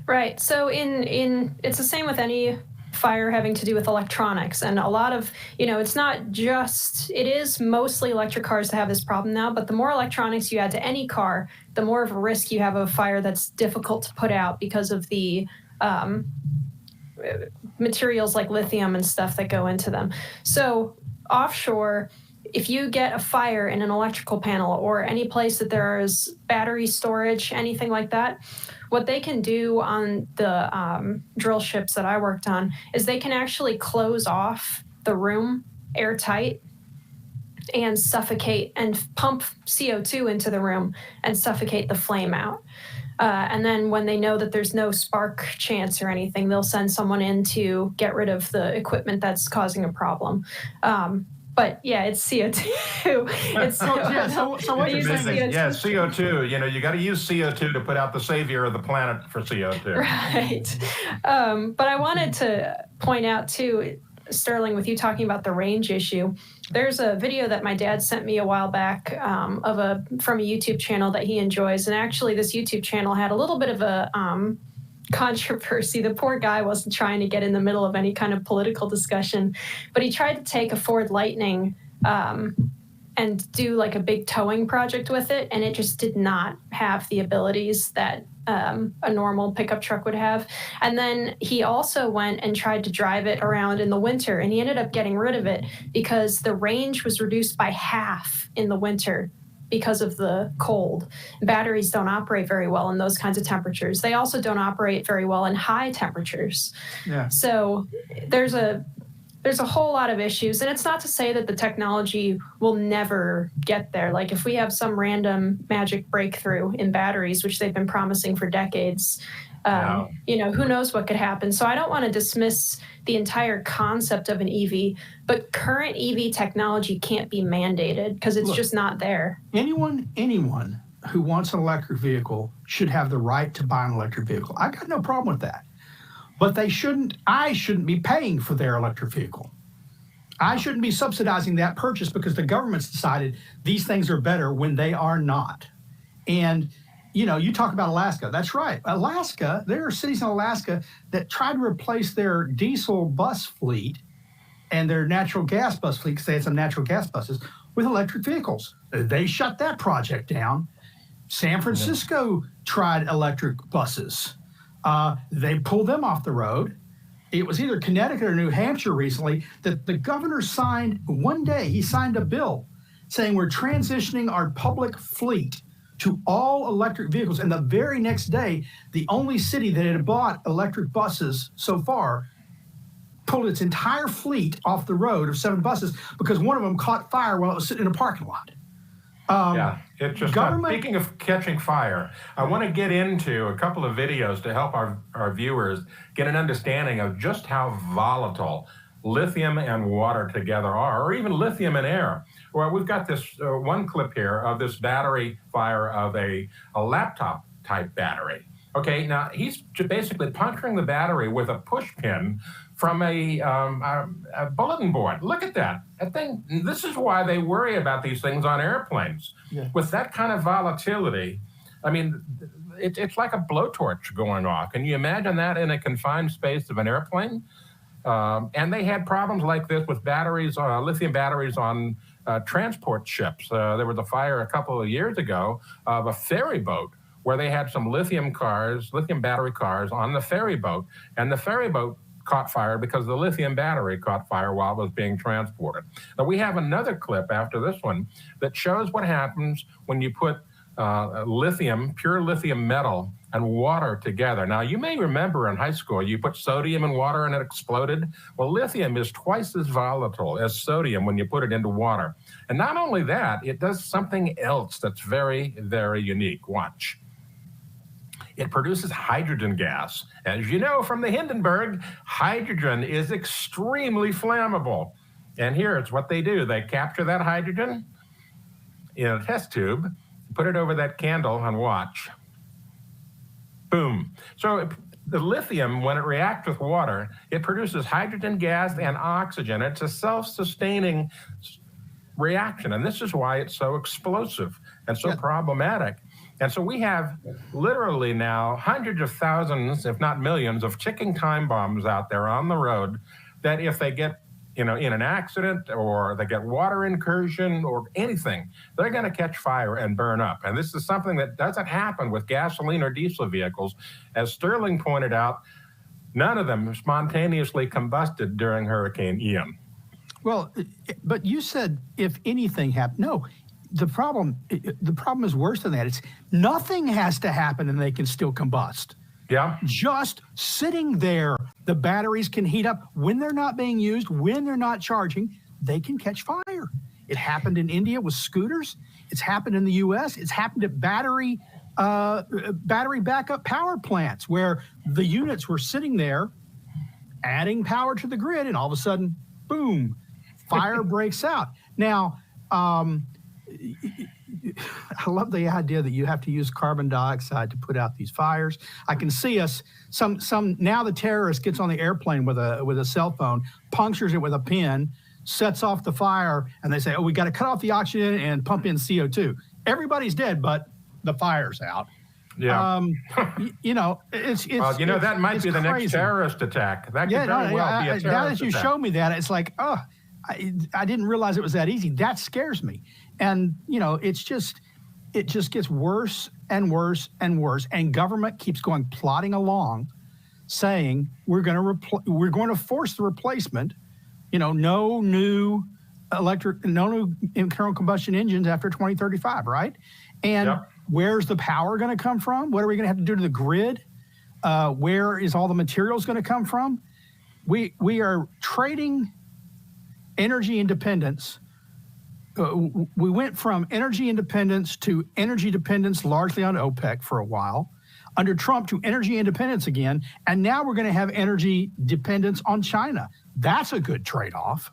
Right. So it's the same with any fire having to do with electronics, and a lot of, it's not just, it is mostly electric cars that have this problem now, but the more electronics you add to any car, the more of a risk you have of a fire that's difficult to put out because of the materials like lithium and stuff that go into them. So offshore, if you get a fire in an electrical panel or any place that there is battery storage, anything like that, what they can do on the drill ships that I worked on is they can actually close off the room airtight. and suffocate and pump CO2 into the room and suffocate the flame out. And then when they know that there's no spark chance or anything, they'll send someone in to get rid of the equipment that's causing a problem. But yeah, it's CO2. It's so what you're saying is, yeah, CO2. You know, you got to use CO2 to put out the savior of the planet for CO2. Right. But I wanted to point out too, Sterling, with you talking about the range issue, there's a video that my dad sent me a while back from a YouTube channel that he enjoys. And actually this YouTube channel had a little bit of a controversy. The poor guy wasn't trying to get in the middle of any kind of political discussion, but he tried to take a Ford Lightning and do like a big towing project with it. And it just did not have the abilities that a normal pickup truck would have. And then he also went and tried to drive it around in the winter, and he ended up getting rid of it because the range was reduced by half in the winter because of the cold. Batteries don't operate very well in those kinds of temperatures. They also don't operate very well in high temperatures. Yeah. So there's a whole lot of issues. And it's not to say that the technology will never get there. Like if we have some random magic breakthrough in batteries, which they've been promising for decades, you know, who knows what could happen. So I don't want to dismiss the entire concept of an EV, but current EV technology can't be mandated because it's just not there. Anyone who wants an electric vehicle should have the right to buy an electric vehicle. I got no problem with that. But I shouldn't be paying for their electric vehicle. I shouldn't be subsidizing that purchase because the government's decided these things are better when they are not. And, you know, you talk about Alaska. That's right. Alaska, there are cities in Alaska that tried to replace their diesel bus fleet and their natural gas bus fleet, because they had some natural gas buses, with electric vehicles. They shut that project down. San Francisco tried electric buses. They pulled them off the road. It was either Connecticut or New Hampshire recently that the governor signed, one day he signed a bill saying we're transitioning our public fleet to all electric vehicles. And the very next day, the only city that had bought electric buses so far pulled its entire fleet off the road of 7 buses because one of them caught fire while it was sitting in a parking lot. It just speaking of catching fire, I want to get into a couple of videos to help our viewers get an understanding of just how volatile lithium and water together are, or even lithium and air. Well, we've got this one clip here of this battery fire of a laptop type battery. Okay, now he's basically puncturing the battery with a push pin from a bulletin board. Look at that. That thing, this is why they worry about these things on airplanes. Yeah. With that kind of volatility, I mean, it's like a blowtorch going off. Can you imagine that in a confined space of an airplane? And they had problems like this with batteries, lithium batteries on transport ships. There was a fire a couple of years ago of a ferry boat where they had some lithium battery cars on the ferry boat, and the ferry boat caught fire because the lithium battery caught fire while it was being transported. Now we have another clip after this one that shows what happens when you put lithium, pure lithium metal, and water together. Now you may remember in high school you put sodium in water and it exploded. Well, lithium is twice as volatile as sodium when you put it into water. And not only that, it does something else that's very, very unique. Watch. It produces hydrogen gas. As you know from the Hindenburg, hydrogen is extremely flammable. And here it's what they do. They capture that hydrogen in a test tube, put it over that candle and watch. Boom. So the lithium, when it reacts with water, it produces hydrogen gas and oxygen. It's a self-sustaining reaction. And this is why it's so explosive and so problematic. And so we have literally now hundreds of thousands, if not millions, of ticking time bombs out there on the road that if they get, in an accident or they get water incursion or anything, they're going to catch fire and burn up. And this is something that doesn't happen with gasoline or diesel vehicles. As Sterling pointed out, none of them spontaneously combusted during Hurricane Ian. Well, but you said if anything happened. No. The problem is worse than that. It's nothing has to happen and they can still combust. Yeah. Just sitting there, the batteries can heat up when they're not being used, when they're not charging, they can catch fire. It happened in India with scooters. It's happened in the U.S. It's happened at battery backup power plants where the units were sitting there adding power to the grid, and all of a sudden, boom, fire breaks out. Now, I love the idea that you have to use carbon dioxide to put out these fires. I can see us, now the terrorist gets on the airplane with a cell phone, punctures it with a pin, sets off the fire, and they say, oh, we got to cut off the oxygen and pump in CO2. Everybody's dead, but the fire's out. Yeah. It's well, that might be the crazy. next terrorist attack. That could very well be a terrorist attack. Now that you showed me that, it's like, oh, I didn't realize it was that easy. That scares me. And, it just gets worse and worse and worse. And government keeps plodding along, saying we're going to force the replacement. No new internal combustion engines after 2035, right? And where's the power going to come from? What are we going to have to do to the grid? Where is all the materials going to come from? We are trading energy independence. We went from energy independence to energy dependence largely on OPEC for a while, under Trump to energy independence again, and now we're going to have energy dependence on China. That's a good trade-off.